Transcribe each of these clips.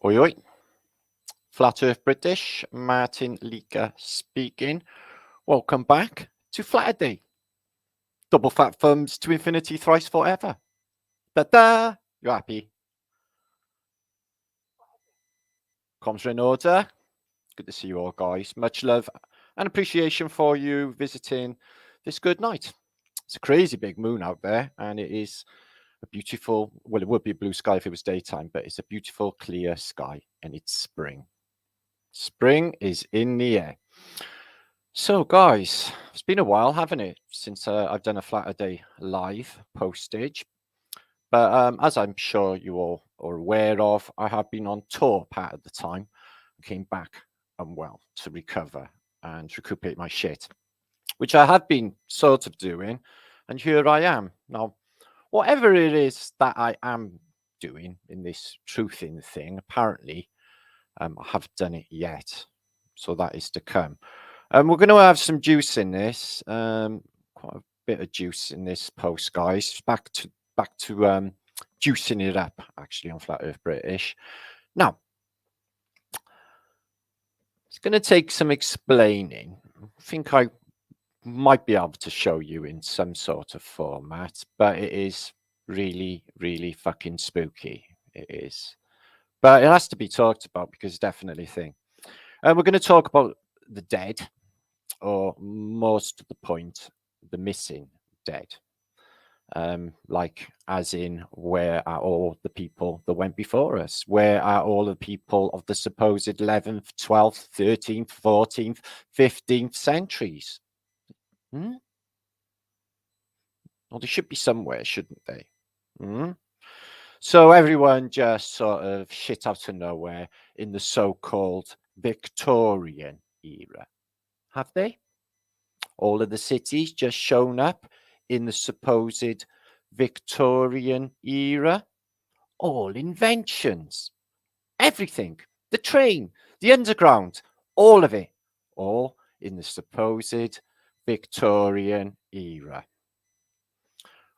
Oi, oi. Flat Earth British, martinliedtke speaking. Welcome back to Flatterday. Double fat thumbs to infinity, thrice forever. Da-da! You happy? Comms are in order. Good to see you all, guys. Much love and appreciation for you visiting this good night. It's a crazy big moon out there, and it is a beautiful, well, it would be blue sky if it was daytime, but it's a beautiful, clear sky, and it's spring. Spring is in the air. So, guys, it's been a while, haven't it, since I've done a Flatterday live postage. But as I'm sure you all are aware of, I have been on tour part of the time. I came back unwell to recover and recuperate my shit, which I have been sort of doing. And here I am. Now, whatever it is that I am doing in this truthing thing, apparently I haven't done it yet. So that is to come. We're going to have some juice in this, quite a bit of juice in this post, guys. Back to juicing it up, actually, on Flat Earth British. Now, it's going to take some explaining. I think I might be able to show you in some sort of format, but it is really, really fucking spooky. It is. But it has to be talked about because it's definitely a thing. We're going to talk about the dead, or most of the point, the missing dead. Like, as in, where are all the people that went before us? Where are all the people of the supposed 11th, 12th, 13th, 14th, 15th centuries? Well, they should be somewhere, shouldn't they? So everyone just sort of shit out of nowhere in the so-called Victorian era. Have they? All of the cities just shown up in the supposed Victorian era? All inventions. Everything. The train, the underground, all of it. All in the supposed Victorian era.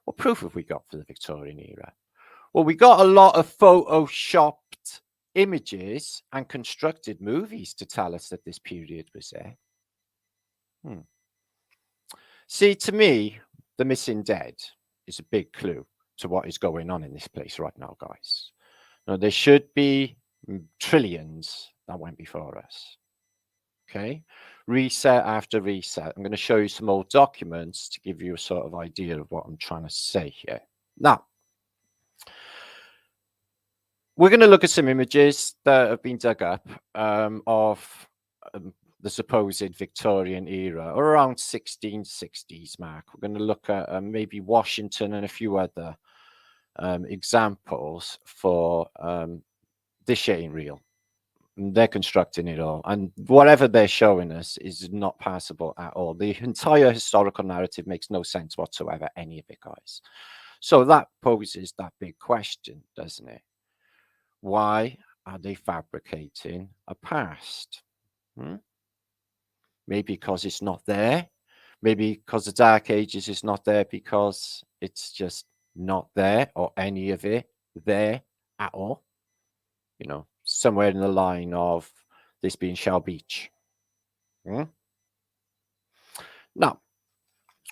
What proof have we got for the Victorian era? Well, we got a lot of photoshopped images and constructed movies to tell us that this period was there. See, to me, the missing dead is a big clue to what is going on in this place right now, guys. Now, there should be trillions that went before us. Okay, reset after reset. I'm going to show you some old documents to give you a sort of idea of what I'm trying to say here. Now, we're going to look at some images that have been dug up of the supposed Victorian era, or around 1660s mark. We're going to look at maybe Washington and a few other examples for this shit ain't real. They're constructing it all, and whatever they're showing us is not passable at all. The entire historical narrative makes no sense whatsoever, any of it, guys. So that poses that big question, doesn't it? Why are they fabricating a past? Maybe because it's not there. Maybe because the Dark Ages is not there because it's just not there, or any of it there at all. You know, somewhere in the line of this being Shell Beach. Now,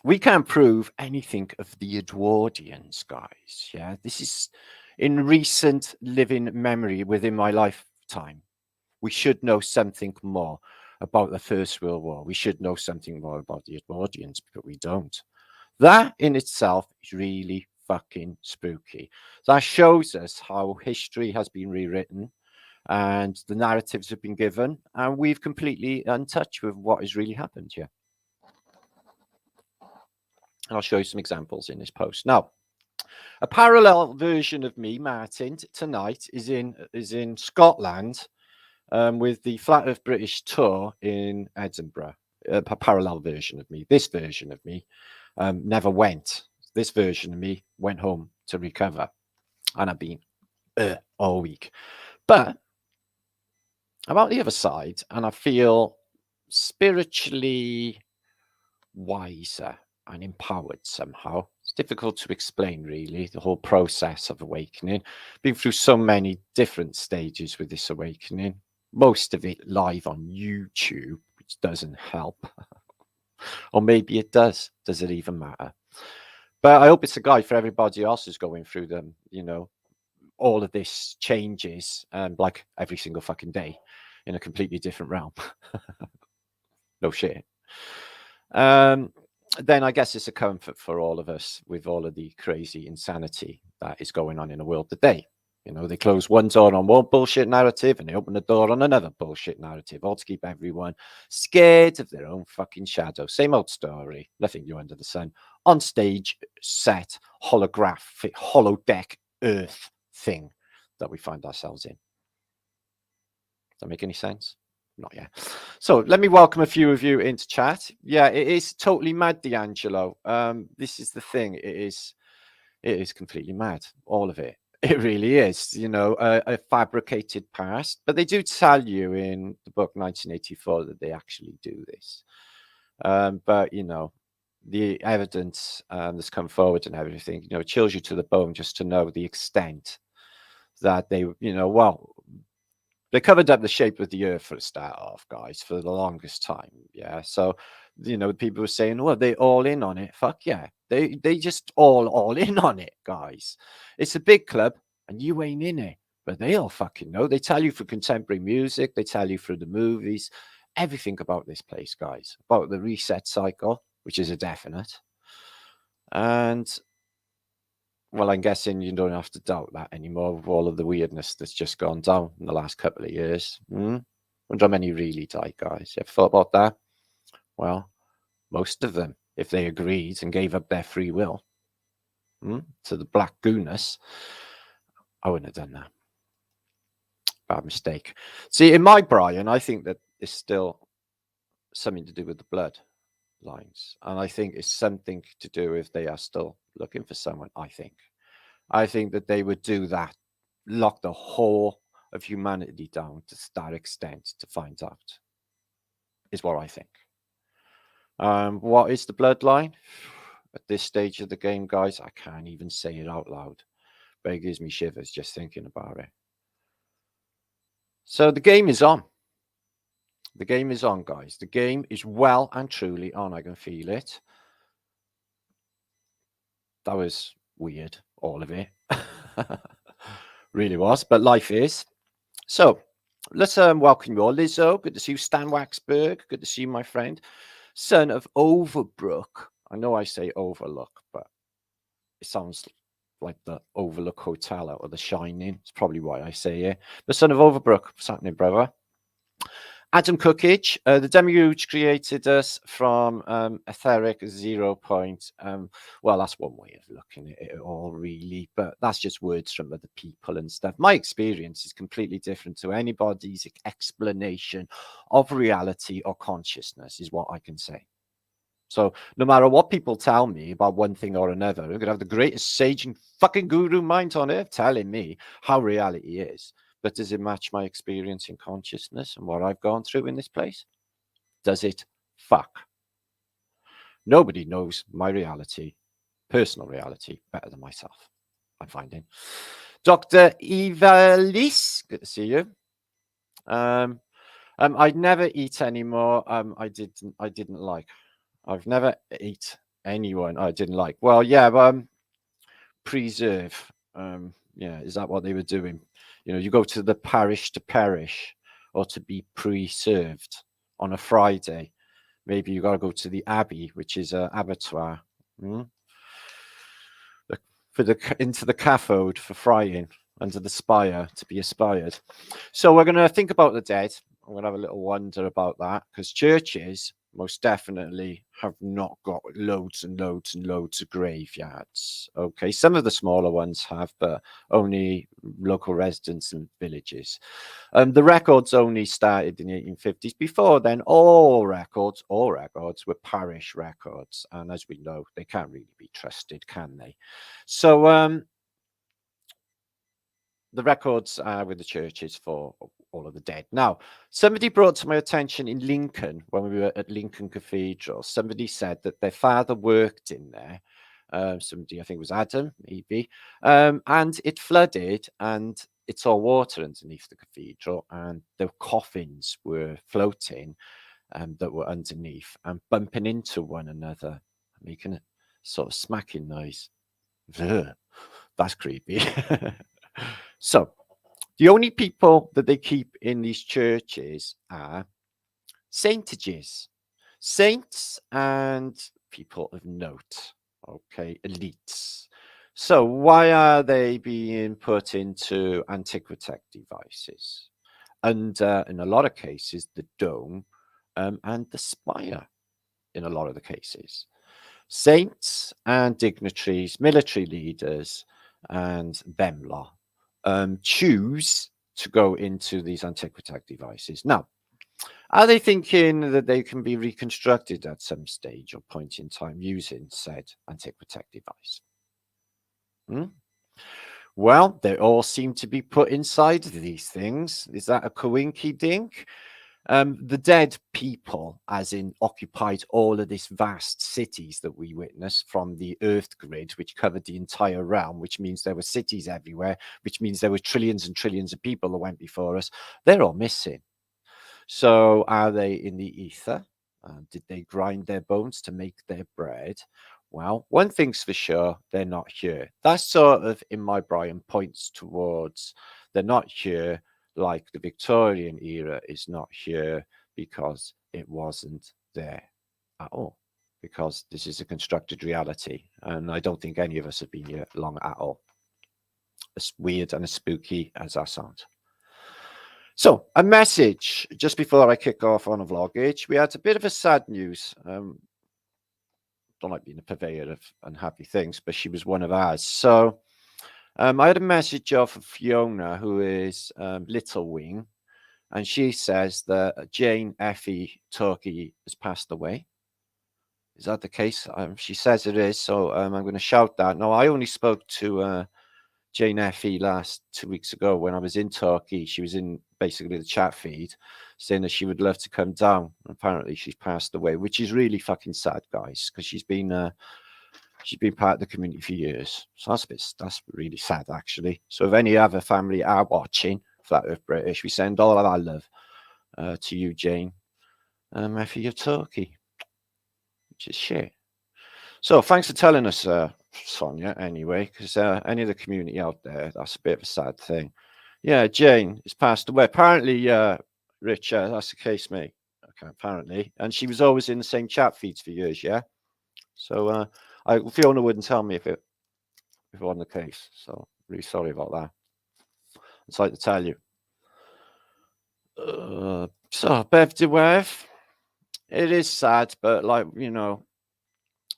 we can't prove anything of the Edwardians, guys. Yeah, this is in recent living memory within my lifetime. We should know something more about the First World War. We should know something more about the Edwardians, but we don't. That in itself is really fucking spooky. That shows us how history has been rewritten and the narratives have been given, and we've completely untouched with what has really happened here. I'll show you some examples in this post. Now, a parallel version of me, Martin, tonight is in Scotland with the Flat Earth British tour in Edinburgh. A parallel version of me. This version of me never went. This version of me went home to recover, and I've been all week. But I'm out the other side, and I feel spiritually wiser and empowered somehow It's difficult to explain, really, the whole process of awakening. Been through so many different stages with this awakening, most of it live on YouTube, which doesn't help. Or maybe it does. Does it even matter? But I hope it's a guide for everybody else who's going through them, all of this changes, like every single fucking day in a completely different realm. No shit. Then I guess it's a comfort for all of us with all of the crazy insanity that is going on in the world today. They close one door on one bullshit narrative and they open the door on another bullshit narrative, all to keep everyone scared of their own fucking shadow. Same old story, nothing new under the sun. On stage, set, holographic, holodeck, earth thing that we find ourselves in. Does that make any sense? Not yet. So let me welcome a few of you into chat. Yeah, it is totally mad, D'Angelo. This is the thing. It is completely mad. All of it. It really is, a fabricated past. But they do tell you in the book 1984 that they actually do this. But, the evidence that's come forward and everything, chills you to the bone just to know the extent that they, they covered up the shape of the earth for a start off, guys, for the longest time. Yeah. So, people were saying, well, they all in on it. Fuck yeah. They just all in on it, guys. It's a big club and you ain't in it. But they all fucking know. They tell you through contemporary music. They tell you through the movies. Everything about this place, guys. About the reset cycle, which is a definite. And well, I'm guessing you don't have to doubt that anymore with all of the weirdness that's just gone down in the last couple of years. Wonder how many really died, guys. You ever thought about that? Well, most of them, if they agreed and gave up their free will to the black goodness, I wouldn't have done that. Bad mistake. See, in my Brian, I think that it's still something to do with the blood lines. And I think it's something to do if they are still looking for someone, I think that they would do that, lock the whole of humanity down to that extent to find out, is what I think. What is the bloodline? At this stage of the game, guys, I can't even say it out loud, but it gives me shivers just thinking about it. So the game is on. The game is on, guys. The game is well and truly on. I can feel it. That was weird, all of it. Really was, but life is. So let's welcome you all. Lizzo, good to see you. Stan Waxberg, good to see you, my friend. Son of Overbrook. I know I say Overlook, but it sounds like the Overlook Hotel out of The Shining. It's probably why I say it. The son of Overbrook. What's happening, brother? Adam Cookage, the demiurge created us from etheric 0 point. Well, that's one way of looking at it all, really, but that's just words from other people and stuff. My experience is completely different to anybody's explanation of reality or consciousness, is what I can say. So no matter what people tell me about one thing or another, I'm going to have the greatest sage and fucking guru mind on earth telling me how reality is. But does it match my experience in consciousness and what I've gone through in this place? Does it? Fuck. Nobody knows my reality, personal reality, better than myself, I'm finding. Dr. Evalis, good to see you. I'd never eat anymore. I didn't like. I've never eat anyone I didn't like. Well, yeah, preserve. Yeah, is that what they were doing? You go to the parish to perish or to be preserved on a Friday. Maybe you got to go to the abbey, which is an abattoir, into the cathode for frying under the spire to be aspired. So we're going to think about the dead. I'm going to have a little wonder about that because churches most definitely have not got loads and loads and loads of graveyards. Okay, some of the smaller ones have, but only local residents and villages. The records only started in the 1850s. Before then, all records were parish records. And as we know, they can't really be trusted, can they? So the records are with the churches for all of the dead. Now, somebody brought to my attention in Lincoln, when we were at Lincoln Cathedral, somebody said that their father worked in there Somebody, I think it was Adam, maybe. And it flooded, and it's all water underneath the cathedral, and the coffins were floating that were underneath and bumping into one another, making a sort of smacking noise. Ugh, that's creepy. So, the only people that they keep in these churches are saintages, saints and people of note, okay, elites. So why are they being put into antiquitech devices? And in a lot of cases, the dome and the spire, in a lot of the cases. Saints and dignitaries, military leaders, and them lot choose to go into these antiquitech devices. Now, are they thinking that they can be reconstructed at some stage or point in time using said antiquitech device? Well, they all seem to be put inside these things. Is that a coinky dink? The dead people, as in occupied all of this vast cities that we witness from the Earth grid, which covered the entire realm, which means there were cities everywhere, which means there were trillions and trillions of people that went before us. They're all missing. So are they in the ether? Did they grind their bones to make their bread? Well, one thing's for sure, they're not here. That sort of, in my brain, points towards they're not here like the Victorian era is not here because it wasn't there at all. Because this is a constructed reality. And I don't think any of us have been here long at all. As weird and as spooky as that sounds. So, a message just before I kick off on a vlogage. We had a bit of a sad news. Don't like being a purveyor of unhappy things, but she was one of ours. So, I had a message off of Fiona, who is Little Wing, and she says that Jane Effie Turkey has passed away. Is that the case? She says it is, so I'm going to shout that. No, I only spoke to Jane Effie 2 weeks ago when I was in Turkey. She was in basically the chat feed saying that she would love to come down. Apparently she's passed away, which is really fucking sad, guys, because she's been part of the community for years. So that's really sad, actually. So if any other family are watching Flat Earth British, we send all of our love to you, Jane Effie of Turkey, which is shit. So thanks for telling us, Sonia, anyway, because any of the community out there, that's a bit of a sad thing. Yeah, Jane has passed away. Apparently, Rich, that's the case, mate. Okay, apparently. And she was always in the same chat feeds for years, yeah? So Fiona wouldn't tell me if it wasn't the case. So really sorry about that. It's like to tell you. So, Bev DeWev, it is sad, but like, you know,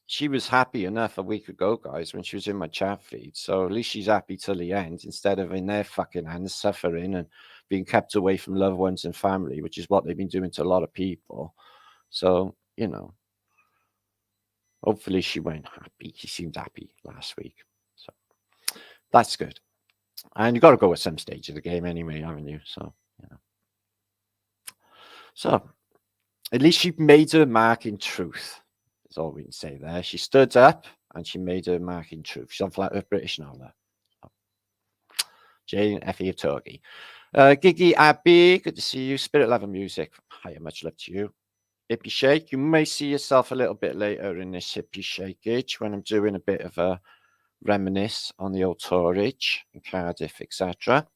she was happy enough a week ago, guys, when she was in my chat feed. So at least she's happy till the end instead of in their fucking hands suffering and being kept away from loved ones and family, which is what they've been doing to a lot of people. So, you know, hopefully she went happy. She seemed happy last week. So that's good. And you've got to go at some stage of the game anyway, haven't you? So, you know. So at least she made her mark in truth. That's all we can say there. She stood up and she made her mark in truth. She's on Flat Earth British now, there. So. Jane Effie of Turkey. Gigi Abbey, good to see you. Spirit Level Music, hiya, much love to you. Hippie Shake, you may see yourself a little bit later in this Hippie Shakeage when I'm doing a bit of a reminisce on the old Torridge in Cardiff, etc.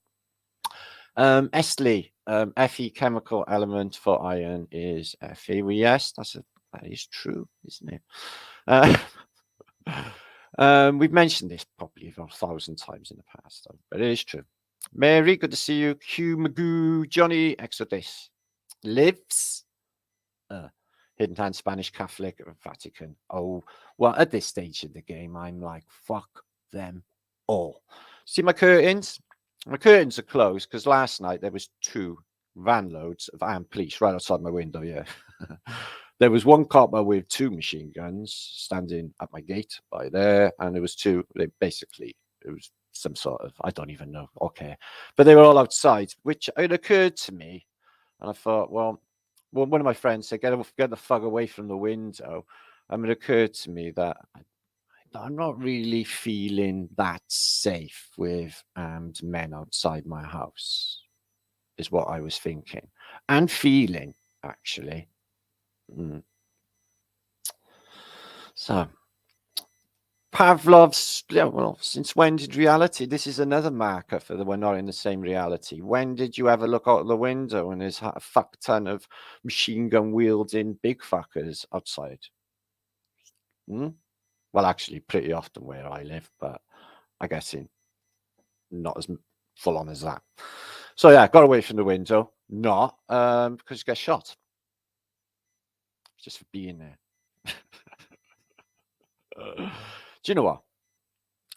Estley, Fe chemical element for iron is Fe. Well, yes, that is true, isn't it? We've mentioned this probably 1,000 times in the past, but it is true. Mary, good to see you. Q Magoo, Johnny Exodus lives. Hidden Hand Spanish Catholic Vatican. Oh, well, at this stage of the game, I'm like, fuck them all. See my curtains? My curtains are closed because last night there was 2 van loads of armed police right outside my window. Yeah. There was one copper with 2 machine guns standing at my gate by there, and there was 2. It was some sort of, I don't even know. Okay. But they were all outside, which it occurred to me, and I thought, well, one of my friends said, get the fuck away from the window. And it occurred to me that I'm not really feeling that safe with armed men outside my house, is what I was thinking and feeling, actually. So, Pavlov's, yeah, well, since when did reality? This is another marker for the we're not in the same reality. When did you ever look out the window and there's a fuck ton of machine gun wielding big fuckers outside? Well, actually, pretty often where I live, but I guess not as full on as that. So yeah, got away from the window, not because you get shot just for being there. Do you know what?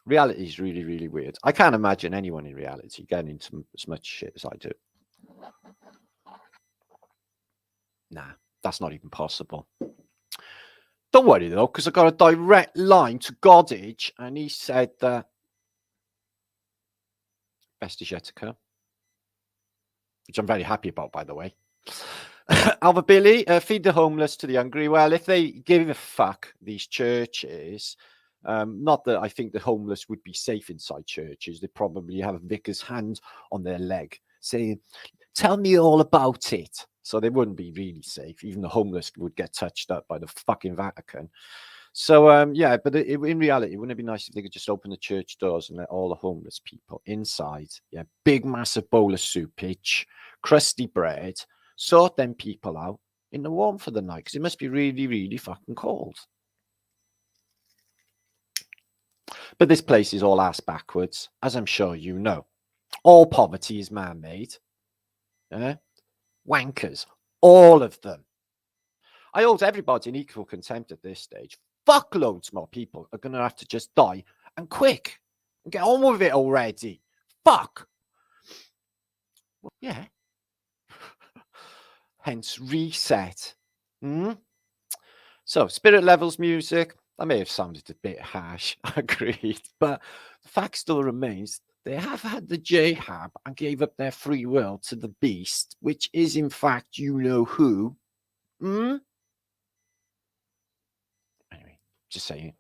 Reality is really, really weird. I can't imagine anyone in reality getting into as much shit as I do. Nah, that's not even possible. Don't worry though, because I got a direct line to Goddage, and he said that best is yet to come, which I'm very happy about, by the way. Alva Billy, feed the homeless to the hungry. Well, if they give a fuck, these churches, not that I think the homeless would be safe inside churches. They probably have a vicar's hand on their leg saying, tell me all about it. So they wouldn't be really safe. Even the homeless would get touched up by the fucking Vatican. So, yeah, but in reality, wouldn't it be nice if they could just open the church doors and let all the homeless people inside? Yeah, big, massive bowl of soupage, crusty bread, sort them people out in the warmth of the night, because it must be really, really fucking cold. But this place is all ass backwards, as I'm sure you know. All poverty is man-made. Wankers, all of them. I hold everybody in equal contempt at this stage. Fuckloads more people are going to have to just die, and quick, and get on with it already. Fuck. Well, yeah. Hence reset. So spirit levels music. That may have sounded a bit harsh, agreed, but the fact still remains they have had the Jihab and gave up their free will to the beast, which is in fact you know who. Anyway, just saying.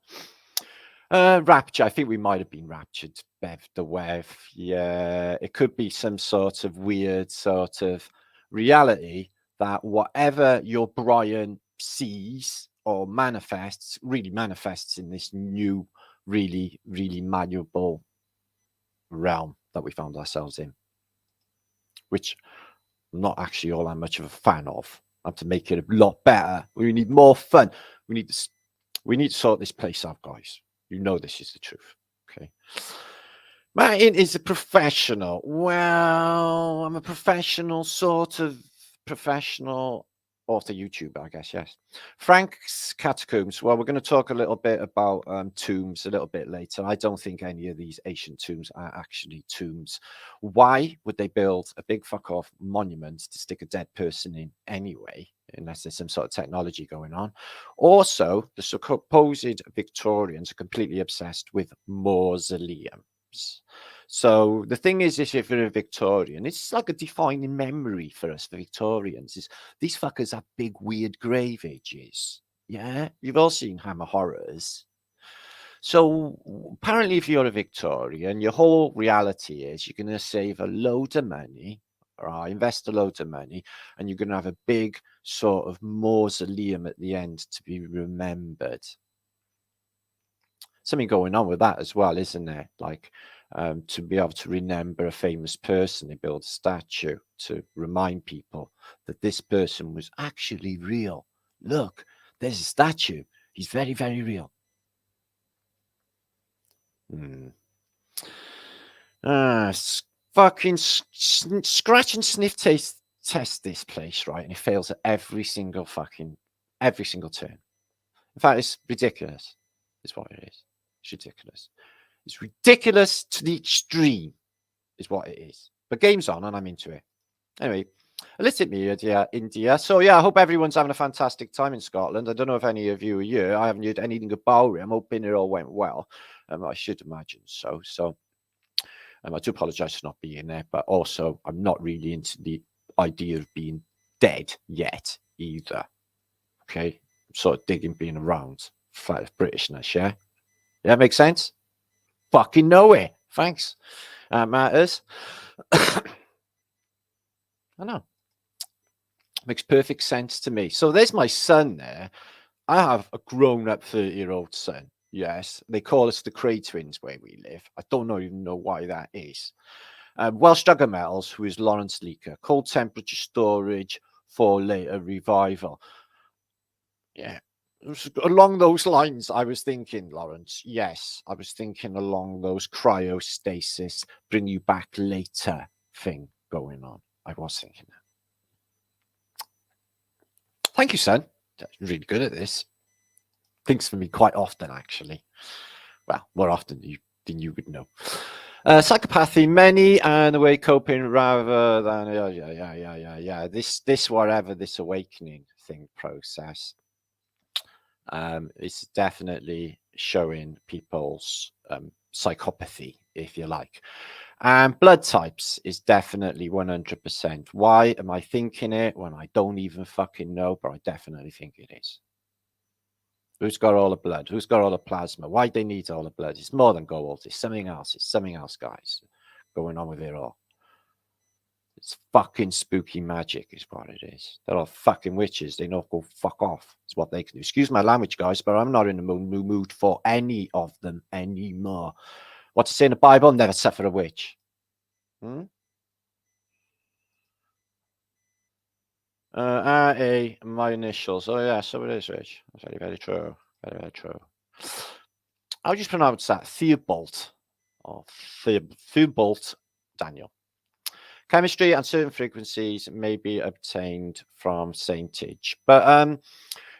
Rapture. I think we might have been raptured, Bev the Wev. Yeah, it could be some sort of weird sort of reality that whatever your Brian sees or manifests really manifests in this new, really, really malleable realm that we found ourselves in, which I'm not actually all that much of a fan of. I have to make it a lot better. We need more fun. We need to sort this place out, guys. You know this is the truth. Okay. Martin is a professional. Well, I'm a professional, sort of professional author, YouTuber, I guess, yes. Frank's Catacombs. Well, we're going to talk a little bit about tombs a little bit later. I don't think any of these ancient tombs are actually tombs. Why would they build a big fuck off monument to stick a dead person in anyway? Unless there's some sort of technology going on. Also, the supposed Victorians are completely obsessed with mausoleums. So the thing is, if you're a Victorian, it's like a defining memory for us, the Victorians, is these fuckers have big, weird grave ages. Yeah, you've all seen Hammer Horrors. So apparently, if you're a Victorian, your whole reality is you're going to save a load of money, or invest a load of money, and you're going to have a big sort of mausoleum at the end to be remembered. Something going on with that as well, isn't there? Like to be able to remember a famous person, they build a statue to remind people that this person was actually real. Look, there's a statue. He's very, very real. Fucking scratch and sniff test this place, right? And it fails at every single turn. In fact, it's ridiculous. Is what it is. It's ridiculous. It's ridiculous to the extreme, is what it is. But game's on, and I'm into it. Anyway, illicit media, India. So yeah, I hope everyone's having a fantastic time in Scotland. I don't know if any of you are here. I haven't heard anything about it. I'm hoping it all went well. I should imagine so. So I do apologize for not being there, but also I'm not really into the idea of being dead yet either. Okay, I'm sort of digging being around. Fact of Britishness, yeah. Yeah, makes sense? Fucking nowhere. Thanks. Matters. I know. Makes perfect sense to me. So there's my son there. I have a grown-up 30-year-old son. Yes, they call us the Cray twins where we live. I don't even know why that is. Welsh Jugger Metals, who is Lawrence Leaker. Cold temperature storage for later revival. Yeah. Along those lines, I was thinking, Lawrence. Yes, I was thinking along those cryostasis, bring you back later thing going on. I was thinking that. Thank you, son. Really good at this. Thinks for me quite often, actually. Well, more often than you would know. Psychopathy, many, and the way coping rather than yeah. This whatever this awakening thing process. It's definitely showing people's psychopathy, if you like. And blood types is definitely 100%. Why am I thinking it when I don't even fucking know? But I definitely think it is. Who's got all the blood? Who's got all the plasma? Why they need all the blood? It's more than gold. It's something else. It's something else, guys, going on with it all. It's fucking spooky magic is what it is. They're all fucking witches. They know go fuck off. It's what they can do. Excuse my language, guys, but I'm not in the mood for any of them anymore. What's it say in the Bible? Never suffer a witch. R.A., my initials. Oh, yeah, so it is, Rich. That's very, very true. Very, very true. How do you pronounce that? Theobald. Or Theobald Daniel. Chemistry and certain frequencies may be obtained from saintage. But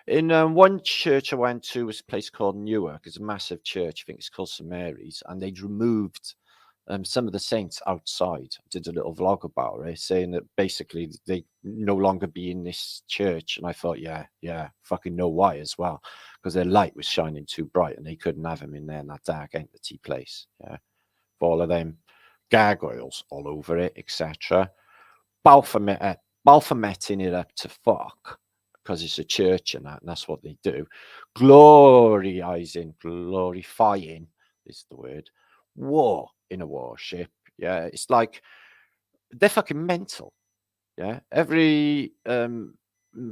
in one church I went to was a place called Newark. It's a massive church. I think it's called St. Mary's. And they'd removed some of the saints outside. I did a little vlog about it, saying that basically they no longer be in this church. And I thought, yeah, fucking know why as well. Because their light was shining too bright and they couldn't have him in there in that dark entity place. Yeah. For all of them gargoyles all over it, etc. Baphometing it up to fuck because it's a church and that's what they do. Glorifying is the word. War in a warship. Yeah, it's like they're fucking mental. Yeah, every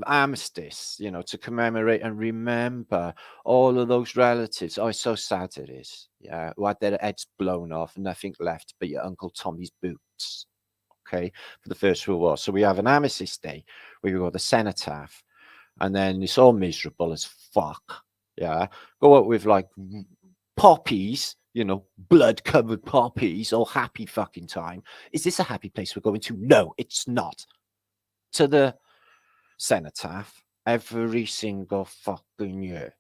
armistice, to commemorate and remember all of those relatives. Oh, it's so sad it is. Yeah, who had their heads blown off, nothing left but your Uncle Tommy's boots. Okay, for the First World War. So we have an armistice day where we got the cenotaph, and then it's all miserable as fuck. Yeah, go out with like poppies, blood-covered poppies, all happy fucking time. Is this a happy place we're going to? No, it's not. To the cenotaph every single fucking year.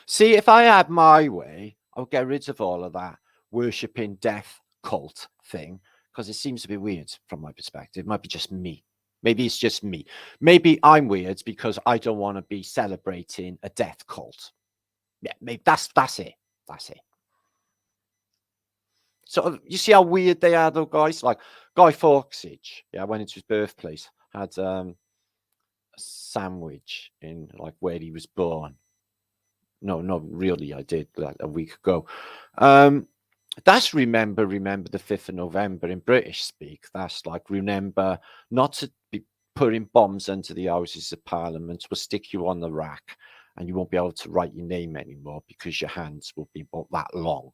See, if I had my way, I'll get rid of all of that worshipping death cult thing, because it seems to be weird from my perspective. It might be just me. Maybe it's just me. Maybe I'm weird because I don't want to be celebrating a death cult. Yeah, maybe that's it. That's it. So you see how weird they are, though, guys. Like Guy Fawkes, I went into his birthplace, had a sandwich in like where he was born. No, not really. I did like a week ago. That's remember the 5th of November in British speak. That's like remember not to be putting bombs into the Houses of Parliament. We'll stick you on the rack and you won't be able to write your name anymore because your hands will be about that long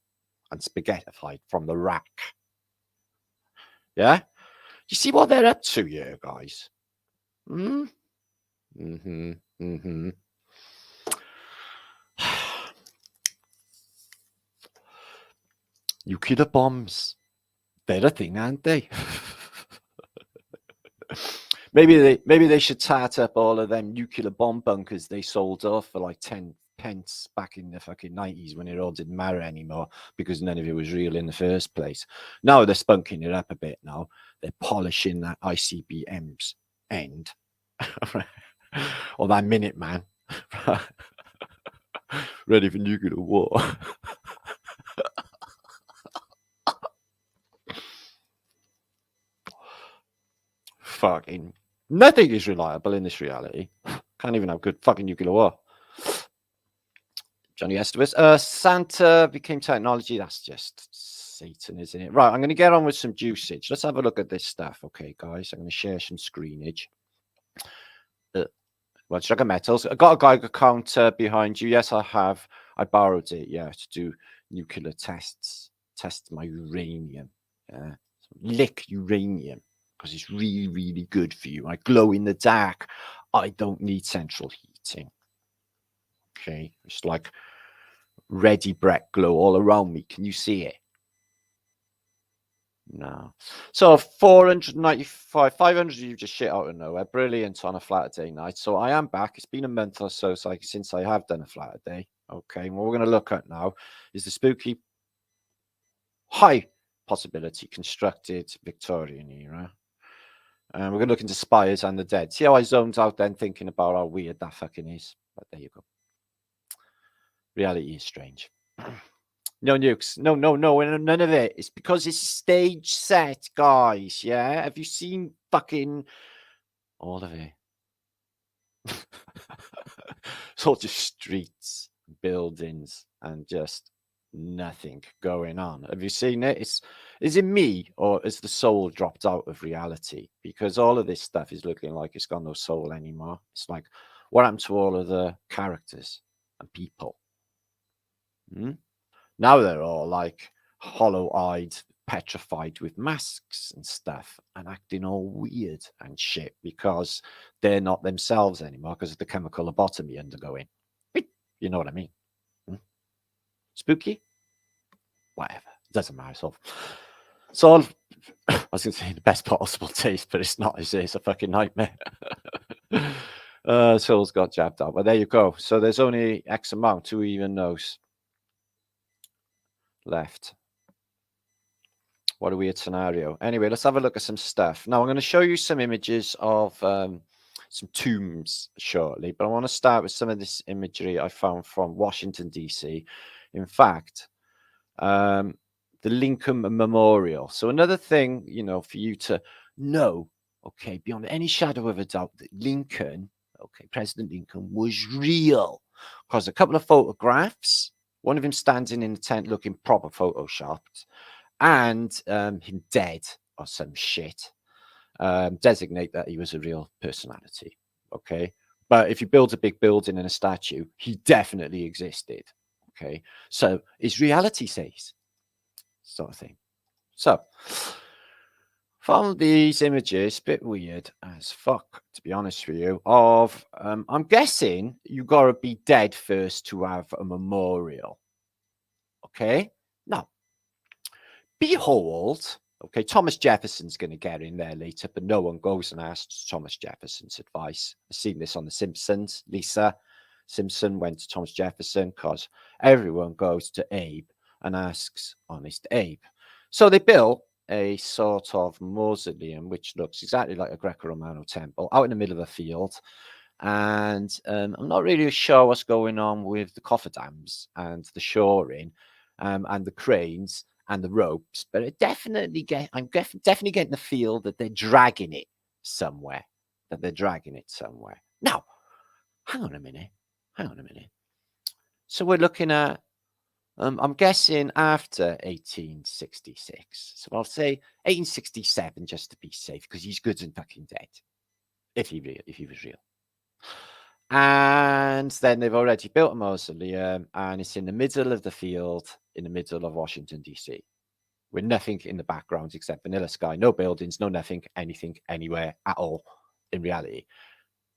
and spaghettified from the rack. Yeah? You see what they're up to here, guys? Nuclear bombs. They're a thing, aren't they? Maybe they should tat up all of them nuclear bomb bunkers they sold off for like 10 pence back in the fucking 90s when it all didn't matter anymore because none of it was real in the first place. Now they're spunking it up a bit now. They're polishing that ICBM's end. Or that Minuteman. Ready for nuclear war. Fucking nothing is reliable in this reality. Can't even have good fucking nuclear war. Johnny Estevez. Santa became technology. That's just Satan, isn't it? Right, I'm going to get on with some usage. Let's have a look at this stuff. Okay, guys, I'm going to share some screenage. Well, sugar metals. I got a Geiger counter behind you. Yes, I have. I borrowed it, yeah, to do nuclear tests. Test my uranium. Yeah. So lick uranium because it's really, really good for you. I glow in the dark. I don't need central heating. Okay, it's like ready Brett glow all around me. Can you see it? No. So 495, 500 you just shit out of nowhere. Brilliant on a Flatterday night. So I am back. It's been a month or so since I have done a Flatterday. Okay, and what we're going to look at now is the spooky high possibility constructed Victorian era. And we're going to look into spires and the dead. See how I zoned out then thinking about how weird that fucking is? But there you go. Reality is strange. No nukes. No, none of it. It's because it's stage set, guys. Yeah? Have you seen fucking all of it? It's all just streets, buildings, and just nothing going on. Have you seen it? Is it me or has the soul dropped out of reality? Because all of this stuff is looking like it's got no soul anymore. It's like, what happened to all of the characters and people? Now they're all like hollow-eyed, petrified with masks and stuff and acting all weird and shit because they're not themselves anymore because of the chemical lobotomy undergoing. You know what I mean? Spooky? Whatever. It doesn't matter. It's all I was going to say the best possible taste, but it's not. It's a fucking nightmare. Soul's got jabbed out. But there you go. So there's only X amount. Who even knows? Left. What a weird scenario. Anyway, let's have a look at some stuff. Now, I'm going to show you some images of some tombs shortly, but I want to start with some of this imagery I found from Washington, D.C. In fact, the Lincoln Memorial. So another thing, you know, for you to know, okay, beyond any shadow of a doubt, that Lincoln, okay, President Lincoln was real. Because a couple of photographs, one of him standing in a tent looking proper photoshopped, and him dead or some shit, designate that he was a real personality. Okay. But if you build a big building and a statue, he definitely existed. Okay. So is reality says sort of thing. So found these images, bit weird as fuck, to be honest with you, of I'm guessing you gotta be dead first to have a memorial. Okay. Now, behold, okay, Thomas Jefferson's going to get in there later, but no one goes and asks Thomas Jefferson's advice. I've seen this on The Simpsons. Lisa Simpson went to Thomas Jefferson because everyone goes to Abe and asks Honest Abe. So they built a sort of mausoleum, which looks exactly like a Greco-Romano temple, out in the middle of a field. And I'm not really sure what's going on with the cofferdams and the shoring and the cranes and the ropes, but I'm definitely getting the feel that they're dragging it somewhere. Now, hang on a minute. So we're looking at, I'm guessing after 1866. So I'll say 1867 just to be safe, because he's good and fucking dead. If he was real. And then they've already built a mausoleum, and it's in the middle of the field, in the middle of Washington, D.C., with nothing in the background except vanilla sky, no buildings, no nothing, anything, anywhere at all in reality.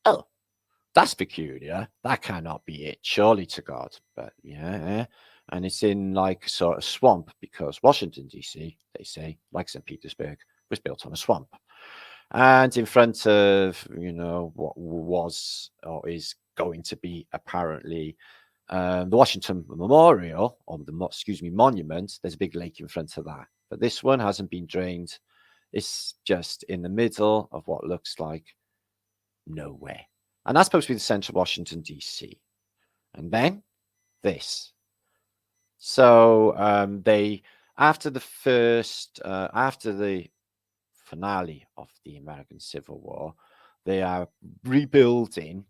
Oh, that's peculiar. That cannot be it, surely to God. But yeah, and it's in like sort of swamp, because Washington, D.C., they say, like St. Petersburg, was built on a swamp. And in front of, you know, what was or is going to be apparently the Washington Memorial, or the monument, there's a big lake in front of that. But this one hasn't been drained. It's just in the middle of what looks like nowhere. And that's supposed to be the center of Washington, D.C. And then this. So after the finale of the American Civil War, they are rebuilding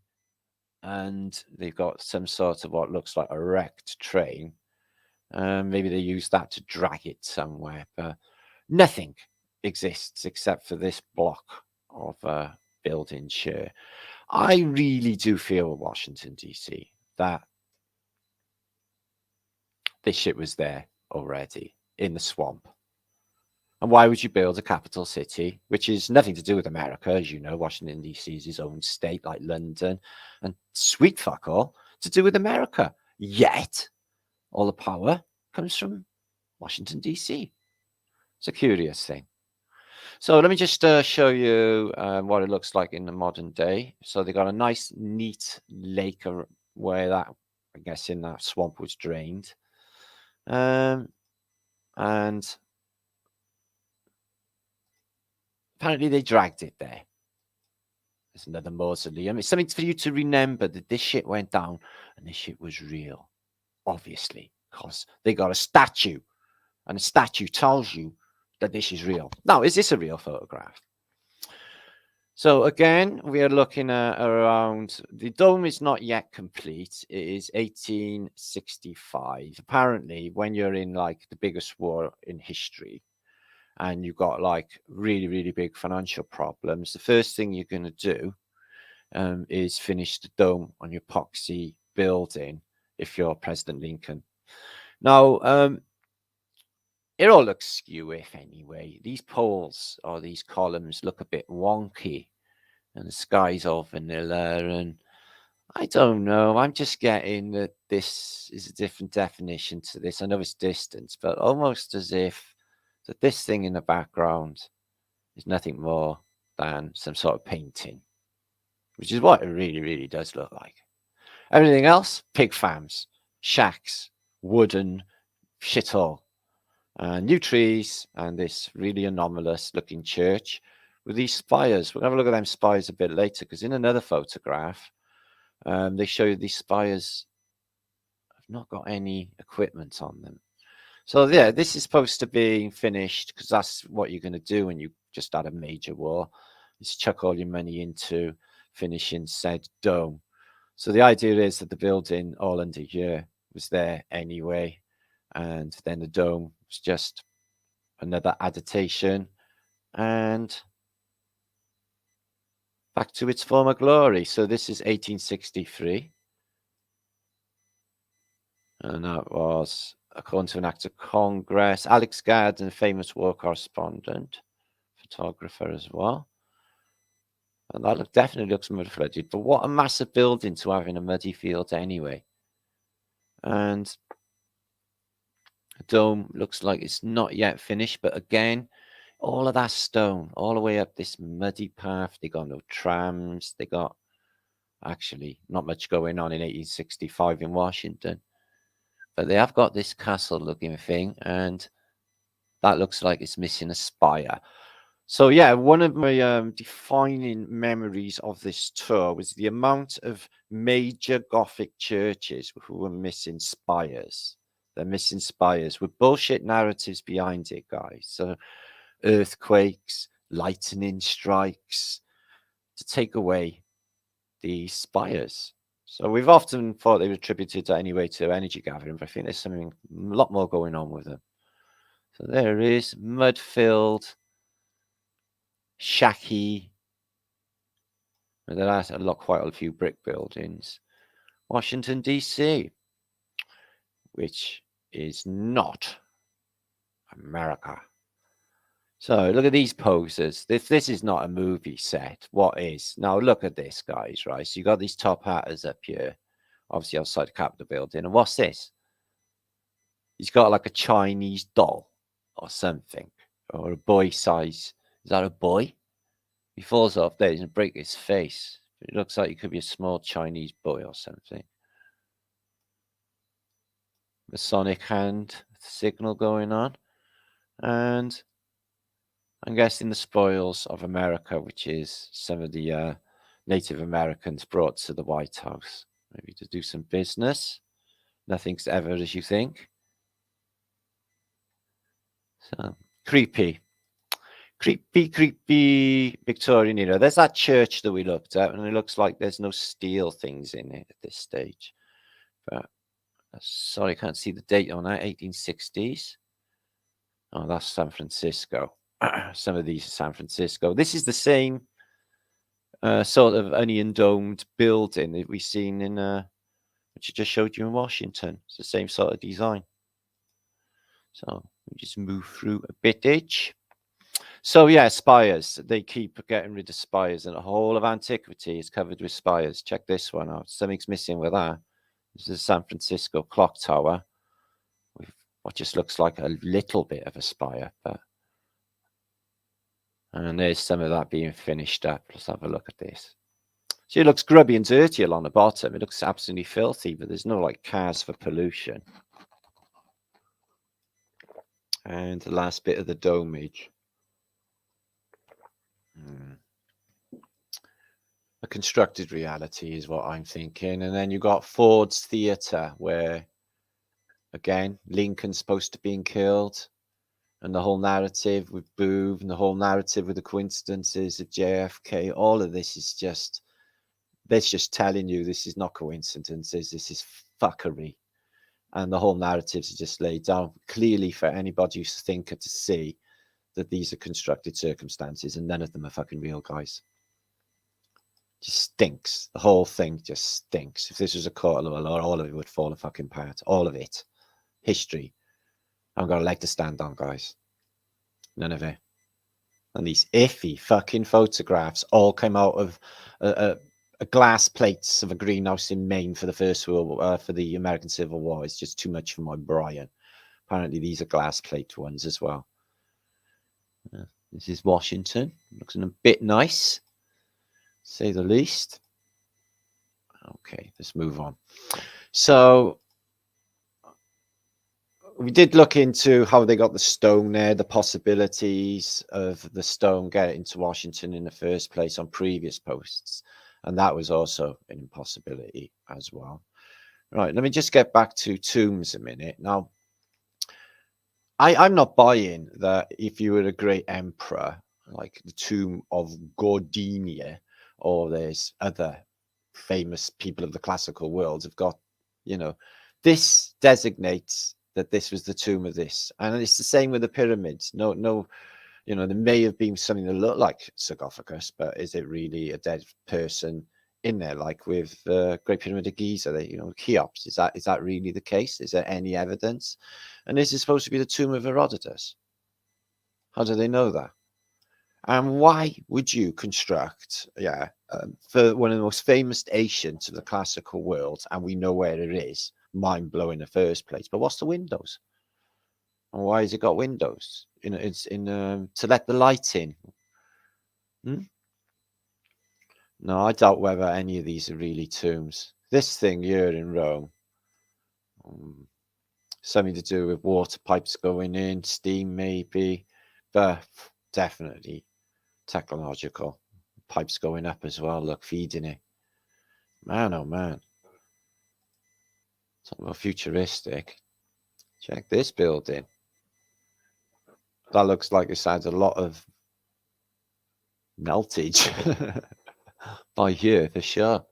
and they've got some sort of what looks like a wrecked train. Maybe they use that to drag it somewhere, but nothing exists except for this block of buildings here. I really do feel Washington, D.C., that this shit was there already in the swamp. And why would you build a capital city, which is nothing to do with America? As you know, Washington, D.C. is its own state like London, and sweet fuck all to do with America. Yet, all the power comes from Washington, D.C. It's a curious thing. So let me just show you what it looks like in the modern day. So they got a nice, neat lake where that, I guess, in that swamp was drained. And apparently they dragged it there. There's another mausoleum. It's something for you to remember that this shit went down and this shit was real. Obviously, because they got a statue. And the statue tells you that this is real. Now, is this a real photograph? So again, we are looking at around, the dome is not yet complete. It is 1865. Apparently, when you're in like the biggest war in history and you've got like really, really big financial problems, the first thing you're going to do is finish the dome on your epoxy building if you're President Lincoln. Now, it all looks skew if anyway. These poles or these columns look a bit wonky and the sky's all vanilla, and I don't know. I'm just getting that this is a different definition to this. I know it's distance, but almost as if that this thing in the background is nothing more than some sort of painting, which is what it really, really does look like. Everything else, pig farms, shacks, wooden shithole. New trees and this really anomalous looking church with these spires. We're going to have a look at them spires a bit later because in another photograph, they show you these spires have not got any equipment on them. So yeah, this is supposed to be finished because that's what you're going to do when you just had a major war, is chuck all your money into finishing said dome. So the idea is that the building all under here was there anyway. And then the dome was just another adaptation and back to its former glory. So this is 1863. And that was, according to an act of Congress, Alex Garden, famous war correspondent, photographer as well. And that definitely looks mud flooded. But what a massive building to have in a muddy field anyway. And the dome looks like it's not yet finished, but again, all of that stone, all the way up this muddy path. They got no trams. They got actually not much going on in 1865 in Washington, but they have got this castle-looking thing, and that looks like it's missing a spire. So yeah, one of my defining memories of this tour was the amount of major Gothic churches who were missing spires. They're missing spires with bullshit narratives behind it, guys. So earthquakes, lightning strikes to take away the spires. So we've often thought they were attributed anyway to energy gathering, but I think there's something a lot more going on with them. So there is mud-filled, shacky, and there are quite a few brick buildings. Washington, D.C., which is not America. So look at these poses. If this is not a movie set, what is? Now look at this, guys, right? So you got these top hatters up here, obviously outside the Capitol building. And what's this? He's got like a Chinese doll or something, or a boy size. Is that a boy? He falls off there and break his face. It looks like he could be a small Chinese boy or something. Masonic hand signal going on. And I'm guessing the spoils of America, which is some of the Native Americans brought to the White House, maybe to do some business. Nothing's ever as you think. So creepy. Creepy Victorian era. There's that church that we looked at, and it looks like there's no steel things in it at this stage. But sorry, I can't see the date on that. 1860s. Oh, that's San Francisco. Some of these are San Francisco. This is the same sort of onion domed building that we've seen in which I just showed you in Washington. It's the same sort of design. So we just move through a bitage. So yeah, spires. They keep getting rid of spires, and the whole of antiquity is covered with spires. Check this one out. Something's missing with that. This is a San Francisco clock tower with what just looks like a little bit of a spire, but and there's some of that being finished up. Let's have a look at this. See, it looks grubby and dirty along the bottom. It looks absolutely filthy, but there's no like cars for pollution. And the last bit of the domage. A constructed reality is what I'm thinking. And then you got Ford's Theatre, where, again, Lincoln's supposed to be killed. And the whole narrative with Booth and the whole narrative with the coincidences of JFK. All of this is just, that's just telling you this is not coincidences. This is fuckery. And the whole narratives are just laid down clearly for anybody who's a thinker to see that these are constructed circumstances and none of them are fucking real, guys. Just stinks. The whole thing just stinks. If this was a court of law, all of it would fall fucking apart. All of it. History. I've got a leg to stand on, guys. None of it. And these iffy fucking photographs all came out of a glass plates of a greenhouse in Maine for the First World for the American Civil War. It's just too much for my Brian. Apparently, these are glass plate ones as well. This is Washington. Looks a bit nice, say the least. Okay, let's move on. So we did look into how they got the stone there, the possibilities of the stone getting to Washington in the first place on previous posts. And that was also an impossibility as well. Right, let me just get back to tombs a minute. Now, I'm not buying that if you were a great emperor, like the tomb of Gordinia, or there's other famous people of the classical world have got, you know, this designates that this was the tomb of this. And it's the same with the pyramids. No, you know, there may have been something that looked like sarcophagus, but is it really a dead person in there? Like with the Great Pyramid of Giza, they, you know, Cheops. Is that really the case? Is there any evidence? And this is supposed to be the tomb of Herodotus. How do they know that? And why would you construct, for one of the most famous ancients of the classical world, and we know where it is, mind-blowing in the first place, but what's the windows? And why has it got windows? You know, it's in to let the light in. No, I doubt whether any of these are really tombs. This thing here in Rome, something to do with water pipes going in, steam maybe, but definitely technological. Pipes going up as well, look, feeding it. Man, oh man. Talk about futuristic. Check this building. That looks like it's had a lot of meltage by here for sure.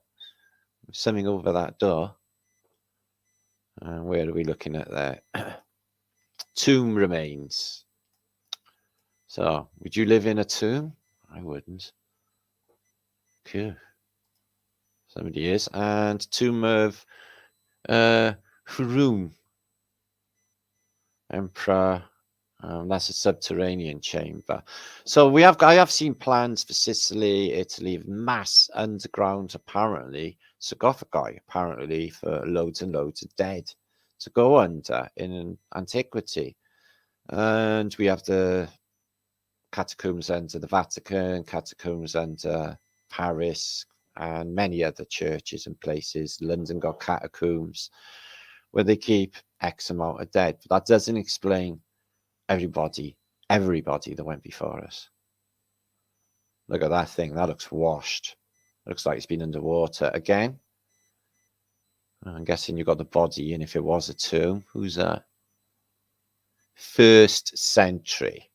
Something over that door. And where are we looking at there? Tomb remains. So, would you live in a tomb? I wouldn't. Cool. Somebody is. And Tomb of Herodotus, Emperor. That's a subterranean chamber. So I have seen plans for Sicily, Italy, mass underground, apparently, sarcophagi, apparently, for loads and loads of dead to go under in antiquity. And we have the catacombs under the Vatican, catacombs under Paris, and many other churches and places. London got catacombs where they keep X amount of dead. But that doesn't explain everybody that went before us. Look at that thing. That looks washed. Looks like it's been underwater again. I'm guessing you got the body in if it was a tomb. Who's that? 1st century.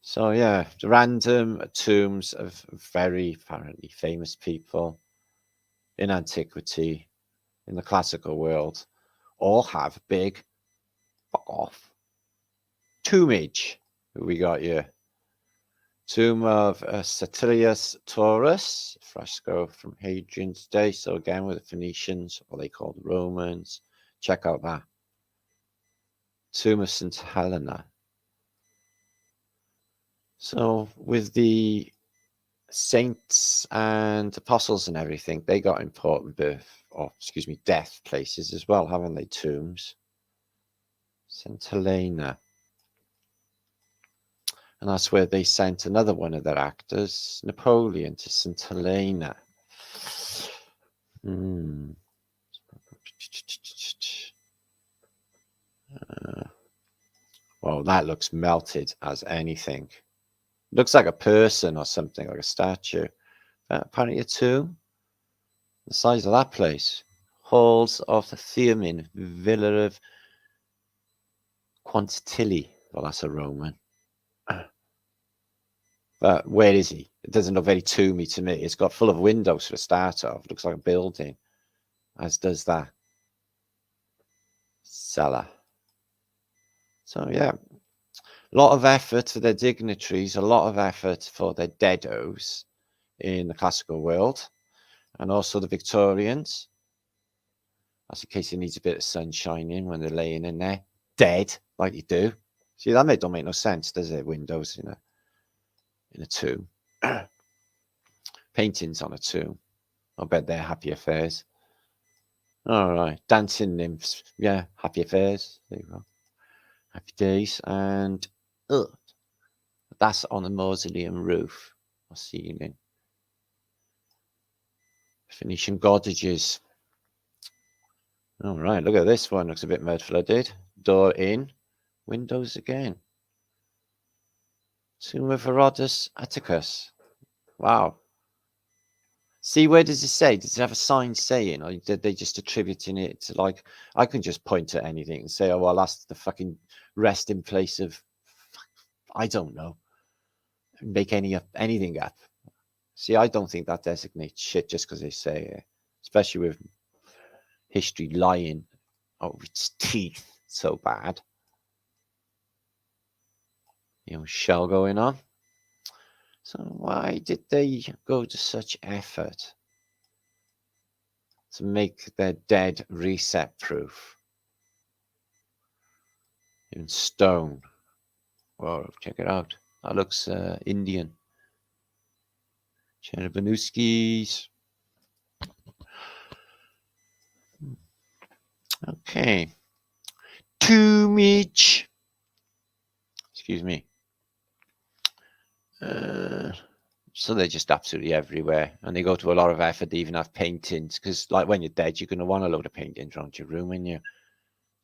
So yeah, the random tombs of very apparently famous people in antiquity, in the classical world, all have big fuck off tombage. Who we got here? Tomb of Satirius Taurus, fresco from Hadrian's day. So again, with the Phoenicians, or they called the Romans. Check out that. Tomb of St. Helena. So with the saints and apostles and everything, they got important death places as well, haven't they? Tombs. St. Helena. And that's where they sent another one of their actors, Napoleon, to St. Helena. Well, that looks melted as anything. Looks like a person or something, like a statue. Apparently a tomb. The size of that place. Halls of the Theamin, Villa of Quantilly. Well, that's a Roman. But where is he? It doesn't look very tomby to me. It's got full of windows for a start off. It looks like a building, as does that cellar. So yeah, a lot of effort for their dignitaries, a lot of effort for their deados in the classical world, and also the Victorians. That's in case it needs a bit of sunshine in when they're laying in there, dead like you do. See, that don't make no sense, does it? Windows in a tomb. Paintings on a tomb. I bet they're happy affairs. All right, dancing nymphs. Yeah, happy affairs. There you go. Happy days. And that's on a mausoleum roof or ceiling. Phoenician cottages. All right, look at this one. Looks a bit mud flooded. Door in. Windows again. Tomb of Herodotus, Atticus. Wow. See, where does it say? Does it have a sign saying, or did they just attributing it to, like, I can just point at anything and say, oh, well, that's the fucking resting place of, I don't know, make anything up. See, I don't think that designates shit just because they say it, especially with history lying over its teeth so bad. Shell going on. So why did they go to such effort to make their dead reset proof in stone? Whoa, check it out. That looks Indian. Chernobynuskis. Okay. Tombage. Excuse me. So they're just absolutely everywhere, and they go to a lot of effort to even have paintings, because like when you're dead, you're going to want a load of paintings around your room, and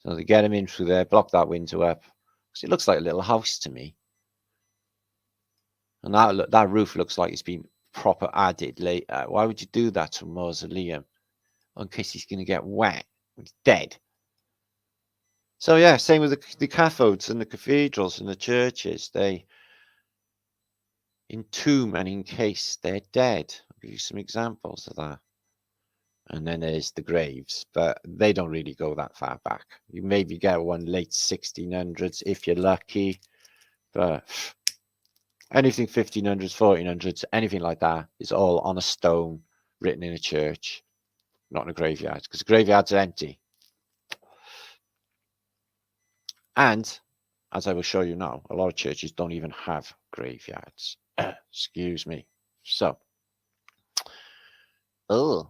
so they get them in through there, block that window up, because it looks like a little house to me. And that roof looks like it's been proper added later. Why would you do that to a mausoleum? In case he's going to get wet. He's dead. So yeah, same with the cathodes and the cathedrals and the churches. They entomb and encase their dead. I'll give you some examples of that. And then there's the graves, but they don't really go that far back. You maybe get one late 1600s if you're lucky, but anything 1500s, 1400s, anything like that is all on a stone written in a church, not in a graveyard, because the graveyards are empty. And as I will show you now, a lot of churches don't even have graveyards. Excuse me. So, the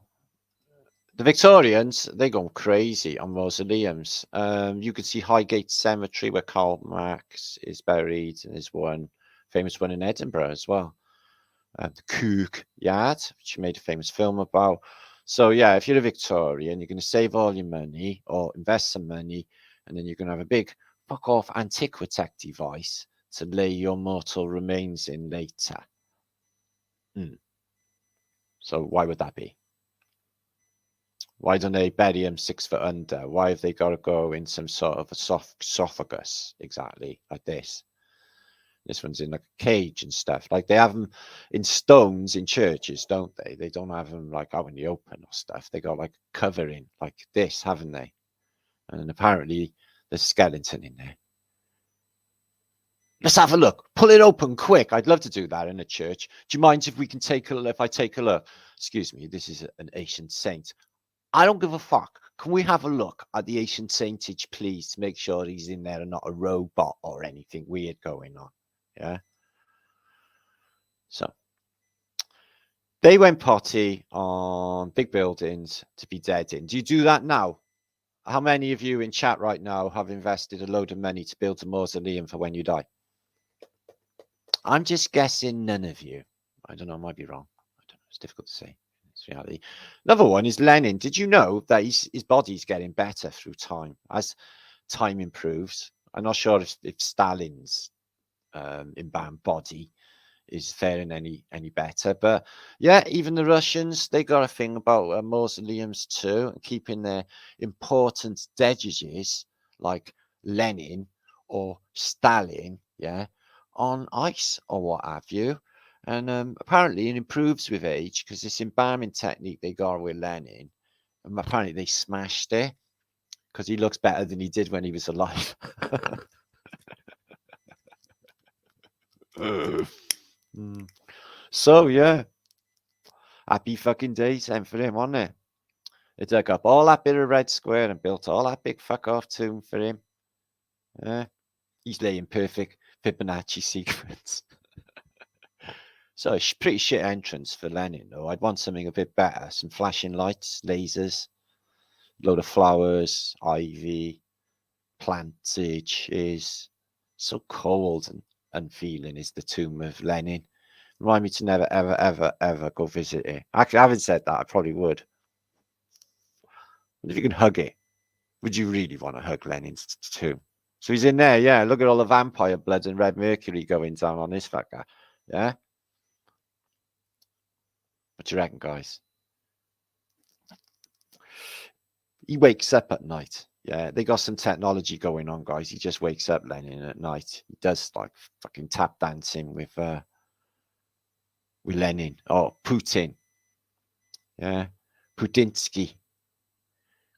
Victorians, they go crazy on mausoleums. You can see Highgate Cemetery, where Karl Marx is buried, and there's one famous one in Edinburgh as well. The Cook Yard, which you made a famous film about. So yeah, if you're a Victorian, you're going to save all your money or invest some money, and then you're going to have a big fuck off antiquitech device to lay your mortal remains in later. So why would that be? Why don't they bury them 6 foot under? Why have they got to go in some sort of a sarcophagus exactly like this? This one's in like a cage and stuff. Like they have them in stones in churches, don't they? They don't have them like out in the open or stuff. They got like covering like this, haven't they? And apparently there's a skeleton in there. Let's have a look. Pull it open quick. I'd love to do that in a church. Do you mind if we can take a look? If I take a look, excuse me, this is an ancient saint. I don't give a fuck. Can we have a look at the ancient saintage, please, to make sure he's in there and not a robot or anything weird going on? Yeah. So they went potty on big buildings to be dead in. Do you do that now? How many of you in chat right now have invested a load of money to build a mausoleum for when you die? I'm just guessing none of you. I don't know. I might be wrong. I don't know. It's difficult to say. It's reality. Another one is Lenin. Did you know that his body's getting better through time as time improves? I'm not sure if Stalin's embalmed body is faring any better, but yeah, even the Russians, they got a thing about mausoleums too, and keeping their important deadages like Lenin or Stalin, yeah, on ice or what have you. And apparently it improves with age because this embalming technique they got with Lenin, and apparently they smashed it because he looks better than he did when he was alive. So yeah, happy fucking days then for him, wasn't it? They dug up all that bit of red square and built all that big fuck off tomb for him. Yeah, he's laying perfect Fibonacci sequence. So it's pretty shit entrance for Lenin, though. I'd want something a bit better. Some flashing lights, lasers, load of flowers, ivy, plantage is so cold and unfeeling is the tomb of Lenin. Remind me to never, ever, ever, ever go visit it. Actually, having said that, I probably would. But if you can hug it, would you really want to hug Lenin's tomb? So he's in there, yeah. Look at all the vampire blood and red mercury going down on this fucker. Yeah? What do you reckon, guys? He wakes up at night. Yeah, they got some technology going on, guys. He just wakes up, Lenin, at night. He does like fucking tap dancing with Lenin or Putin. Yeah, Putinsky.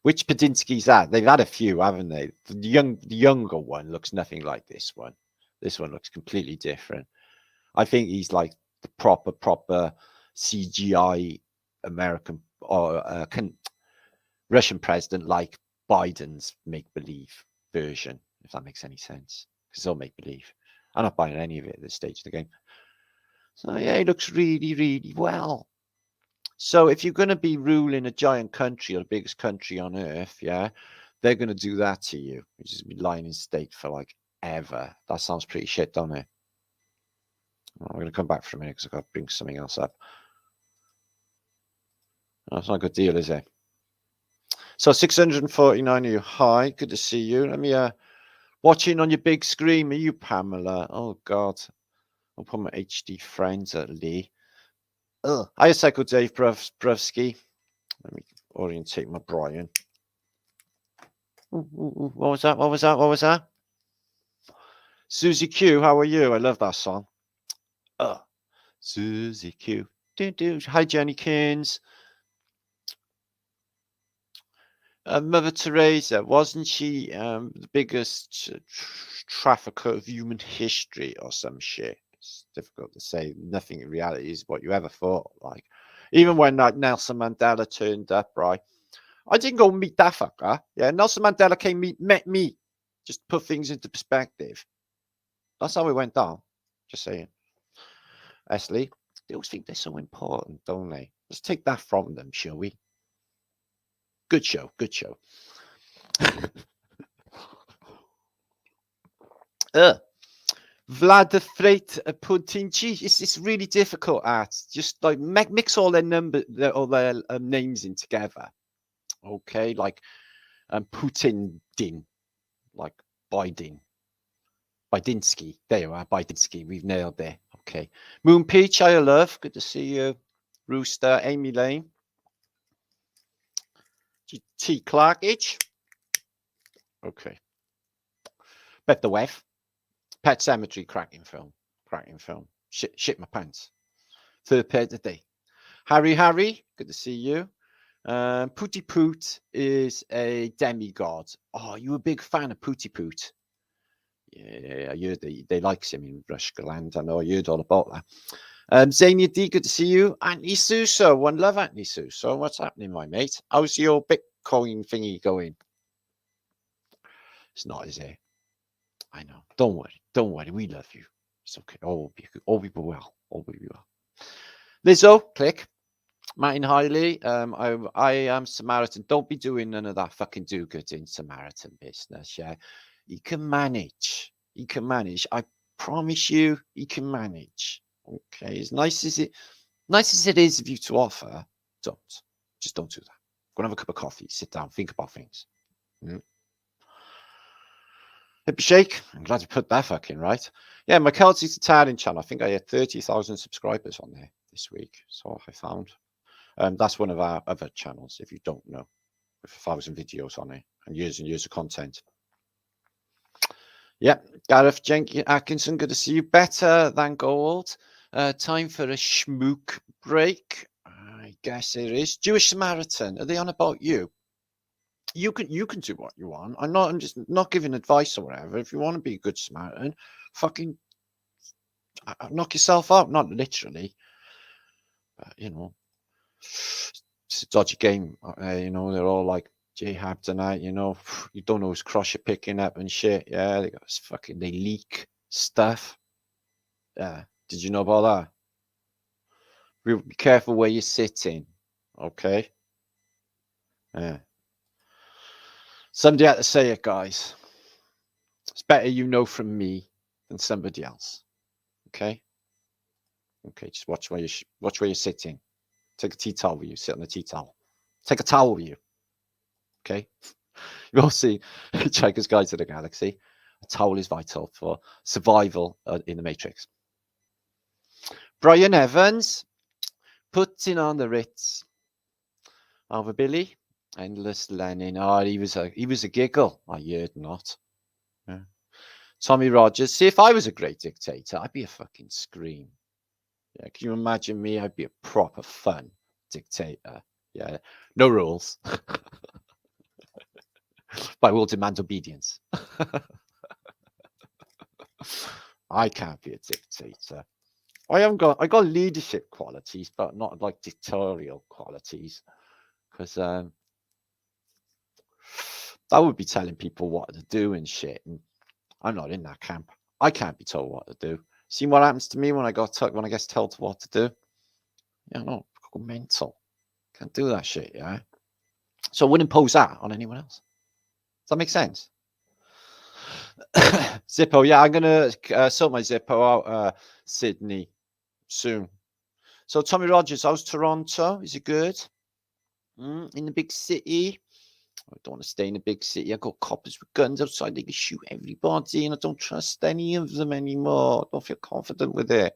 Which Putinsky's that? They've had a few, haven't they? The younger one looks nothing like this one. This one looks completely different. I think he's like the proper CGI American or Russian president, like Biden's make-believe version, if that makes any sense. Because it's all make-believe. I'm not buying any of it at this stage of the game. So yeah, he looks really, really well. So if you're going to be ruling a giant country or the biggest country on earth, yeah, they're going to do that to you. You just be lying in state for like ever. That sounds pretty shit, doesn't it? I'm going to come back for a minute because I've got to bring something else up. That's not a good deal, is it? So 649 of you. Hi, good to see you. Let me watching on your big screen. Are you Pamela? Oh God. I'll put my HD friends at Lee. Hiya, Psycho Dave Brevsky. Let me orientate my Brian. What was that? What was that? What was that? Susie Q, how are you? I love that song. Susie Q. Hi, Jenny Kins. Mother Teresa, wasn't she the biggest trafficker of human history or some shit? It's difficult to say. Nothing in reality is what you ever thought. Like, even when like Nelson Mandela turned up, right? I didn't go meet that fucker. Yeah, Nelson Mandela met me. Just put things into perspective. That's how it went down. Just saying. Leslie, they always think they're so important, don't they? Let's take that from them, shall we? Good show. Good show. Vlad the Freight Putinci. It's really difficult at just like mix all their names in together. Okay, like Putin, like Bidinsky. There you are, Bidinsky. We've nailed there. Okay, Moon Peach, I love. Good to see you, Rooster, Amy Lane, T Clarkage. Okay, Bet the Wef. Pet Cemetery, cracking film. cracking film. Shit my pants. Third pair today. Harry, good to see you. Pooty Poot is a demigod. Oh, you a big fan of Pooty Poot? Yeah, I heard they likes him in Rushgaland. I know I heard all about that. Zania D, good to see you. Anthony Suso, one love, Anthony Suso. What's happening, my mate? How's your Bitcoin thingy going? It's not, is it? I know. Don't worry. We love you. It's okay. All will be well. All will be well. Lizzo, click. Martin Hiley, I am Samaritan. Don't be doing none of that fucking do-gooding Samaritan business, yeah? He can manage. I promise you, he can manage. Okay, as nice as it is of you to offer, just don't do that. Go and have a cup of coffee, sit down, think about things. Hippie Shake, I'm glad you put that fucking right. Yeah, my Celtic Italian channel, I think I had 30,000 subscribers on there this week. So I found. That's one of our other channels, if you don't know, with 1,000 videos on it and years of content. Yeah, Gareth Atkinson, good to see you. Better than gold. Time for a schmook break. I guess it is. Jewish Samaritan, are they on about you? You can do what you want. I'm just not giving advice or whatever. If you want to be a good Samaritan, fucking knock yourself out. Not literally, but you know, it's a dodgy game. You know, they're all like J-Hab tonight. You know, you don't know whose cross you're picking up and shit. Yeah, they leak stuff. Yeah, did you know about that? Be careful where you're sitting. Okay. Yeah. Somebody had to say it, guys. It's better you know from me than somebody else. Okay. Just watch where you're sitting. Take a tea towel with you. Sit on the tea towel. Take a towel with you. Okay. You all see Hitchhiker's Guide to the Galaxy. A towel is vital for survival in the Matrix. Brian Evans, putting on the Ritz. Over Billy. Endless Lenin. Oh, he was a giggle. I heard not. Yeah. Tommy Rogers. See, if I was a great dictator, I'd be a fucking scream. Yeah, can you imagine me? I'd be a proper fun dictator. Yeah, no rules. But I will demand obedience. I can't be a dictator. I got leadership qualities, but not like dictatorial qualities. Because that would be telling people what to do and shit. And I'm not in that camp. I can't be told what to do. See what happens to me when I get told what to do? Yeah, no, I'm mental. Can't do that shit, yeah. So I wouldn't impose that on anyone else. Does that make sense? Zippo, yeah, I'm gonna sort my Zippo out, Sydney, soon. So Tommy Rogers, how's Toronto? Is it good? In the big city? I don't want to stay in a big city. I got coppers with guns outside. They can shoot everybody, and I don't trust any of them anymore. I don't feel confident with it.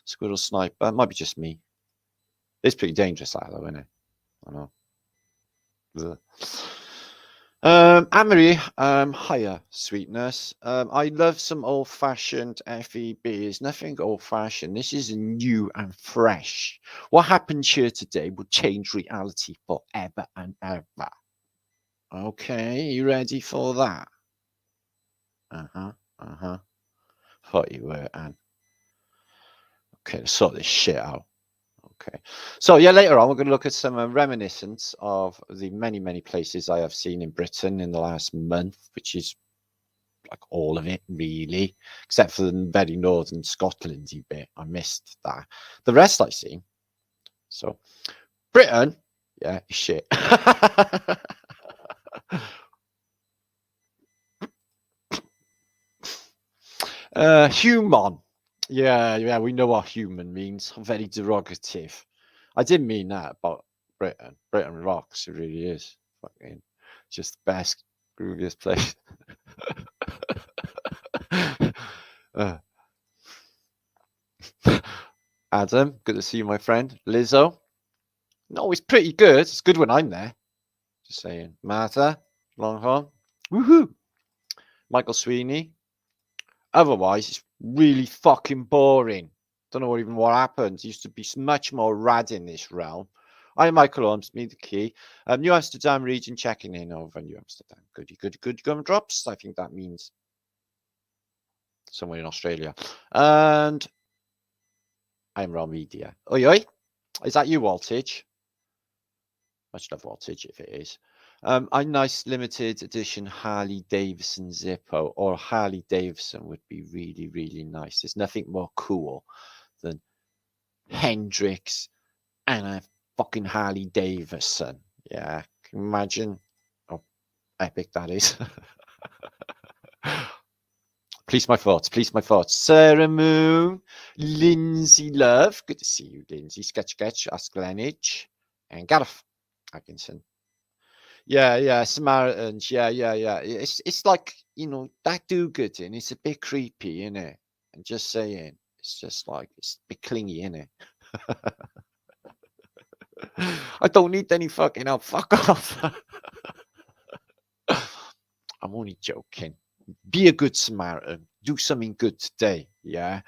Squirrel sniper. It might be just me. It's pretty dangerous, that though, isn't it? I know. Amory, hiya, sweetness. I love some old-fashioned FEBs. Nothing old-fashioned. This is new and fresh. What happened here today will change reality forever and ever. Okay, you ready for that? Thought you were, Anne. Okay, let's sort this shit out. Okay, so yeah, later on we're going to look at some reminiscence of the many, many places I have seen in Britain in the last month, which is like all of it, really, except for the very northern Scotlandy bit. I missed that. The rest I've seen. So, Britain, yeah, shit. Human. Yeah, we know what human means. Very derogative. I didn't mean that about Britain. Britain rocks. It really is. Fucking just the best, grooviest place. Adam, good to see you, my friend. Lizzo. No, it's pretty good. It's good when I'm there. Just saying. Martha, Longhorn. Woohoo. Michael Sweeney. Otherwise, it's Really fucking boring. Don't know even what happened. Used to be much more rad in this realm. I'm Michael Holmes, me the key. New Amsterdam region checking in over New Amsterdam. Goody gumdrops. I think that means somewhere in Australia. And I'm Raw Media. Oi, oi. Is that you, Waltage? Much love, Waltage, if it is. A nice limited edition Harley Davidson Zippo or Harley Davidson would be really, really nice. There's nothing more cool than Hendrix and a fucking Harley Davidson. Yeah, can you imagine how epic that is? Please my thoughts. Sarah Moon, Lindsay Love. Good to see you, Lindsay. Sketch, Ask Glenage, and Gareth Atkinson. Yeah, Samaritans. Yeah. It's like, you know, that do-gooding. It's a bit creepy, isn't it? And just saying, it's just like, it's a bit clingy, isn't it? I don't need any fucking help. Fuck off. I'm only joking. Be a good Samaritan. Do something good today. Yeah.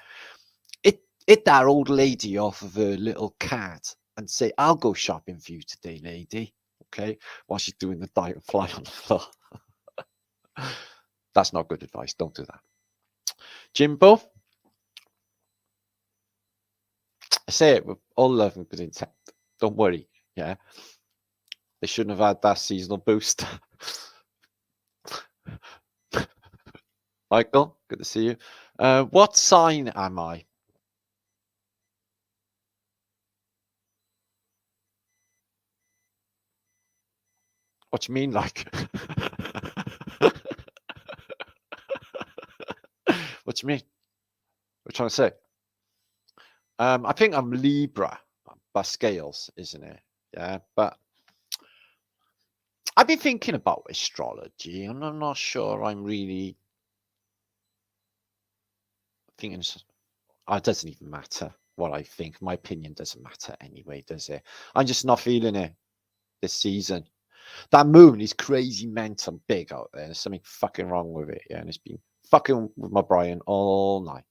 Hit that old lady off of her little cat and say, I'll go shopping for you today, lady. Okay. While she's doing the diet and fly on the floor. That's not good advice. Don't do that. Jimbo. I say it with all love and good intent. Don't worry. Yeah. They shouldn't have had that seasonal boost. Michael, good to see you. What sign am I? What do you mean, like? What do you mean? What are you trying to say? I think I'm Libra by scales, isn't it? Yeah, but I've been thinking about astrology, and I'm not sure I'm really thinking. It doesn't even matter what I think. My opinion doesn't matter anyway, does it? I'm just not feeling it this season. That moon is crazy mental big out there. There's something fucking wrong with it. Yeah, and it's been fucking with my brain all night.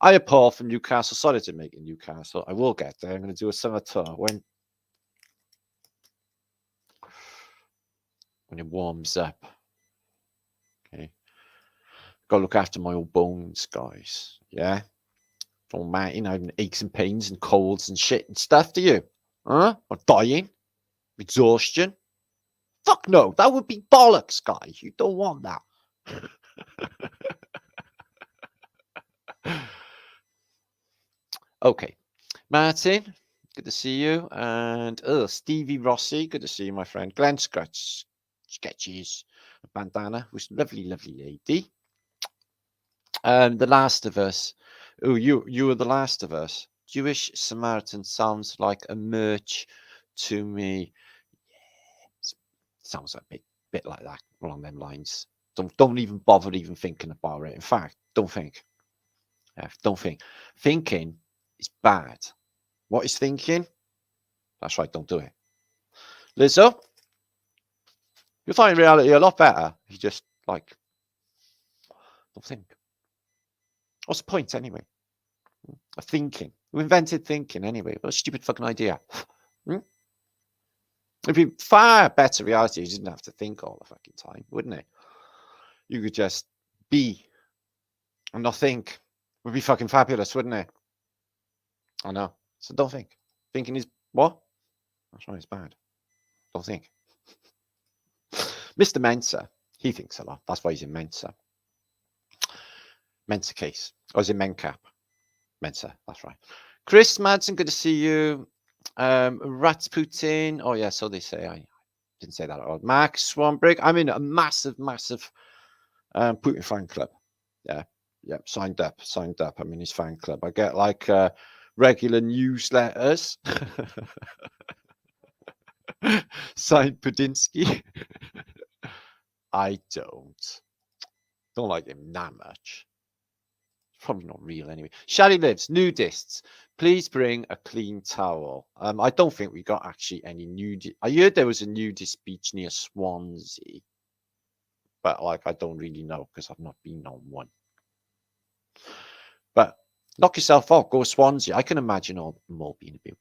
I have Paul from Newcastle. Sorry to make it Newcastle. I will get there. I'm going to do a summer tour when it warms up. Okay. Got to look after my old bones, guys. Yeah. Don't matter, you know, having aches and pains and colds and shit and stuff, do you? Huh? Or dying? Exhaustion? Fuck no. That would be bollocks, guys. You don't want that. Okay. Martin, good to see you. And Stevie Rossi, good to see you, my friend. Glenn Sketches, bandana, who's a lovely, lovely lady. The Last of Us. Oh, you are The Last of Us. Jewish Samaritan sounds like a merch to me. Yeah, sounds a bit like that along them lines. Don't even bother even thinking about it. In fact, don't think. Don't think. Thinking is bad. What is thinking? That's right. Don't do it. Lizzo, you'll find reality a lot better if you just like don't think. What's the point anyway? Of thinking. Who invented thinking anyway? What a stupid fucking idea. It'd be far better reality. You didn't have to think all the fucking time, wouldn't it? You could just be and not think. It would be fucking fabulous, wouldn't it? I know. So don't think. Thinking is what? That's right, it's bad. Don't think. Mr. Mensa, he thinks a lot. That's why he's in Mensa. Mensa case. Or is it Mencap? Mensa, that's right. Chris Madsen, good to see you. Rasputin. Oh, yeah, so they say. I didn't say that at all. Mark Swanbrig. I'm in a massive Putin fan club. Yeah, signed up. I'm in his fan club. I get like regular newsletters. Signed Pudinsky. I don't like him that much. Probably not real anyway. Shally lives. Nudists, please bring a clean towel. I don't think we got actually any nudist. I heard there was a nudist beach near Swansea, but like I don't really know because I've not been on one. But knock yourself off, go to Swansea. I can imagine all more being a bit.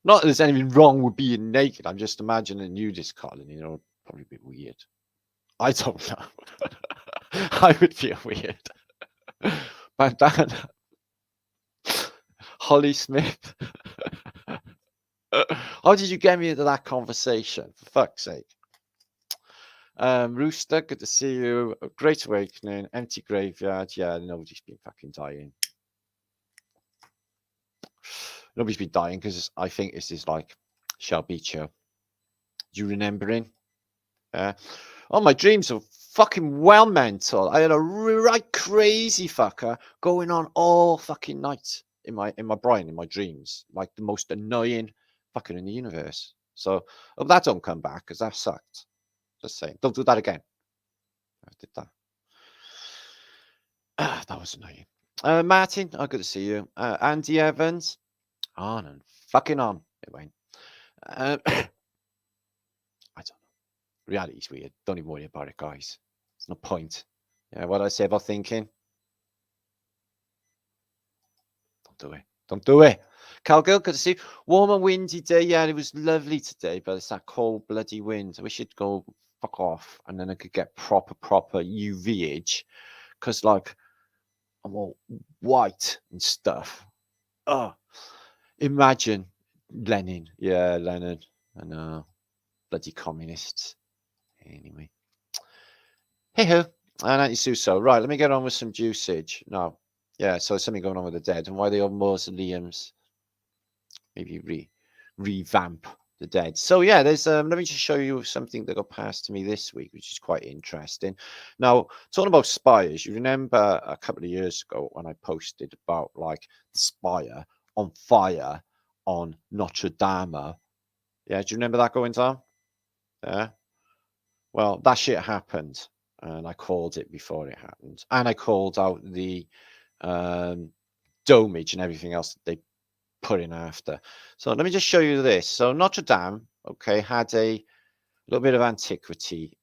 Not that there's anything wrong with being naked. I'm just imagining nudist colony, probably a bit weird. I don't know. I would feel weird. Bandana. Holly Smith. How did you get me into that conversation? For fuck's sake. Rooster, good to see you. Great Awakening, Empty Graveyard. Yeah, nobody's been fucking dying. Nobody's been dying because I think this is like Shell Beach Show. Do you remembering? Yeah. Oh, my dreams are fucking well mental. I had a right crazy fucker going on all fucking night in my brain, in my dreams. Like the most annoying fucker in the universe. So hope that don't come back because that sucked. Just saying. Don't do that again. I did that. That was annoying. Martin, good to see you. Andy Evans. On and fucking on. It went. I don't know. Reality's weird. Don't even worry about it, guys. There's no point. Yeah, what did I say about thinking? Don't do it. Don't do it. Calgirl, good to see you. Warm and windy day. Yeah, it was lovely today, but it's that cold bloody wind. I wish it'd go fuck off and then I could get proper UVage. Because, like, I'm all white and stuff. Oh, imagine Lenin. Yeah, Lenin. I know. Bloody communists. Anyway. Hey ho. And anti-Suso. Right, let me get on with some usage. No. Yeah, so there's something going on with the dead. And why they have mausoleums. Maybe revamp the dead. So yeah, there's let me just show you something that got passed to me this week, which is quite interesting. Now, talking about spires, you remember a couple of years ago when I posted about like the spire on fire on Notre Dame. Yeah, do you remember that going down? Yeah. Well, that shit happened, and I called it before it happened, and I called out the domage and everything else that they put in after. So let me just show you this. So Notre Dame, okay, had a little bit of antiquity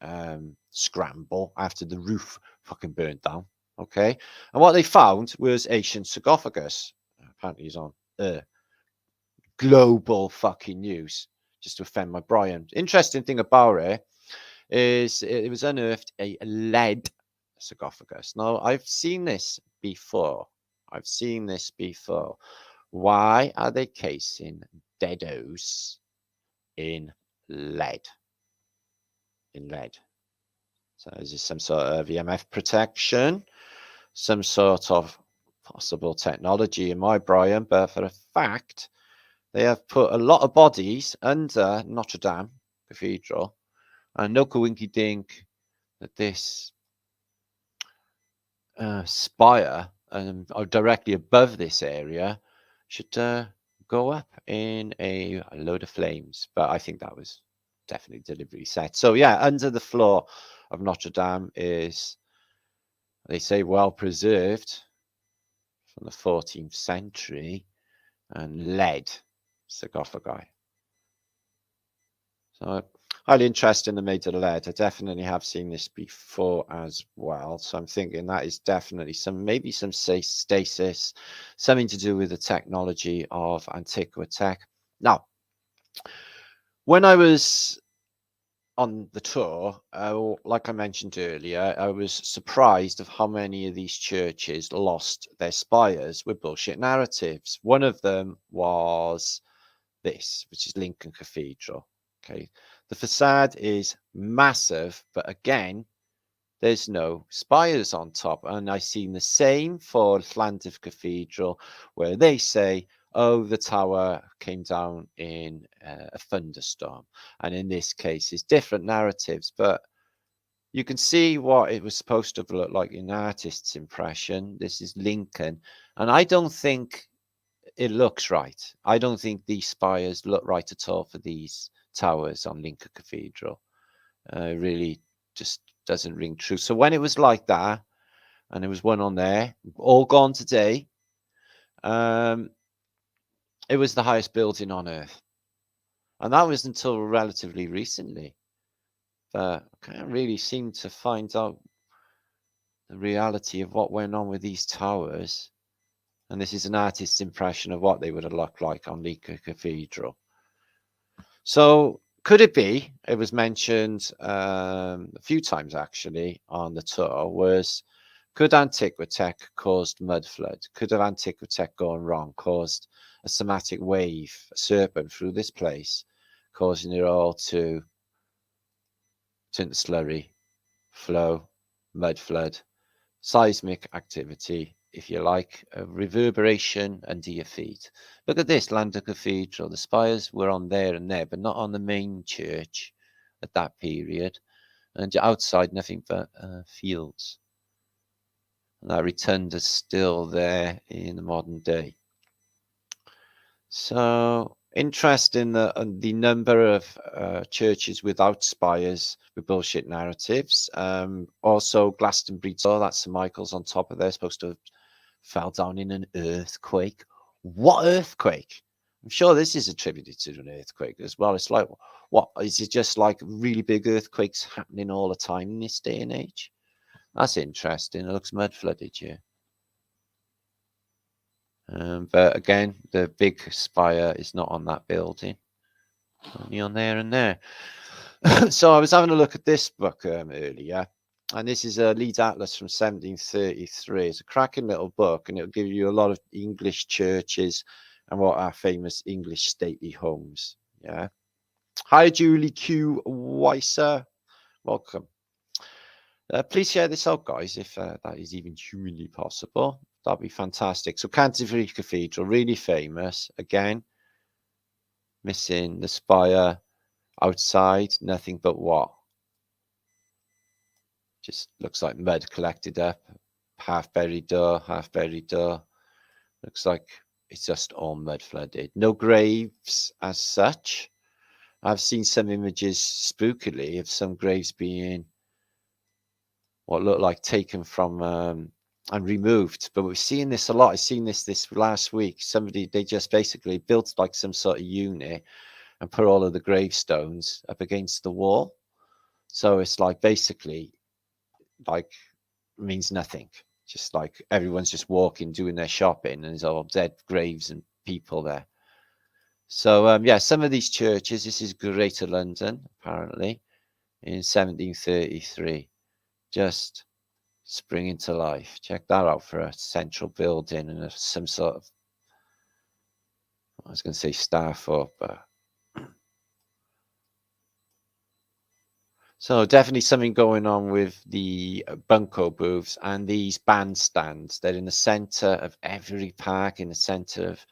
scramble after the roof fucking burned down, okay? And what they found was ancient sarcophagus. Apparently he's on global fucking news, just to offend my Brian. Interesting thing about it is it was unearthed a lead sarcophagus. Now, I've seen this before. Why are they casing deados in lead? So is this some sort of EMF protection? Some sort of possible technology in my Brian, but for a fact, they have put a lot of bodies under Notre Dame Cathedral, and no winky dink that this spire directly above this area should go up in a load of flames. But I think that was definitely deliberately set. So yeah, under the floor of Notre Dame is, they say, well preserved from the 14th century and lead sarcophagi. So highly interesting, the made of lead. I definitely have seen this before as well. So I'm thinking that is definitely maybe some stasis, something to do with the technology of antiquitech. Now, when I was on the tour, like I mentioned earlier, I was surprised of how many of these churches lost their spires with bullshit narratives. One of them was this, which is Lincoln Cathedral. Okay, the facade is massive, but again, there's no spires on top. And I've seen the same for Llandaff Cathedral, where they say, oh, the tower came down in a thunderstorm. And in this case, it's different narratives, but you can see what it was supposed to look like in artist's impression. This is Lincoln, and I don't think it looks right. I don't think these spires look right at all for these towers on Lincoln Cathedral. Really just doesn't ring true. So when it was like that, and there was one on there, all gone today, it was the highest building on Earth. And that was until relatively recently. But I can't really seem to find out the reality of what went on with these towers. And this is an artist's impression of what they would have looked like on Leake Cathedral. So could it be, it was mentioned a few times actually on the tour, could antiquitech caused mud flood? Could have antiquitech gone wrong, caused a somatic wave, a serpent through this place, causing it all to turn to slurry, flow, mud flood, seismic activity, if you like, a reverberation under your feet. Look at this, London Cathedral. The spires were on there and there, but not on the main church at that period. And outside, nothing but fields. And that rotunda is still there in the modern day. So interest in the number of churches without spires with bullshit narratives. Also, Glastonbury, that's St Michael's on top of there, supposed to have fell down in an earthquake. What earthquake? I'm sure this is attributed to an earthquake as well. It's like, what is it? Just like really big earthquakes happening all the time in this day and age? That's interesting. It looks mud flooded here. But again, the big spire is not on that building, only on there and there. So I was having a look at this book earlier, and this is a Leeds Atlas from 1733. It's a cracking little book, and it'll give you a lot of English churches and what are famous English stately homes. Yeah. Hi, Julie Q. Weiser. Welcome. Please share this out, guys, if that is even humanly possible. That'd be fantastic. So Canterville Cathedral, really famous. Again, missing the spire. Outside, nothing but what? Just looks like mud collected up. Half buried door, half buried door. Looks like it's just all mud flooded. No graves as such. I've seen some images spookily of some graves being what looked like taken from and removed, but we're seeing this a lot. I've seen this last week. They just basically built like some sort of unit and put all of the gravestones up against the wall. So it's like basically like means nothing. Just like everyone's just walking, doing their shopping, and there's all dead graves and people there. So yeah, some of these churches, this is Greater London, apparently, in 1733, just springing to life. Check that out for a central building and some sort of, I was going to say staff up, but so definitely something going on with the bunco booths and these bandstands. They're in the center of every park, in the center of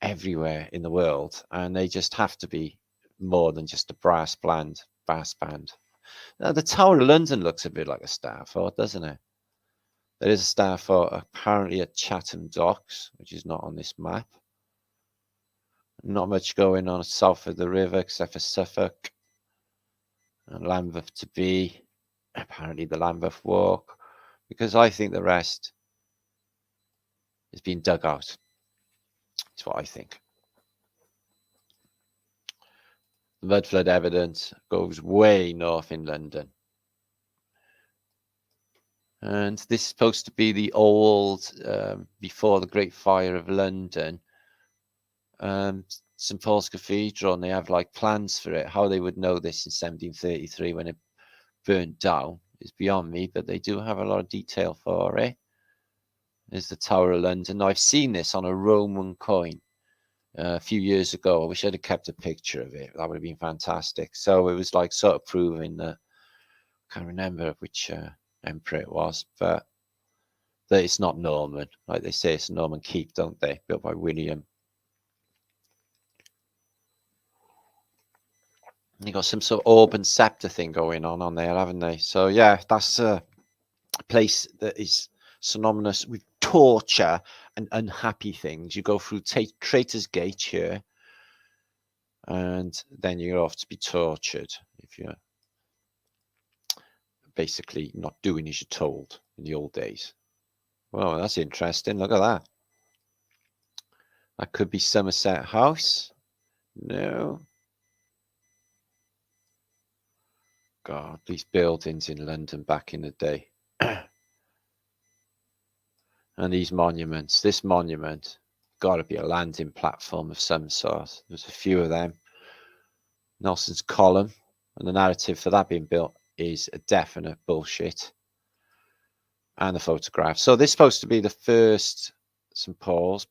everywhere in the world, and they just have to be more than just a brass band. Now, the Tower of London looks a bit like a star fort, doesn't it? There is a star fort apparently at Chatham Docks, which is not on this map. Not much going on south of the river except for Suffolk and Lambeth to be, apparently the Lambeth Walk, because I think the rest is being dug out. That's what I think. The mud flood evidence goes way north in London. And this is supposed to be the old, before the Great Fire of London, St Paul's Cathedral, and they have like plans for it. How they would know this in 1733 when it burnt down is beyond me, but they do have a lot of detail for it. There's the Tower of London. Now, I've seen this on a Roman coin a few years ago. I wish I'd have kept a picture of it. That would have been fantastic. So it was like sort of proving that, I can't remember which emperor it was, but that it's not Norman. Like they say, it's a Norman keep, don't they? Built by William. You got some sort of orb and scepter thing going on there, haven't they? So yeah, that's a place that is synonymous with torture and unhappy things. You go through Traitor's Gate here, and then you're off to be tortured if you're basically not doing as you're told in the old days. Well, that's interesting. Look at that. That could be Somerset House. No. God, these buildings in London back in the day. And these monuments, this monument, got to be a landing platform of some sort. There's a few of them. Nelson's column, and the narrative for that being built is a definite bullshit. And the photograph. So this is supposed to be the first St. Paul's.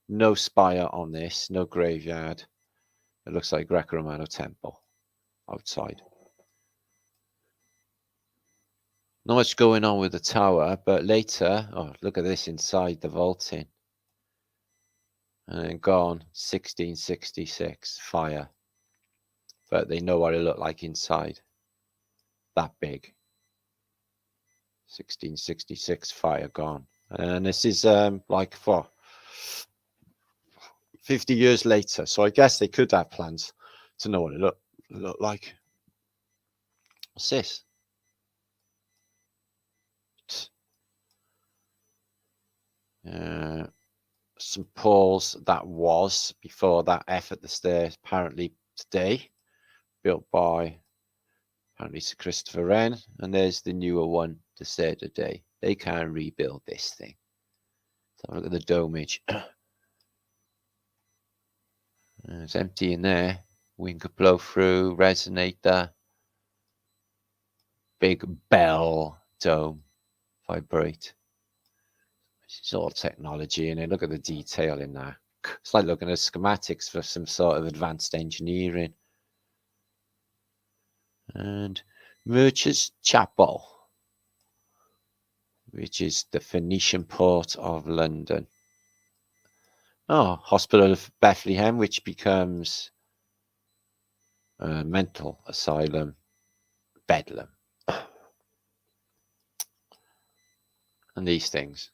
No spire on this, no graveyard. It looks like Greco-Romano temple outside. Not much going on with the tower, but later, oh, look at this inside the vaulting. And then gone, 1666, fire. But they know what it looked like inside. That big. 1666, fire gone. And this is like for 50 years later. So I guess they could have plans to know what it looked like. What's this? St. Paul's, that was before that F at the stairs, apparently today, built by apparently Sir Christopher Wren, and there's the newer one to say today. They can rebuild this thing. So look at the domage. It's empty in there. Wind could blow through, resonator, big bell dome, vibrate. It's all technology in it. Look at the detail in there. It's like looking at schematics for some sort of advanced engineering. And Merchant's Chapel, which is the Phoenician port of London. Oh, Hospital of Bethlehem, which becomes a mental asylum, Bedlam. And these things.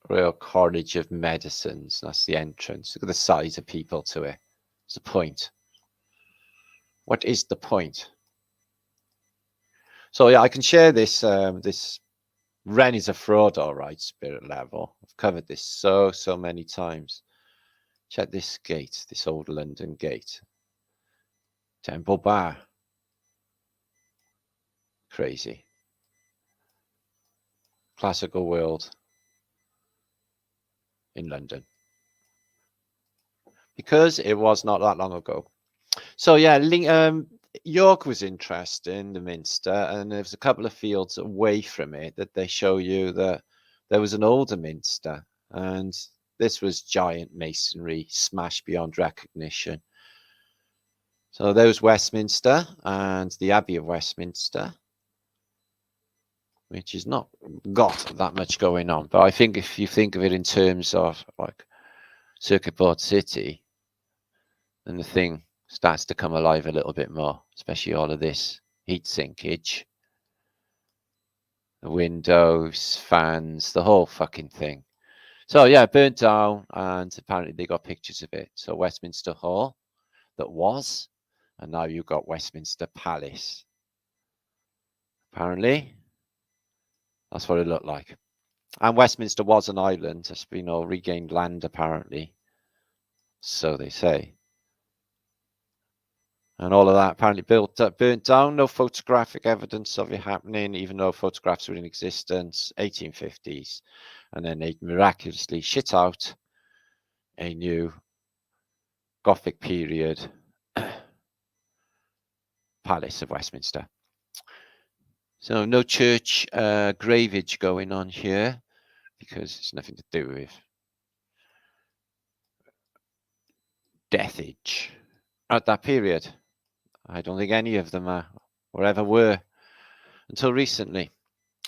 Royal College of Medicines, that's the entrance. Look at the size of people to it. What's the point? What is the point? So yeah, I can share this. This Wren is a fraud, all right, spirit level. I've covered this so many times. Check this gate, this old London gate. Temple Bar. Crazy. Classical world in London. Because it was not that long ago. So yeah, York was interesting, the Minster, and there's a couple of fields away from it that they show you that there was an older Minster, and this was giant masonry, smashed beyond recognition. So there was Westminster and the Abbey of Westminster, which is not got that much going on. But I think if you think of it in terms of like Circuit Board City, then the thing starts to come alive a little bit more, especially all of this heat sinkage, the windows, fans, the whole fucking thing. So yeah, burnt down, and apparently they got pictures of it. So Westminster Hall, that was, and now you've got Westminster Palace. Apparently, that's what it looked like. And Westminster was an island. It's been all regained land, apparently. So they say. And all of that apparently burnt down. No photographic evidence of it happening, even though photographs were in existence, 1850s. And then they miraculously shit out a new Gothic period Palace of Westminster. So no church gravage going on here, because it's nothing to do with deathage at that period. I don't think any of them are or ever were until recently.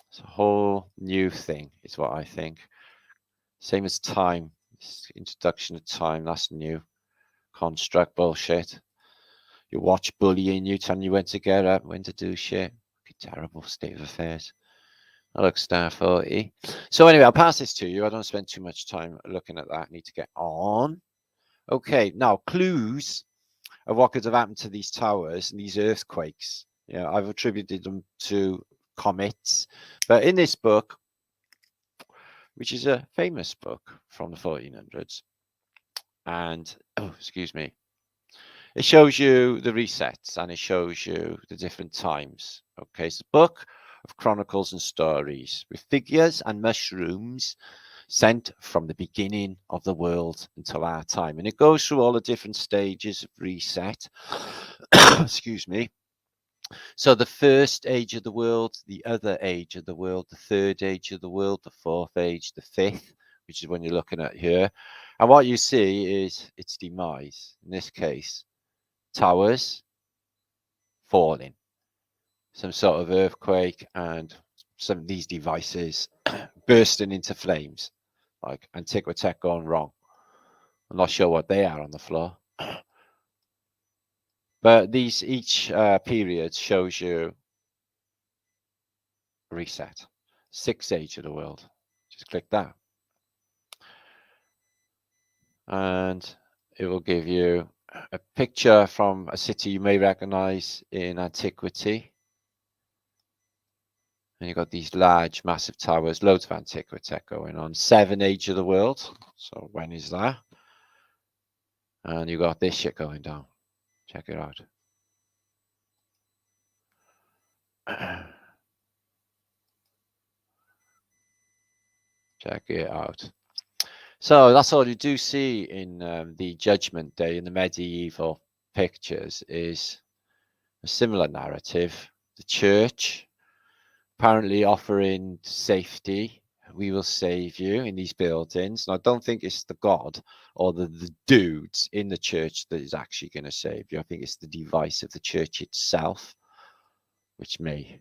It's a whole new thing, is what I think. Same as time. This introduction of time, that's new. Construct bullshit. Your watch bullying you, telling you when to get up, when to do shit. Terrible state of affairs. I look star 40. So anyway, I'll pass this to you. I don't spend too much time looking at that. I need to get on. Okay, now clues of what could have happened to these towers and these earthquakes. Yeah, I've attributed them to comets. But in this book, which is a famous book from the 1400s, and, oh, excuse me, it shows you the resets and it shows you the different times. Okay, so the book of chronicles and stories, with figures and mushrooms sent from the beginning of the world until our time. And it goes through all the different stages of reset. Excuse me. So the first age of the world, the other age of the world, the third age of the world, the fourth age, the fifth, which is when you're looking at here. And what you see is its demise. In this case, towers falling, some sort of earthquake, and some of these devices bursting into flames, like antiquitech gone wrong. I'm not sure what they are on the floor. But each period shows you reset. Sixth age of the world. Just click that. And it will give you a picture from a city you may recognize in antiquity. And you've got these large, massive towers, loads of antiquitech going on. 7th age of the world. So when is that? And you've got this shit going down. Check it out. Check it out. So that's all you do see in the Judgment Day in the medieval pictures is a similar narrative. The church apparently offering safety. We will save you in these buildings. And I don't think it's the God or the dudes in the church that is actually going to save you. I think it's the device of the church itself, which may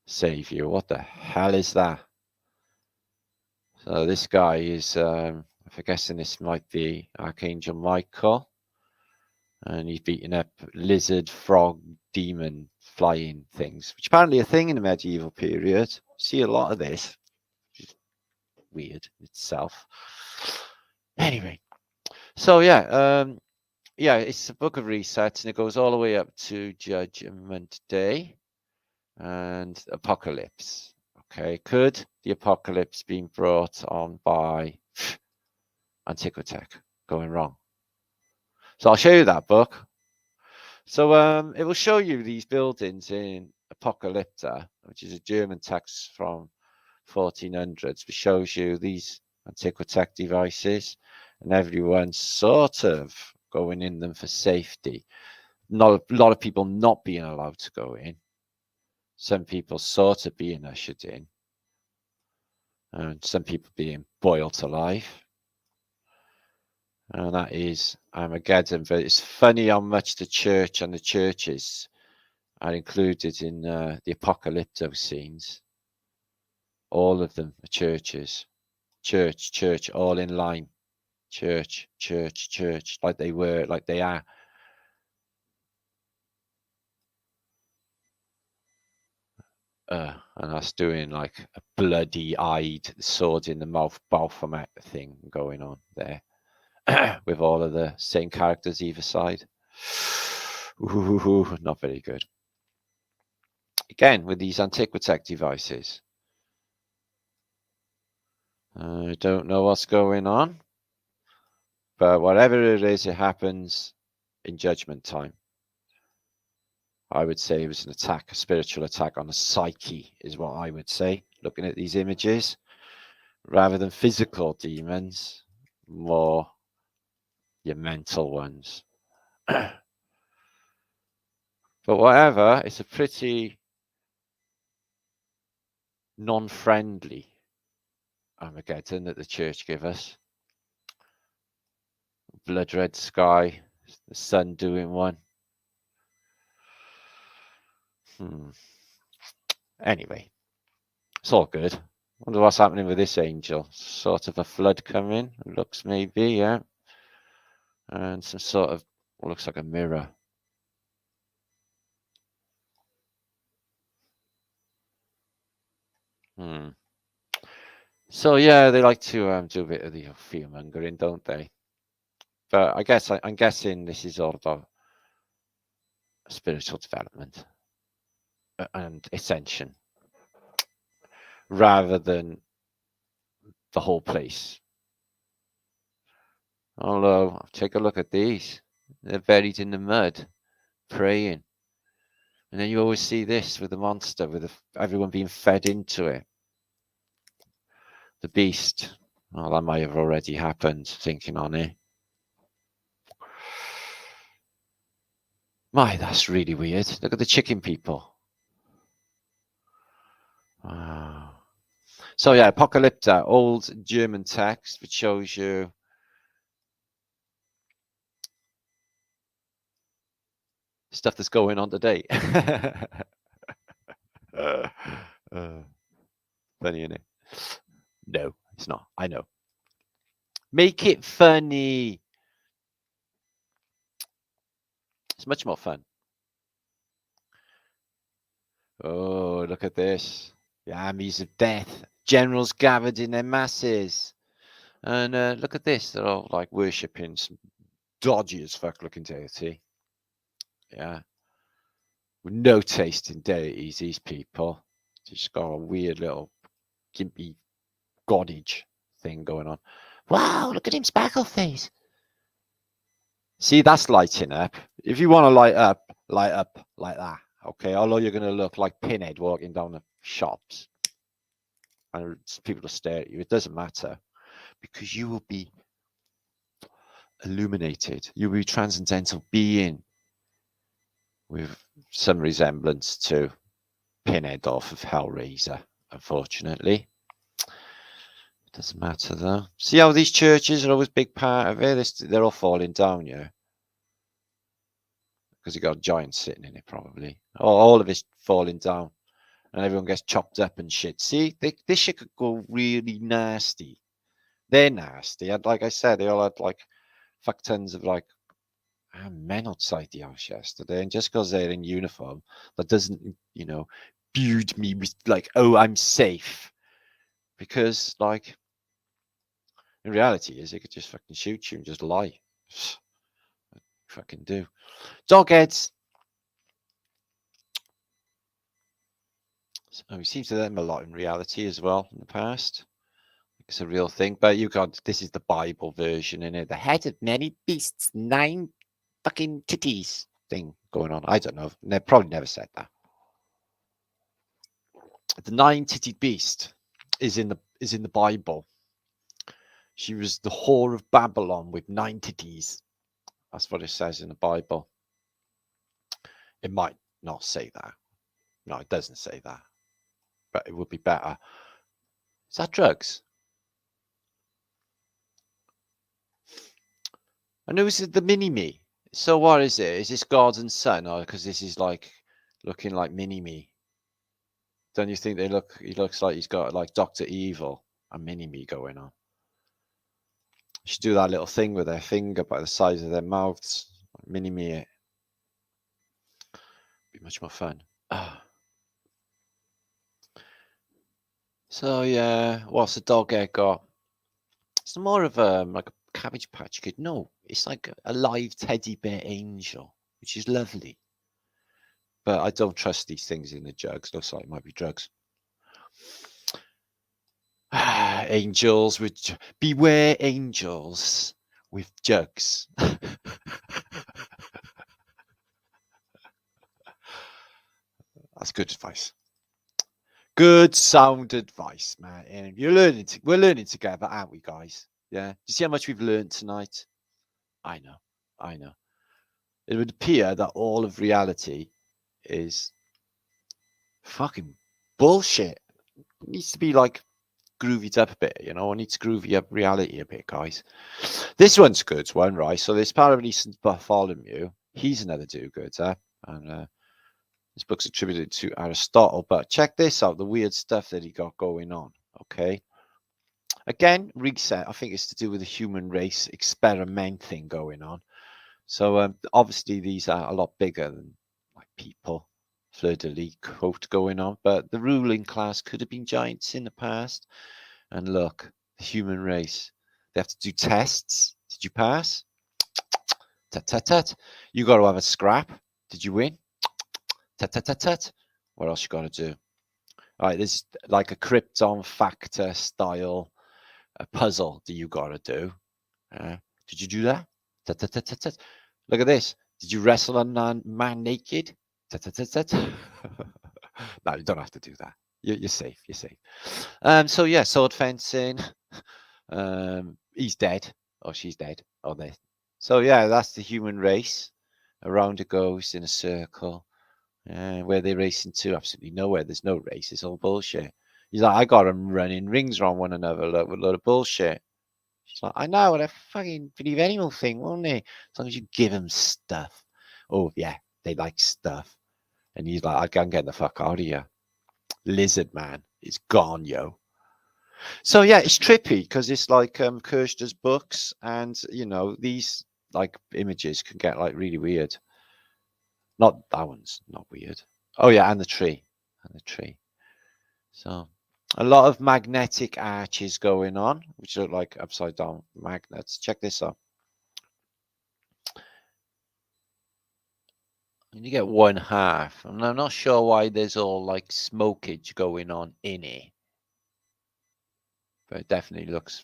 save you. What the hell is that? So this guy is, I'm guessing this might be Archangel Michael. And he's beating up lizard, frog, demon, flying things, which apparently a thing in the medieval period. See a lot of this. Weird itself. Anyway, so yeah, it's a book of resets, and it goes all the way up to Judgment Day and Apocalypse. Okay, could the apocalypse being brought on by antiquitech going wrong? So I'll show you that book. So it will show you these buildings in Apocalypta, which is a German text from 1400s, which shows you these antiquitech devices, and everyone's sort of going in them for safety. Not a lot of people not being allowed to go in. Some people sort of being ushered in, and some people being boiled alive. And that is Armageddon. But it's funny how much the church and the churches are included in the apocalypto scenes. All of them are churches. Church, all in line. Church, like they were, like they are. And that's doing like a bloody-eyed sword in the mouth Baphomet thing going on there. With all of the same characters either side. Ooh, not very good. Again, with these antiquitech devices. I don't know what's going on. But whatever it is, it happens in judgment time. I would say it was an attack, a spiritual attack on the psyche, is what I would say, looking at these images. Rather than physical demons, more your mental ones. But whatever, it's a pretty non-friendly Armageddon that the church give us. Blood red sky, the sun doing one. Anyway, it's all good. Wonder what's happening with this angel. Sort of a flood coming, looks maybe, yeah. And some sort of, what looks like a mirror. So yeah, they like to do a bit of the fear mongering, don't they? But I guess I'm guessing this is all about spiritual development and ascension, rather than the whole place. Although, take a look at these. They're buried in the mud, praying. And then you always see this with the monster, with everyone being fed into it. The beast. Oh, that might have already happened, thinking on it. My, that's really weird. Look at the chicken people. Wow. So yeah, Apocalypta, old German text, which shows you stuff that's going on today. Funny, isn't it? No, it's not. I know. Make it funny. It's much more fun. Oh, look at this. The armies of death. Generals gathered in their masses. And look at this. They're all like worshipping some dodgy as fuck looking deity. Yeah. With no taste in deities, these people. Just got a weird little gimpy godage thing going on. Wow, look at him spackle face. See, that's lighting up. If you want to light up like that. Okay, although you're going to look like Pinhead walking down the shops. And people will stare at you. It doesn't matter. Because you will be illuminated. You will be a transcendental being with some resemblance to Pinhead off of Hellraiser, unfortunately. It doesn't matter though. See how these churches are always a big part of it? They're all falling down, yeah. Because you got a giant sitting in it, probably. All of it's falling down. And everyone gets chopped up and shit. See, this shit could go really nasty. They're nasty. And like I said, they all had like fuck tons of like men outside the house yesterday. And just because they're in uniform, that doesn't, you know, build me with like, oh, I'm safe. Because like, in reality, is they could just fucking shoot you and just lie. Fucking do. Dogheads. So it seems to them a lot in reality as well in the past. It's a real thing. But you got, this is the Bible version in it. The head of many beasts, 9 fucking titties thing going on. I don't know. They probably never said that. The 9-titted beast is in the Bible. She was the whore of Babylon with 9 titties. That's what it says in the Bible. It might not say that. No, it doesn't say that. But it would be better. Is that drugs? I know it's the mini-me. So what is it? Is this God's and Son? Or because this is like looking like mini-me? Don't you think he looks like he's got like Dr. Evil and mini-me going on? You should do that little thing with their finger by the sides of their mouths. Mini-me it. Be much more fun. So yeah, what's the dog hair got? It's more of like a Cabbage Patch Kid. No, it's like a live teddy bear angel, which is lovely. But I don't trust these things in the jugs. Looks like it might be drugs. Angels with beware angels with jugs. That's good advice. Good sound advice, man. And we're learning together, aren't we, guys? Yeah. Do you see how much we've learned tonight? I know. It would appear that all of reality is fucking bullshit. It needs to be like groovied up a bit, you know. I need to groovy up reality a bit, guys. This one's a good one, right? So this Paradisus Bartholomew, he's another do-gooder, and this book's attributed to Aristotle. But check this out, the weird stuff that he got going on. Okay. Again, reset. I think it's to do with the human race experiment thing going on. So obviously these are a lot bigger than like people. Fleur-de-lis quote going on, but the ruling class could have been giants in the past. And look, the human race, they have to do tests. Did you pass? Tut, tut, tut. You got to have a scrap. Did you win? Tut, tut, tut, tut. What else you got to do? All right, there's like a Krypton factor style puzzle that you got to do. Did you do that? Tut, tut, tut, tut, tut. Look at this. Did you wrestle a man naked? No, you don't have to do that. You're safe. You're safe. So yeah, sword fencing. He's dead, or she's dead, or they. So yeah, that's the human race. Around it goes in a circle. Where they race into? Absolutely nowhere. There's no race. It's all bullshit. He's like, I got them running rings around one another, with a load of bullshit. She's like, I know, and I fucking believe anyone thing, won't they? As long as you give them stuff. Oh yeah, they like stuff. And he's like, I can't get the fuck out of here. Lizard man is gone, yo. So yeah, it's trippy because it's like Kirshner's books, and you know, these like images can get like really weird. Not that one's not weird. Oh yeah, and the tree. And the tree. So a lot of magnetic arches going on, which look like upside down magnets. Check this out. And you get one half. And I'm not sure why there's all like smokage going on in it. But it definitely looks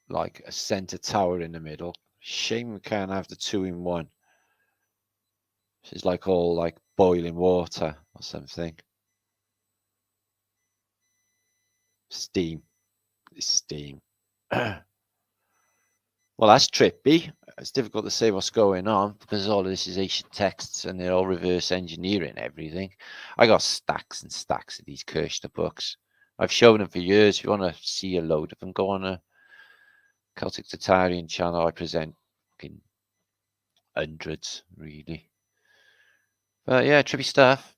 like a center tower in the middle. Shame we can't have the two in one. It's like all like boiling water or something. Steam. It's steam. Well, that's trippy. It's difficult to say what's going on because all of this is ancient texts and they're all reverse engineering everything. I got stacks and stacks of these Kirshner books. I've shown them for years. If you want to see a load of them, go on a Celtic Tatarian channel. I present fucking hundreds, really. But yeah, trippy stuff.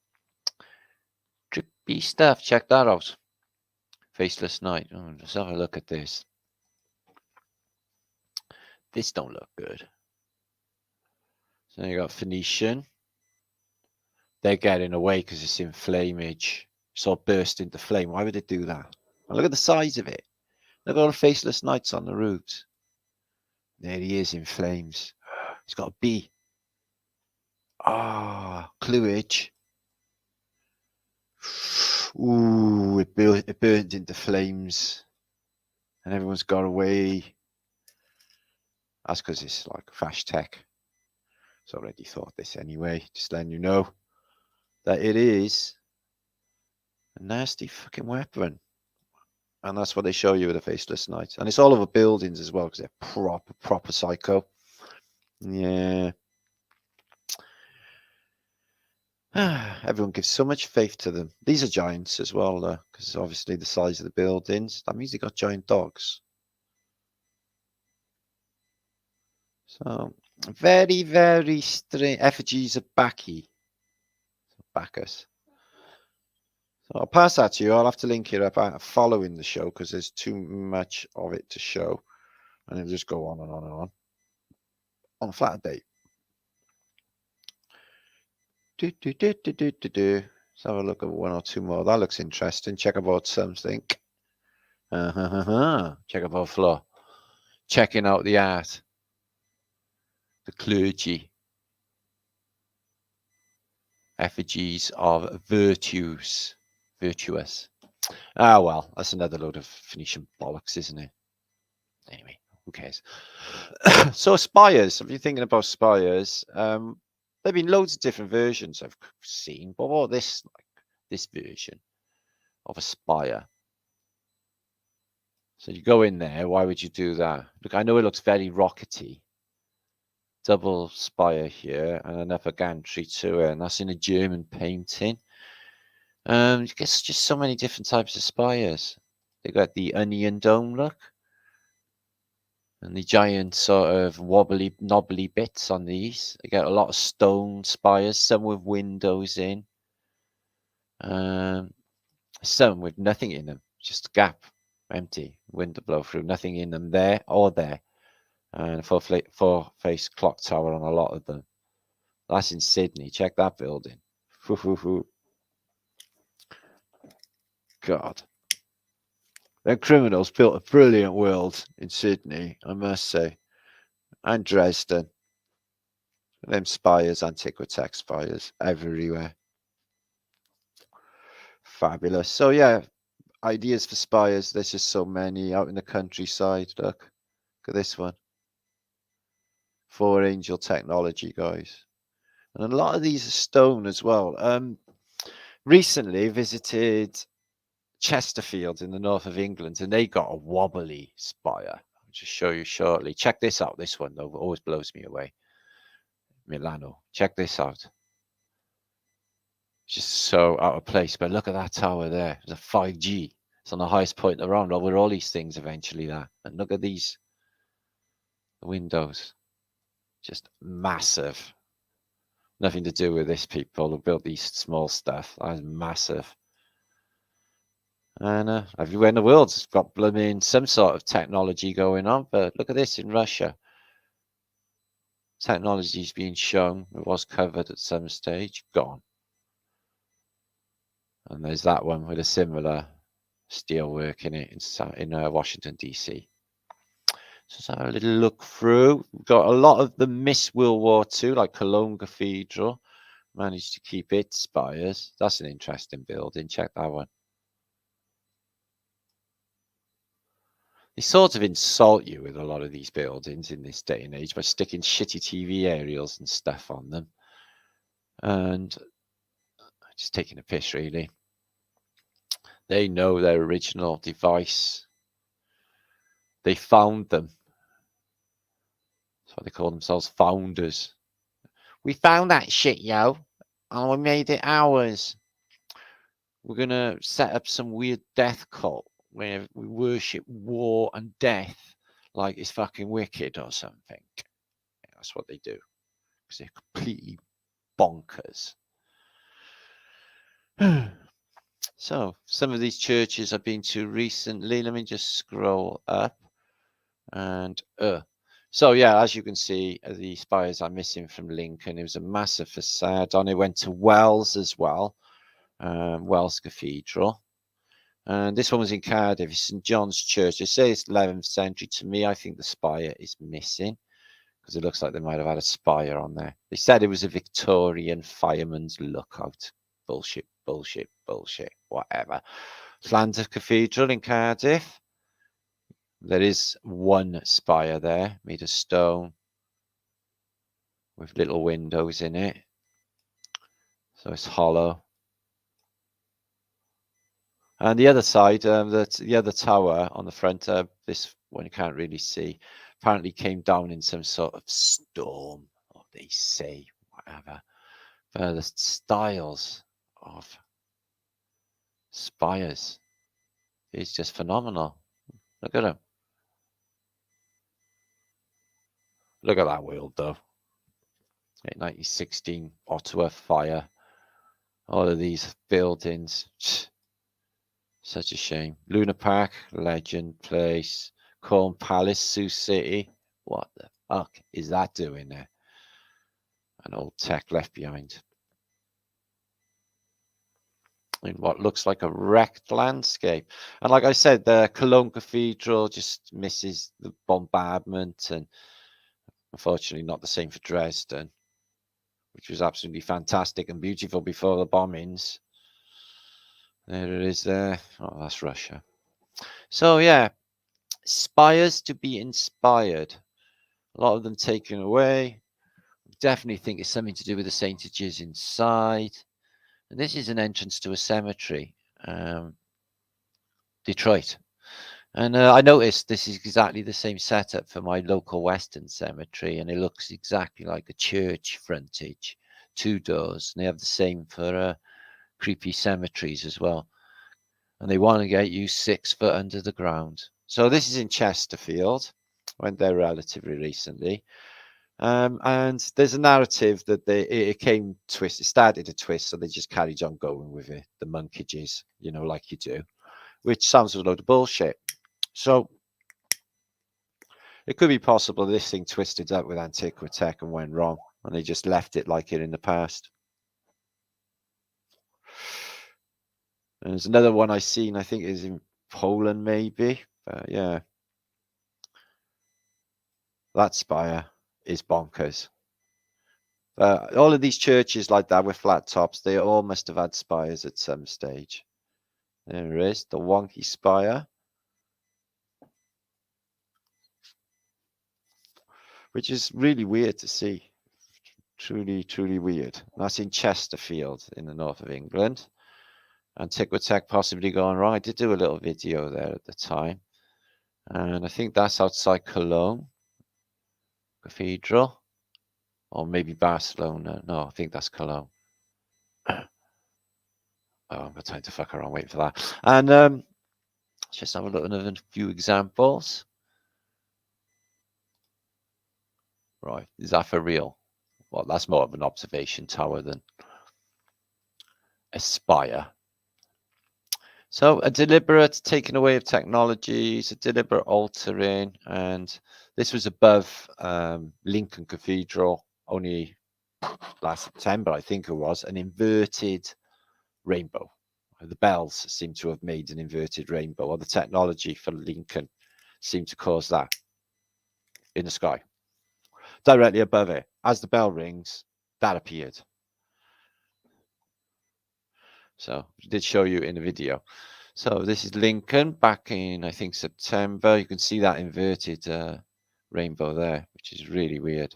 Trippy stuff. Check that out. Faceless Night. Oh, let's have a look at this. This don't look good. So you got Phoenician. They're getting away because it's in flameage. It's all burst into flame. Why would it do that? And look at the size of it. Look at all the Faceless Knights on the roofs. There he is in flames. He's got a bee. Ah, Cluage. Ooh, it burned into flames. And everyone's got away. That's because it's like fast tech. It's already thought this anyway. Just letting you know that it is a nasty fucking weapon. And that's what they show you with the Faceless Knight. And it's all over buildings as well, because they're proper psycho. Yeah. Everyone gives so much faith to them. These are giants as well, though, because obviously the size of the buildings. That means they got giant dogs. So, very, very strange. Effigies of Bacchae. Bacchus. So I'll pass that to you. I'll have to link it up following the show because there's too much of it to show. And it'll just go on and on and on. On Flatterday. Let's have a look at one or two more. That looks interesting. Check about something. Check about Flo. Checking out the art. The clergy. Effigies of virtuous. Ah, well, that's another load of Phoenician bollocks, isn't it? Anyway, who cares? So spires, if you're thinking about spires, there've been loads of different versions I've seen, but what this version of a spire? So you go in there, why would you do that? Look, I know it looks very rockety. Double spire here and another gantry to it, and that's in a German painting. You get just so many different types of spires. They got the onion dome look. And the giant sort of wobbly, knobbly bits on these. You get a lot of stone spires, some with windows in. Some with nothing in them, just a gap, empty, wind to blow through, nothing in them there or there. And four-face clock tower on a lot of them. That's in Sydney. Check that building. God. Them criminals built a brilliant world in Sydney, I must say. And Dresden. Them spires, antiquitech spires, everywhere. Fabulous. So yeah, ideas for spires. There's just so many out in the countryside. Look at this one. 4 Angel technology, guys. And a lot of these are stone as well. Recently visited Chesterfield in the north of England, and they got a wobbly spire. I'll just show you shortly. Check this out. This one, though, always blows me away. Milano. Check this out. Just so out of place. But look at that tower there. It's a 5G. It's on the highest point around. Well, we're all these things eventually there. And look at these windows. Just massive. Nothing to do with this people who built these small stuff. That is massive. And everywhere in the world's got blooming some sort of technology going on. But look at this in Russia. Technology is being shown. It was covered at some stage. Gone. And there's that one with a similar steel work in it in Washington, D.C. So let's have a little look through. We've got a lot of the Miss World War II, like Cologne Cathedral. Managed to keep its spires. That's an interesting building. Check that one. They sort of insult you with a lot of these buildings in this day and age by sticking shitty TV aerials and stuff on them. And just taking a piss, really. They know their original device. They found them. That's why they call themselves founders. We found that shit, yo, and we made it ours. We're going to set up some weird death cult where we worship war and death like it's fucking wicked or something. Yeah, that's what they do. Because they're completely bonkers. So, some of these churches I've been to recently. Let me just scroll up. And, so yeah, as you can see, the spires are missing from Lincoln. It was a massive facade on it. Went to Wells as well. Wells Cathedral. And this one was in Cardiff, St. John's Church. They say it's 11th century. To me, I think the spire is missing because it looks like they might have had a spire on there. They said it was a Victorian fireman's lookout. Bullshit, bullshit, bullshit, whatever. Llanter Cathedral in Cardiff. There is one spire there, made of stone, with little windows in it. So it's hollow. And the other side, the other tower on the front, this one you can't really see, apparently came down in some sort of storm, or they say, whatever. But the styles of spires is just phenomenal. Look at them. Look at that world, though. 1916 Ottawa fire. All of these buildings. Such a shame. Luna Park, Legend Place, Corn Palace, Sioux City. What the fuck is that doing there? An old tech left behind. In what looks like a wrecked landscape. And like I said, the Cologne Cathedral just misses the bombardment, and unfortunately not the same for Dresden, which was absolutely fantastic and beautiful before the bombings. There it is there. Oh, that's Russia. So yeah, spires to be inspired. A lot of them taken away. Definitely think it's something to do with the saintages inside. And this is an entrance to a cemetery, Detroit. And I noticed this is exactly the same setup for my local Western cemetery, and it looks exactly like a church frontage, 2 doors. And they have the same for creepy cemeteries as well. And they want to get you 6 foot under the ground. So this is in Chesterfield. Went there relatively recently. And there's a narrative that it came twist. It started a twist, so they just carried on going with it. The monkages, you know, like you do, which sounds a load of bullshit. So it could be possible this thing twisted up with antiquitech and went wrong, and they just left it like it in the past. And there's another one I seen, I think it is in Poland maybe. But yeah. That spire is bonkers. All of these churches like that with flat tops, they all must have had spires at some stage. There it is, the wonky spire. Which is really weird to see. Truly, truly weird. That's in Chesterfield in the north of England. Antiquitech possibly going wrong. I did do a little video there at the time. And I think that's outside Cologne Cathedral. Or maybe Barcelona. No, I think that's Cologne. Oh, I've got time to fuck around waiting for that. And let's just have a look at another few examples. Right, is that for real? Well, that's more of an observation tower than a spire. So a deliberate taking away of technologies, a deliberate altering, and this was above Lincoln Cathedral only last September, I think it was, an inverted rainbow. The bells seem to have made an inverted rainbow, or the technology for Lincoln seemed to cause that in the sky. Directly above it, as the bell rings, that appeared. So I did show you in the video. So this is Lincoln back in, I think, September. You can see that inverted rainbow there, which is really weird.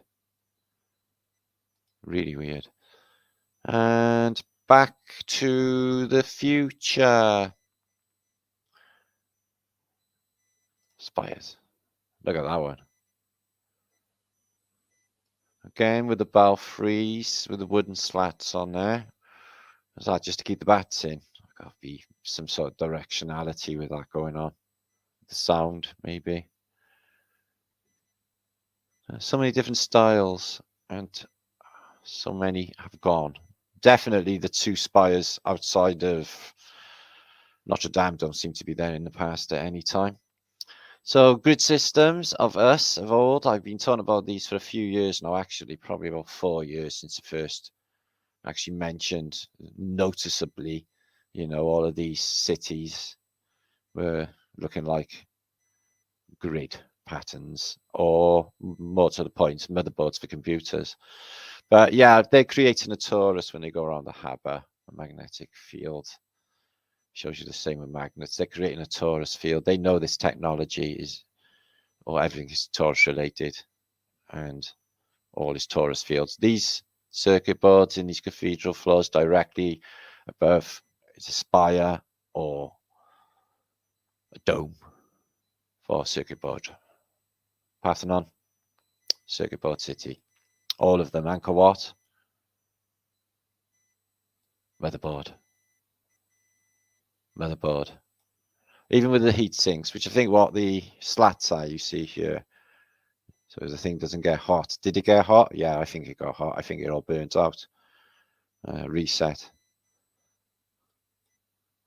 Really weird. And Back to the Future. Spires. Look at that one. Again with the belfries, with the wooden slats on there. Is that just to keep the bats in? Got to be some sort of directionality with that going on. The sound, maybe. So many different styles, and so many have gone. Definitely the two spires outside of Notre Dame don't seem to be there in the past at any time. So grid systems of old. I've been talking about these for a few years now, actually, probably about 4 years since the first actually mentioned noticeably, you know, all of these cities were looking like grid patterns, or more to the point, motherboards for computers. But yeah, they're creating a torus when they go around the Haber, a magnetic field. Shows you the same with magnets. They're creating a torus field. They know this technology is, or everything is torus related, and all is torus fields. These circuit boards in these cathedral floors directly above is a spire or a dome for circuit board. Parthenon, circuit board city. All of them. Angkor Wat, motherboard. Motherboard. Even with the heat sinks, which I think what the slats are you see here. So the thing doesn't get hot. Did it get hot? Yeah, I think it got hot. I think it all burnt out. Reset.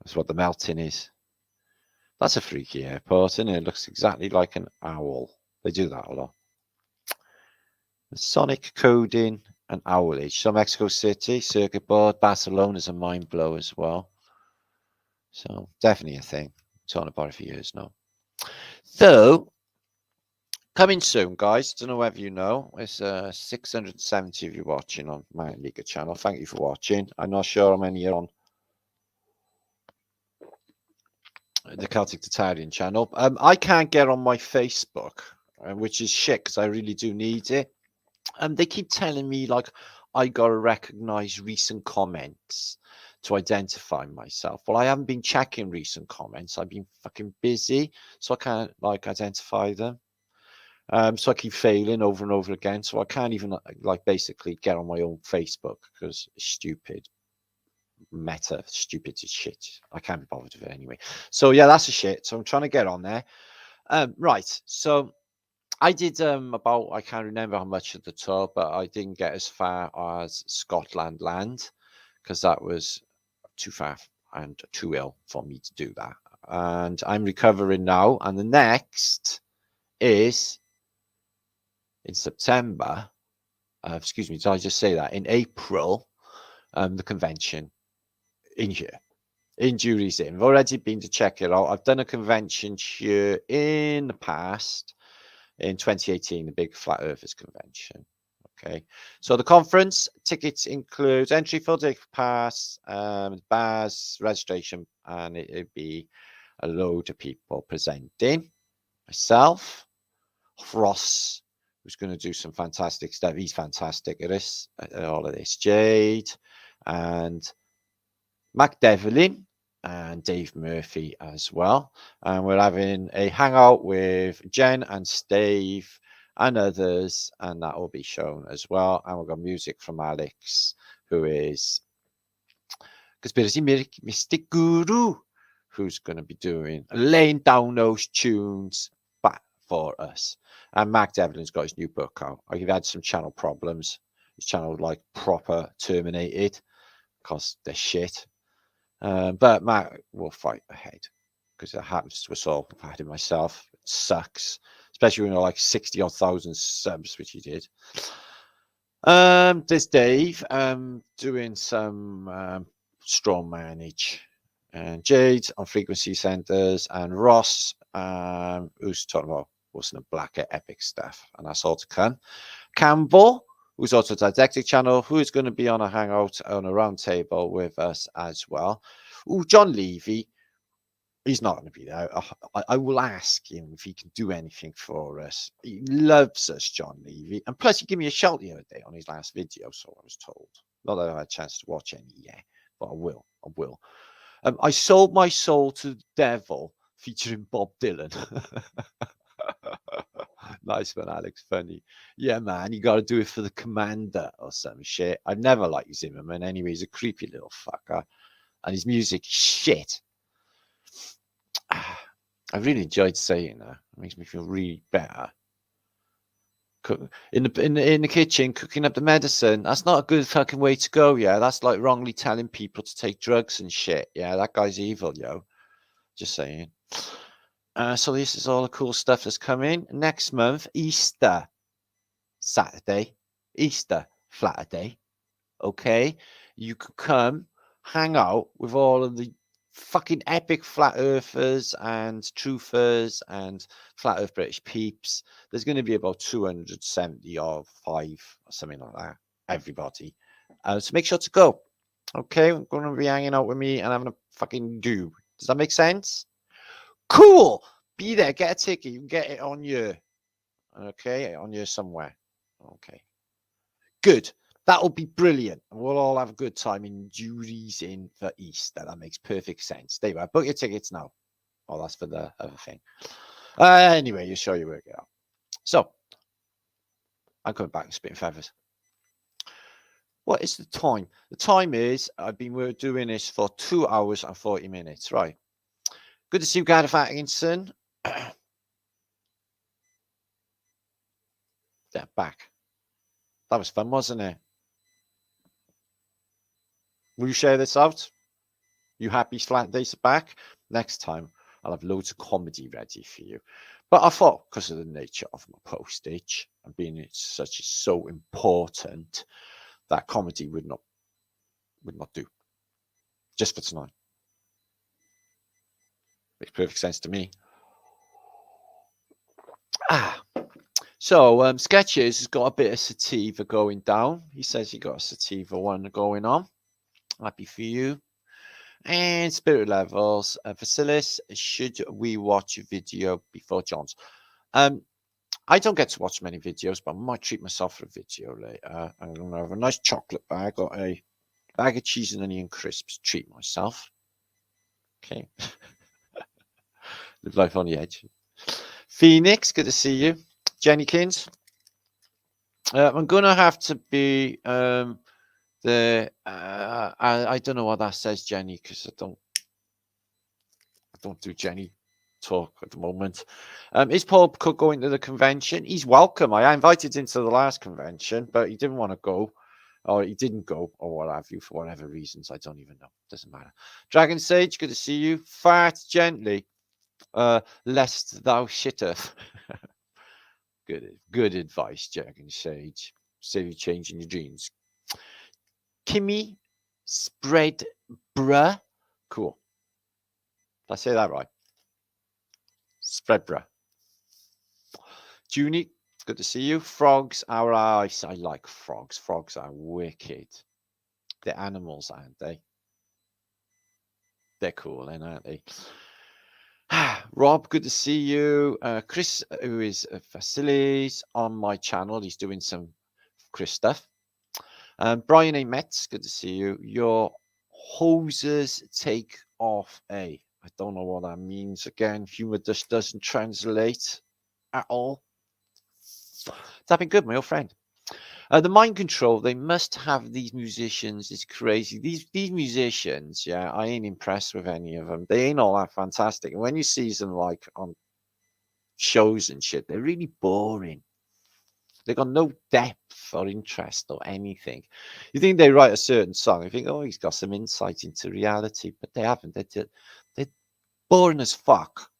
That's what the melting is. That's a freaky airport, isn't it? It looks exactly like an owl. They do that a lot. The sonic coding and owlage. So Mexico City, circuit board. Barcelona's a mind blow as well. So definitely a thing. I'm talking about it for years now. So coming soon, guys. Don't know whether you know. It's 670 of you watching on my Liga channel. Thank you for watching. I'm not sure how many are on the Celtic Tatarian channel. I can't get on my Facebook, which is shit because I really do need it. They keep telling me like I gotta recognize recent comments to identify myself. Well, I haven't been checking recent comments. I've been fucking busy, so I can't like identify them. So I keep failing over and over again. So I can't even like basically get on my own Facebook because it's stupid. Meta, stupid as shit. I can't be bothered with it anyway. So yeah, that's a shit. So I'm trying to get on there. Right. So I did about, I can't remember how much at the top, but I didn't get as far as Scotland land because that was too far and too ill for me to do that. And I'm recovering now. And the next is in September. Excuse me, did I just say that? In April, the convention in here. Injuries in. I've already been to check it out. I've done a convention here in the past, in 2018, the big Flat Earthers convention. Okay, so the conference tickets include entry, full day pass, bars, registration, and it'd be a load of people presenting. Myself, Rosslyn, who's going to do some fantastic stuff. He's fantastic at this, at all of this. Jade and Mac Devlin and Dave Murphy as well. And we're having a hangout with Jen and Steve and others, and that will be shown as well. And we've got music from Alex, who is Conspiracy Mystic Guru, who's going to be laying down those tunes back for us. And Mac Devlin's got his new book out. He had some channel problems. His channel like proper terminated because they're shit. But Mac will fight ahead because it happens to us all. I've had it myself. It sucks, especially when you're like 60,000 subs, which he did. There's Dave doing some strong manage, and Jade on frequency centers, and Ross who's talking about what's in the blacker epic stuff, and that's all to come. Campbell, who's also a didactic channel, who is going to be on a hangout on a round table with us as well. Oh, John Levy, he's not going to be there. I will ask him if he can do anything for us. He loves us, John Levy. And plus, he gave me a shout the other day on his last video, so I was told. Not that I've had a chance to watch any yet, but I will. I will. I sold my soul to the devil, featuring Bob Dylan. Nice one, Alex. Funny. Yeah, man, you got to do it for the commander or some shit. I've never liked Zimmerman anyway. He's a creepy little fucker. And his music is shit. I really enjoyed saying that. It makes me feel really better. In the kitchen, cooking up the medicine. That's not a good fucking way to go, yeah. That's like wrongly telling people to take drugs and shit. Yeah, that guy's evil, yo. Just saying. So this is all the cool stuff that's coming. Next month, Easter Saturday. Easter Flatterday. Okay? You could come, hang out with all of the fucking epic flat earthers and truthers and flat earth British peeps. There's going to be about 270 or 5 or something like that. Everybody. So make sure to go. Okay? I'm going to be hanging out with me and having a fucking do. Does that make sense? Cool. Be there. Get a ticket. You can get it on your. Okay? On your somewhere. Okay. Good. That'll be brilliant. And we'll all have a good time in Jury's in for Easter. That makes perfect sense. There you are. Book your tickets now. Oh, that's for the other thing. Anyway, you're sure you work it out. So, I'm coming back and spitting feathers. What is the time? The time is, we're doing this for 2 hours and 40 minutes. Right. Good to see you, Gareth Atkinson. Yeah, back. That was fun, wasn't it? Will you share this out? You happy Flatdays are back? Next time, I'll have loads of comedy ready for you. But I thought, because of the nature of my postage and being so important, that comedy would not do. Just for tonight. Makes perfect sense to me. So Sketches has got a bit of sativa going down. He says he got a sativa one going on. Happy for you. And spirit levels. Vasilis, should we watch a video before John's? I don't get to watch many videos, but I might treat myself for a video later. I'm going to have a nice chocolate bag or a bag of cheese and onion crisps. Treat myself. Okay. Live life on the edge. Phoenix, good to see you. Jennykins. I'm going to have to be I don't know what that says, Jenny, because I don't do Jenny talk at the moment. Is Paul Cook going to the convention? He's welcome. I invited him to the last convention, but he didn't want to go, or he didn't go, or what have you, for whatever reasons. I don't even know. Doesn't matter. Dragon Sage, good to see you. Fart gently, lest thou shitteth. Good advice, Dragon Sage. Save you changing your jeans. Kimmy spread bruh. Cool. Did I say that right? Spread bruh. Junie, good to see you. Frogs are ice. I like frogs. Frogs are wicked. They're animals, aren't they? They're cool, then, aren't they? Rob, good to see you. Chris, who is Vasilis on my channel, he's doing some Chris stuff. Brian A. Metz, good to see you. Your hoses take off a. I don't know what that means. Again, humor just doesn't translate at all. Tapping good, my old friend. The mind control, they must have these musicians. It's crazy. These musicians, yeah, I ain't impressed with any of them. They ain't all that fantastic. And when you see them like on shows and shit, they're really boring. They got no depth or interest or anything. You think they write a certain song, you think, oh, he's got some insight into reality, but they haven't. They're boring as fuck.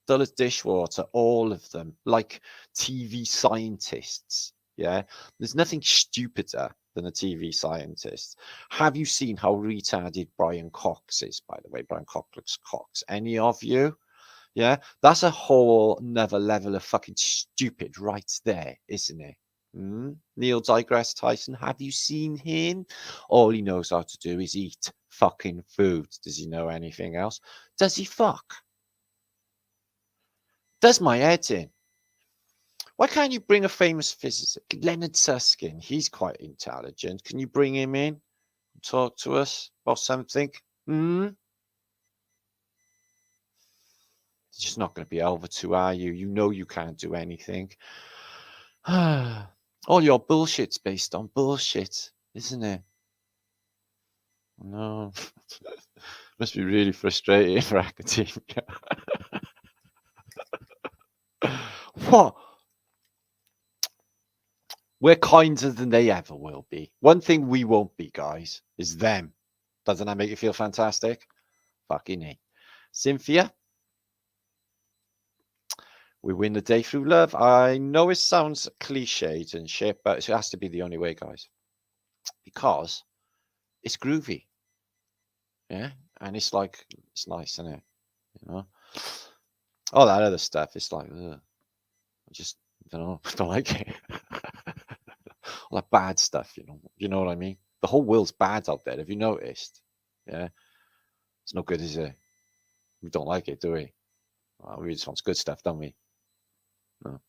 Dull as dishwater, all of them, like TV scientists. Yeah, there's nothing stupider than a TV scientist. Have you seen how retarded Brian Cox is, by the way? Brian Cox. Any of you? Yeah, that's a whole another level of fucking stupid right there, isn't it? Neil Digress Tyson, have you seen him? All he knows how to do is eat fucking food. Does he know anything else? Does he fuck? Does my head in. Why can't you bring a famous physicist? Leonard Susskind, he's quite intelligent. Can you bring him in? Talk to us about something? You're just not going to be able to, are you? You know you can't do anything. All your bullshit's based on bullshit, isn't it? No. Must be really frustrating for academia. What? We're kinder than they ever will be. One thing we won't be, guys, is them. Doesn't that make you feel fantastic? Fucking A. Cynthia, we win the day through love. I know it sounds cliched and shit, but it has to be the only way, guys. Because it's groovy. Yeah? And it's like, it's nice, isn't it? You know? All that other stuff, it's like, I just, I don't know, I don't like it. All that bad stuff, you know what I mean? The whole world's bad out there. Have you noticed? Yeah, it's no good, is it? We don't like it, do we? We just want good stuff, don't we? No.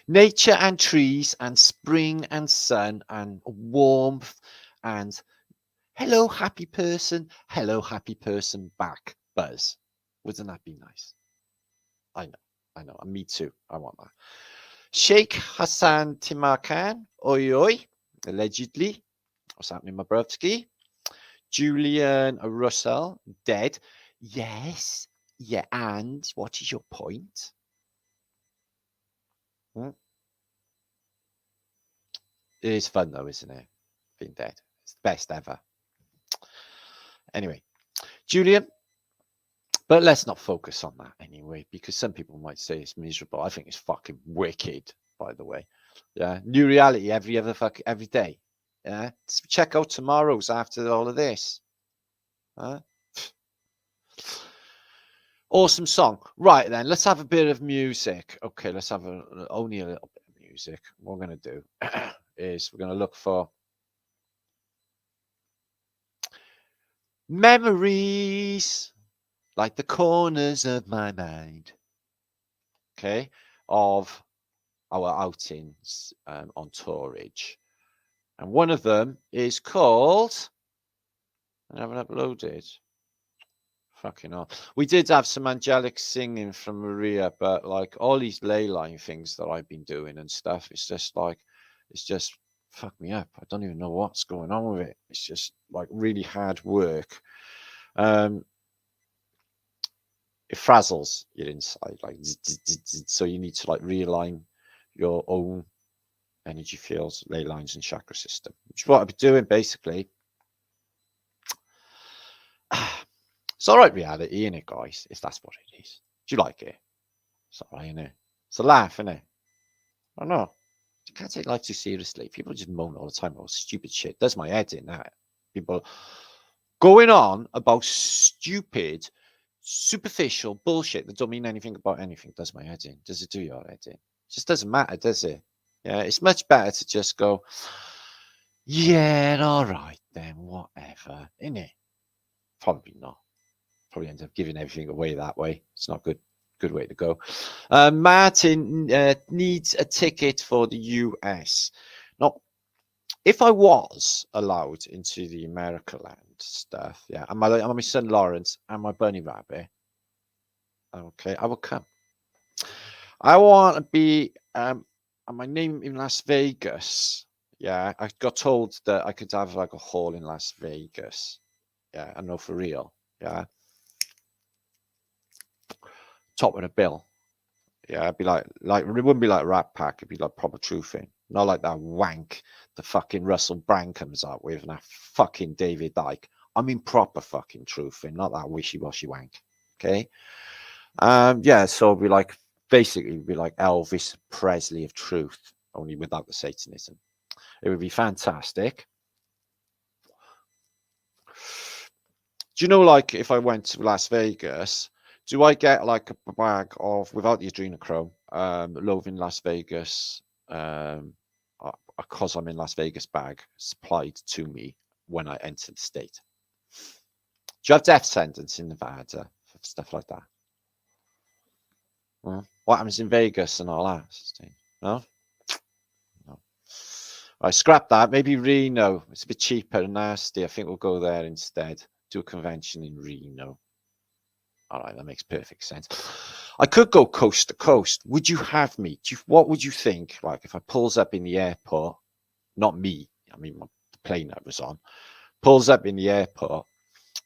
Nature and trees and spring and sun and warmth and hello, happy person back, buzz. Wouldn't that be nice? I know, and me too. I want that. Sheikh Hassan Timarkan, oi, allegedly. What's happening, my broski? Julian Russell, dead. Yes. Yeah, and what is your point? It is fun, though, isn't it? Being dead. It's the best ever. Anyway, Julian, but let's not focus on that anyway, because some people might say it's miserable. I think it's fucking wicked, by the way. Yeah, new reality every day. Yeah, check out tomorrow's after all of this. Huh? Awesome song. Right then, let's have a bit of music. Okay, let's have only a little bit of music. What we're going to do is we're going to look for memories like the corners of my mind. Okay, of our outings on Tourage. And one of them is called, I haven't uploaded. Fucking hell. We did have some angelic singing from Maria, but like all these ley line things that I've been doing and stuff, it's just fucked me up. I don't even know what's going on with it. It's just like really hard work. It frazzles your inside, like so you need to like realign your own energy fields, ley lines, and chakra system, which is what I've been doing basically. It's all right, reality, innit, guys? If that's what it is. Do you like it? It's all right, innit? It's a laugh, innit? I don't know. You can't take life too seriously. People just moan all the time about stupid shit. Does my head in that. People going on about stupid, superficial bullshit that don't mean anything about anything. Does my head in? Does it do your head in? It just doesn't matter, does it? Yeah, it's much better to just go, yeah, all right then, whatever, innit? Probably not. probably end up giving everything away that way. It's not good way to go. Martin needs a ticket for the US. Now, if I was allowed into the America land stuff, yeah, and my son Lawrence and my bunny rabbit, okay, I will come. I want to be my name in Las Vegas. Yeah, I got told that I could have like a hall in Las Vegas. Yeah, I know, for real. Yeah, top of the bill. Yeah, it'd be like it wouldn't be like Rat Pack. It'd be like proper truthing, not like that wank the fucking Russell Brand comes up with and that fucking David Icke. I mean proper fucking truthing, not that wishy-washy wank. Okay. Yeah, so it'd be like basically be like Elvis Presley of truth, only without the Satanism. It would be fantastic. Do you know, like, if I went to Las Vegas, do I get like a bag of, without the adrenochrome, Love in Las Vegas, because I'm in Las Vegas bag supplied to me when I enter the state? Do you have death sentence in Nevada, stuff like that? Well, what happens in Vegas and all that? No? No. I scrap that. Maybe Reno. It's a bit cheaper and nasty. I think we'll go there instead. Do a convention in Reno. All right, that makes perfect sense. I could go coast to coast. Would you have me? What would you think? Like if I pulls up in the airport, not me, I mean the plane I was on, pulls up in the airport,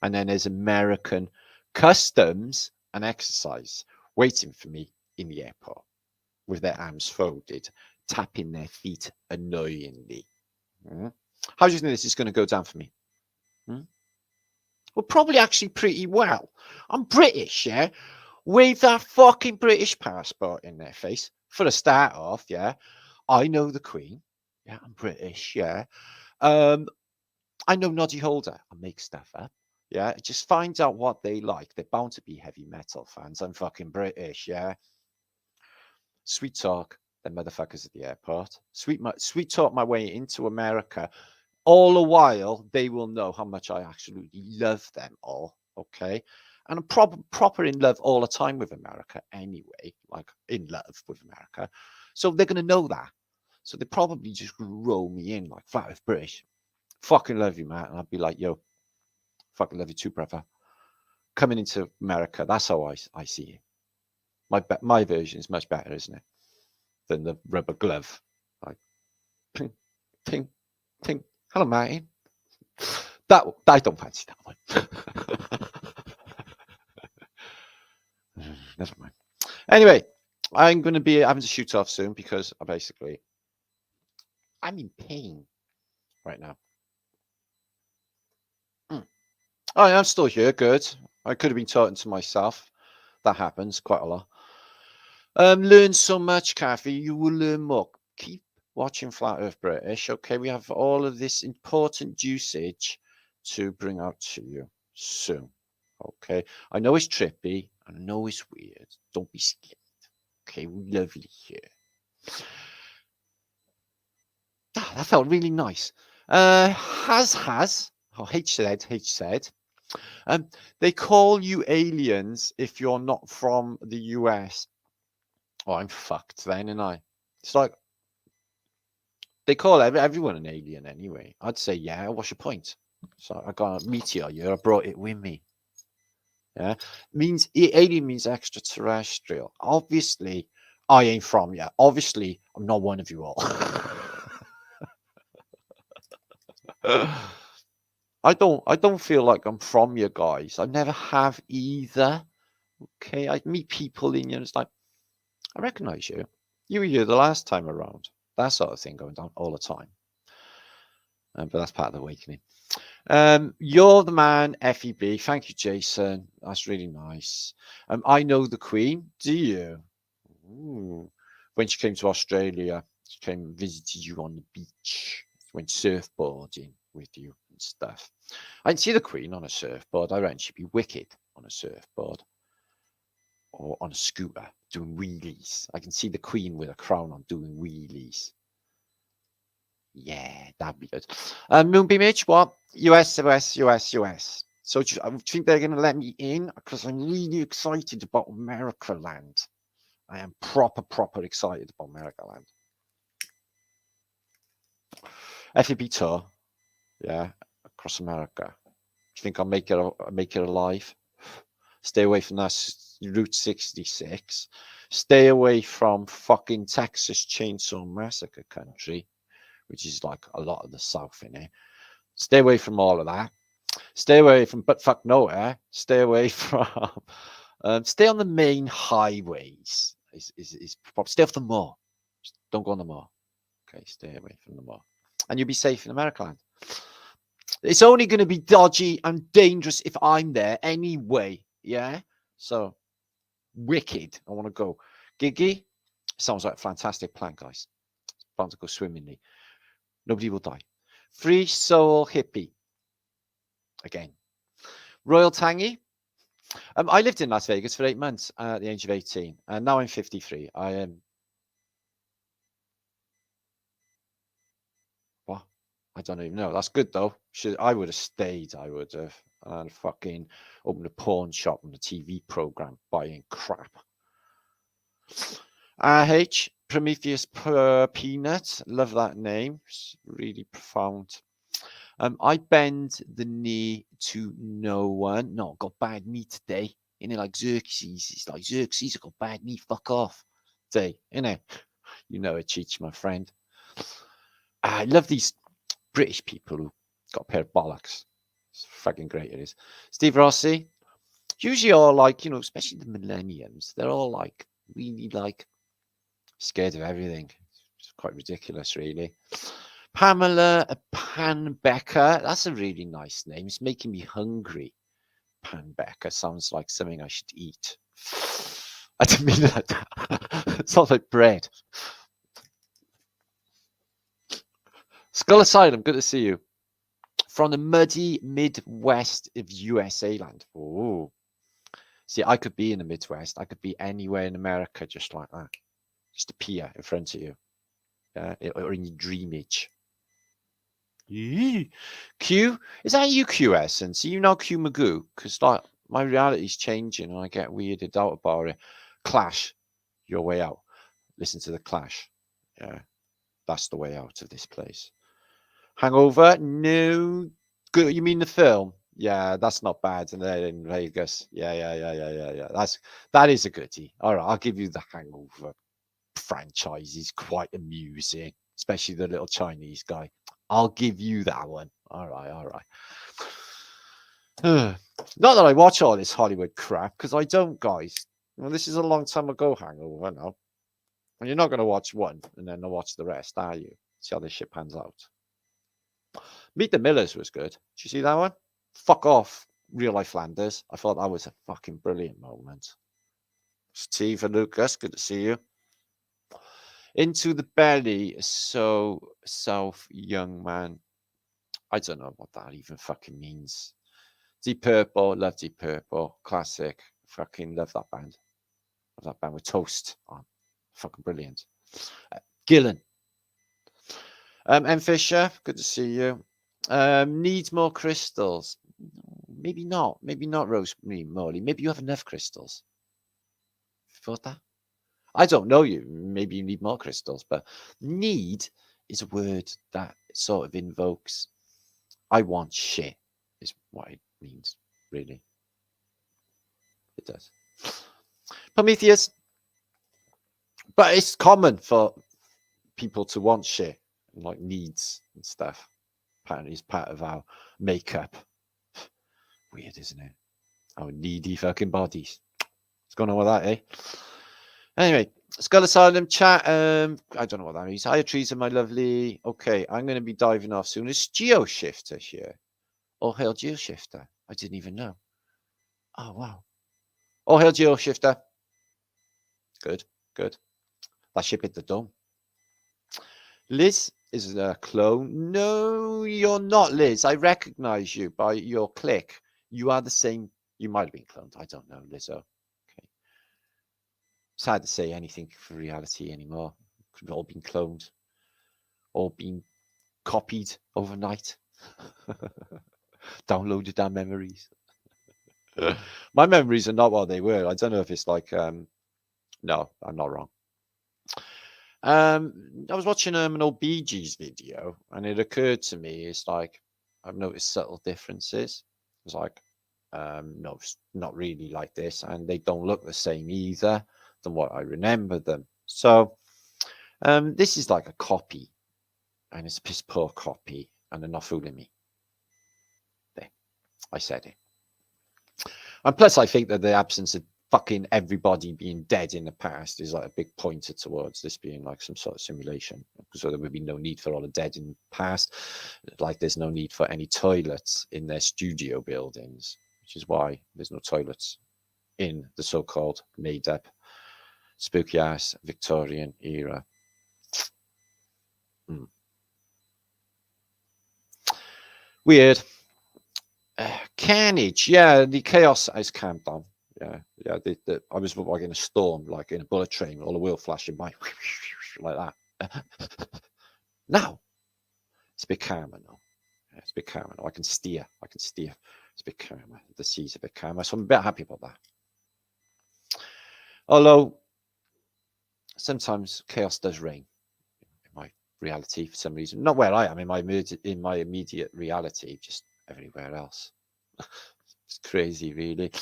and then there's American customs and exercise waiting for me in the airport with their arms folded, tapping their feet annoyingly. How do you think this is going to go down for me? Well, probably actually pretty well. I'm British, yeah? Wave that fucking British passport in their face. For a start off, yeah? I know the Queen. Yeah, I'm British, yeah? I know Noddy Holder. I make stuff up. Yeah, just find out what they like. They're bound to be heavy metal fans. I'm fucking British, yeah? Sweet talk, them motherfuckers at the airport. Sweet talk my way into America. All the while, they will know how much I absolutely love them all, okay? And I'm proper in love all the time with America anyway, like in love with America. So they're going to know that. So they probably just roll me in like flat with British. Fucking love you, man. And I'd be like, yo, fucking love you too, brother. Coming into America, that's how I see it. My version is much better, isn't it? Than the rubber glove. Like, ping, ping, ping. Hello, Martin. That I don't fancy that one. Never mind. Anyway, I'm going to be having to shoot off soon because I'm in pain right now. Oh, I'm still here. Good. I could have been talking to myself. That happens quite a lot. Learn so much, Kathy. You will learn more. Keep watching Flat Earth British. Okay, we have all of this important usage to bring out to you soon. Okay, I know it's trippy. I know it's weird. Don't be scared. Okay, we lovely here. That felt really nice. H said. They call you aliens if you're not from the US. Oh, I'm fucked then, and I. It's like they call everyone an alien anyway. I'd say, yeah, what's your point? So I got a meteor here, I brought it with me. Yeah, alien means extraterrestrial. Obviously, I ain't from you. Obviously, I'm not one of you all. I don't feel like I'm from you guys. I never have either. Okay, I meet people in you, and it's like, I recognize you. You were here the last time around. That sort of thing going on all the time. But that's part of the awakening. You're the man, FEB. Thank you, Jason. That's really nice. I know the Queen. Do you? Ooh. When she came to Australia, she came and visited you on the beach. Went surfboarding with you and stuff. I didn't see the Queen on a surfboard. I reckon she'd be wicked on a surfboard or on a scooter doing wheelies. I can see the Queen with a crown on doing wheelies. Yeah, that'd be good. Moonbeam H, what? US. So I think they're going to let me in because I'm really excited about America Land. I am proper excited about America Land. FEB tour, yeah, across America. Do you think I'll make it alive? Stay away from that Route 66. Stay away from fucking Texas Chainsaw Massacre country, which is like a lot of the South in it. Stay away from all of that. Stay away from buttfuck nowhere. Stay away from. Stay on the main highways. Stay off the moor. Just don't go on the moor. Okay, stay away from the moor, and you'll be safe in America Land. It's only going to be dodgy and dangerous if I'm there anyway. Yeah. So wicked. I want to go. Giggy. Sounds like a fantastic plan, guys. It's bound to go swimmingly. Nobody will die. Free soul hippie. Again. Royal Tangy. I lived in Las Vegas for 8 months at the age of 18, and now I'm 53. I am. What? I don't even know. That's good though. I would have stayed. I would have. And fucking opened a pawn shop and a TV program buying crap. RH Prometheus Peanut. Love that name. It's really profound. I bend the knee to no one. No, got bad knee today. Innit, like Xerxes. It's like Xerxes, I got bad knee. Fuck off. Day, innit? You know it, Cheech, my friend. I love these British people who got a pair of bollocks. It's fucking great it is. Steve Rossi. Usually all like, you know, especially the millenniums, they're all like really like scared of everything. It's quite ridiculous, really. Pamela Panbecker. That's a really nice name. It's making me hungry. Panbecker sounds like something I should eat. I didn't mean it like that. It sounds like bread. Skull Asylum, good to see you. From the muddy Midwest of USA land. Oh. See, I could be in the Midwest. I could be anywhere in America just like that. Just appear in front of you. Or in your dreamage. Q? Is that you, Q Essence? Are you now Q Magoo? Because like my reality's changing and I get weirded out about it. Clash, your way out. Listen to the Clash. Yeah, that's the way out of this place. Hangover? No. Good. You mean the film? Yeah, that's not bad. And they're in Vegas. Yeah. That is a goodie. All right, I'll give you the Hangover franchise. Is quite amusing, especially the little Chinese guy. I'll give you that one. All right. Not that I watch all this Hollywood crap, because I don't, guys. Well, this is a long time ago Hangover now. And you're not going to watch one and then watch the rest, are you? See how this shit pans out. Meet the Millers was good. Did you see that one? Fuck off, Real Life Flanders. I thought that was a fucking brilliant moment. Steve and Lucas, good to see you. Into the Belly, so South Young Man. I don't know what that even fucking means. Deep Purple, love Deep Purple, classic. Fucking love that band. Love that band with Toast on. Fucking brilliant. Gillen. M. Fisher, good to see you. Needs more crystals. Maybe not. Maybe not, Rosemary Morley. Maybe you have enough crystals. Thought that? I don't know you. Maybe you need more crystals, but need is a word that sort of invokes I want shit, is what it means, really. It does. Prometheus. But it's common for people to want shit, and like needs and stuff. Apparently it's part of our makeup. Weird, isn't it? Our needy fucking bodies. What's going on with that, eh? Anyway, Skull Asylum chat. I don't know what that means. Hi, Teresa, my lovely. Okay, I'm going to be diving off soon. Is Geoshifter here? Oh, hail Geoshifter. I didn't even know. Oh, wow. Oh, hail Geoshifter. Good. That ship hit the dome. Liz is a clone. No, you're not, Liz. I recognize you by your click. You are the same. You might have been cloned. I don't know, Lizzo. It's hard to say anything for reality anymore. Could have all been cloned, all been copied overnight, downloaded our memories. My memories are not what they were. I don't know if it's like, no, I'm not wrong. I was watching an old Bee Gees video, and it occurred to me, it's like, I've noticed subtle differences. It's like, no, it's not really like this, and they don't look the same either than what I remember them. So, this is like a copy, and it's a piss poor copy, and they're not fooling me. There, I said it. And plus, I think that the absence of fucking everybody being dead in the past is like a big pointer towards this being like some sort of simulation. So there would be no need for all the dead in the past. Like there's no need for any toilets in their studio buildings, which is why there's no toilets in the so-called made-up spooky-ass Victorian era. Weird. Carnage, yeah, the chaos has calmed down. Yeah. I was like in a storm, like in a bullet train, all the wheel flashing by, like that. Now it's a bit calmer now. Yeah, it's a bit calmer now. I can steer. It's a bit calmer. The sea's a bit calmer, so I'm a bit happy about that. Although sometimes chaos does reign in my reality for some reason. Not where I am in my immediate reality, just everywhere else. It's crazy, really.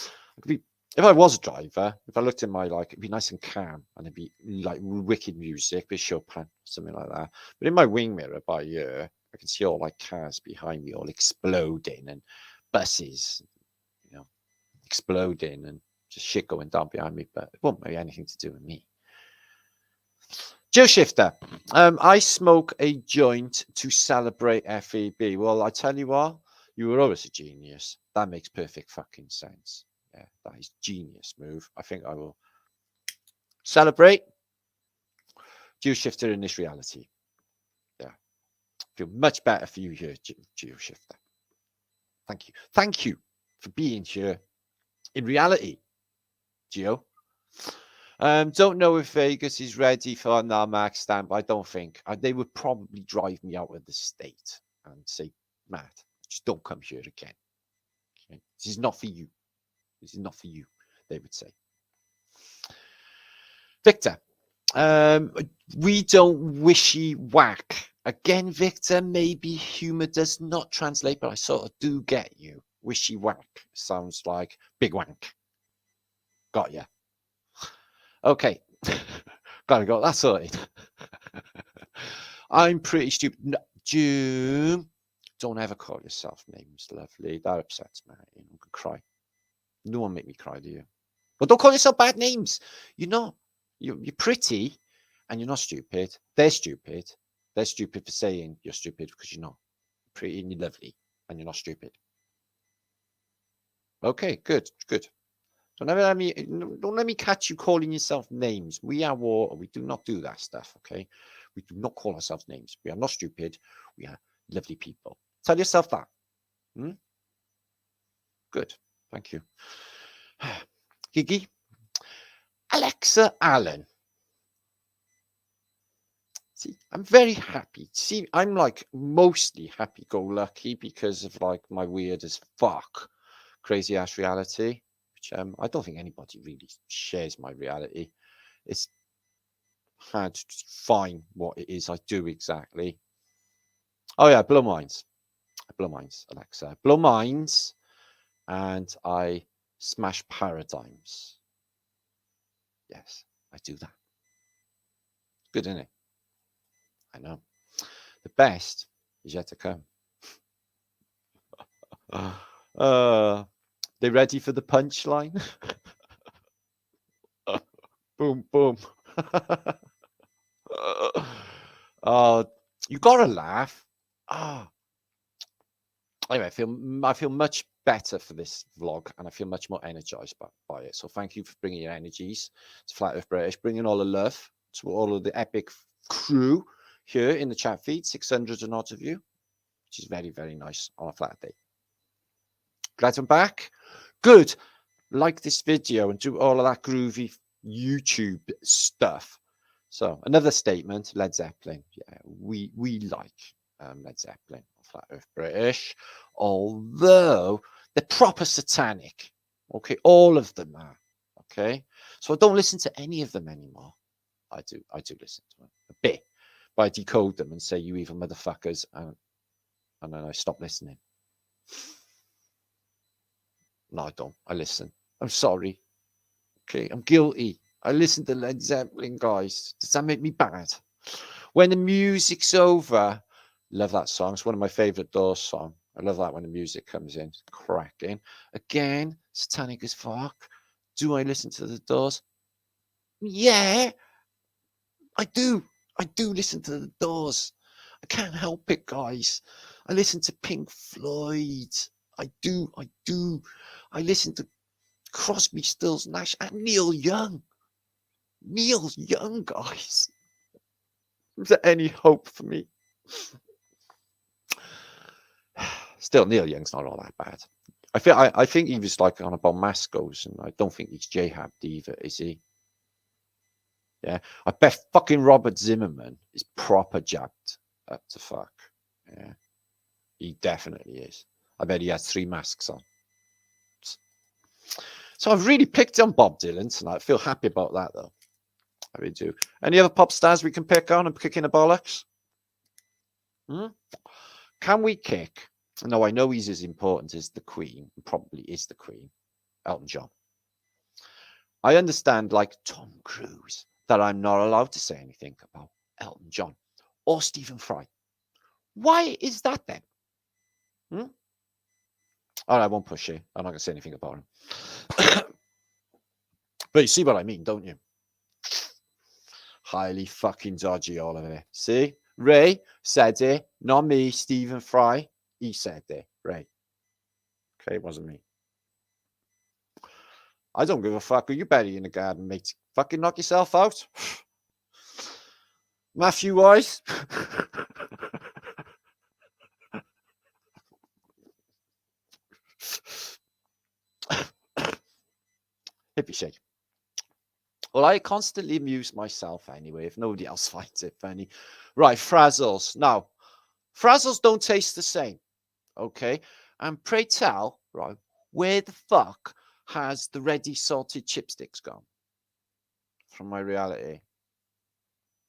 If I was a driver, if I looked in my, like, it'd be nice and calm, and it'd be like wicked music, bit Chopin, something like that. But in my wing mirror by here, I can see all like cars behind me all exploding, and buses, exploding, and just shit going down behind me. But it won't have anything to do with me. Joe Shifter, I smoke a joint to celebrate FEB. Well, I tell you what, you were always a genius. That makes perfect fucking sense. Yeah, that is genius move. I think I will celebrate Joe Shifter in this reality. Yeah, feel much better for you here, Joe Shifter. Thank you. Thank you for being here in reality, Geo. Don't know if Vegas is ready for an Armageddon stamp. I don't think. They would probably drive me out of the state and say, Matt, just don't come here again. Okay? This is not for you. This is not for you, they would say. Victor, we don't wishy whack. Again, Victor, maybe humor does not translate, but I sort of do get you. Wishy whack sounds like big wank. Got ya. Okay, gotta got that sorted. I'm pretty stupid. No, June, don't ever call yourself names, lovely. That upsets me. I could cry. No one make me cry, do you? Well, don't call yourself bad names. You're not. You're pretty, and you're not stupid. They're stupid. They're stupid for saying you're stupid because you're not. Pretty and you're lovely, and you're not stupid. Okay, good. Don't let me catch you calling yourself names. We are water. We do not do that stuff, okay? We do not call ourselves names. We are not stupid. We are lovely people. Tell yourself that. Good. Thank you. Gigi. Alexa Allen. See, I'm very happy. See, I'm like mostly happy-go-lucky because of like my weird as fuck crazy-ass reality. I don't think anybody really shares my reality. It's hard to find what it is I do exactly. Oh yeah, blow minds, Alexa. Blow minds, and I smash paradigms. Yes, I do that. Good, isn't it? I know. The best is yet to come. They ready for the punchline? Boom, boom. You gotta laugh. Anyway, I feel much better for this vlog, and I feel much more energized by it. So thank you for bringing your energies to Flat Earth British, bringing all the love to all of the epic crew here in the chat feed, 600 and odd of you, which is very, very nice on a flat day. Glad I'm back. Good. Like this video and do all of that groovy YouTube stuff. So another statement, Led Zeppelin. Yeah, we like Led Zeppelin, Flat Earth British, although they're proper satanic. Okay, all of them are. Okay, so I don't listen to any of them anymore. I do listen to them a bit, but I decode them and say, "You evil motherfuckers," and then I stop listening. No, I don't. I listen. I'm sorry. Okay, I'm guilty. I listen to Led Zeppelin, guys. Does that make me bad? When the music's over, love that song. It's one of my favorite Doors songs. I love that when the music comes in. It's cracking. Again, satanic as fuck. Do I listen to the Doors? Yeah, I do. I do listen to the Doors. I can't help it, guys. I listen to Pink Floyd. I do. I listen to Crosby, Stills, Nash, and Neil Young. Neil Young, guys. Is there any hope for me? Still, Neil Young's not all that bad. I think he was like on about Mascos, and I don't think he's J-Hab either, is he? Yeah, I bet fucking Robert Zimmerman is proper jacked up to fuck. Yeah, he definitely is. I bet he has 3 masks on. So I've really picked on Bob Dylan tonight. I feel happy about that, though. I really do. Any other pop stars we can pick on and kick in the bollocks? Can we kick? No, I know he's as important as the Queen, probably is the Queen, Elton John. I understand, like Tom Cruise, that I'm not allowed to say anything about Elton John or Stephen Fry. Why is that then? All right, I won't push you. I'm not going to say anything about him. But you see what I mean, don't you? Highly fucking dodgy, all of it. See? Ray said it, not me, Stephen Fry. He said it, Ray. Okay, it wasn't me. I don't give a fuck. Are you better in the garden, mate? Fucking knock yourself out. Matthew Wise. Hippie shake. Well, I constantly amuse myself anyway, if nobody else finds it funny. Right, Frazzles. Now, Frazzles don't taste the same, okay? And pray tell, right, where the fuck has the ready salted chipsticks gone from my reality?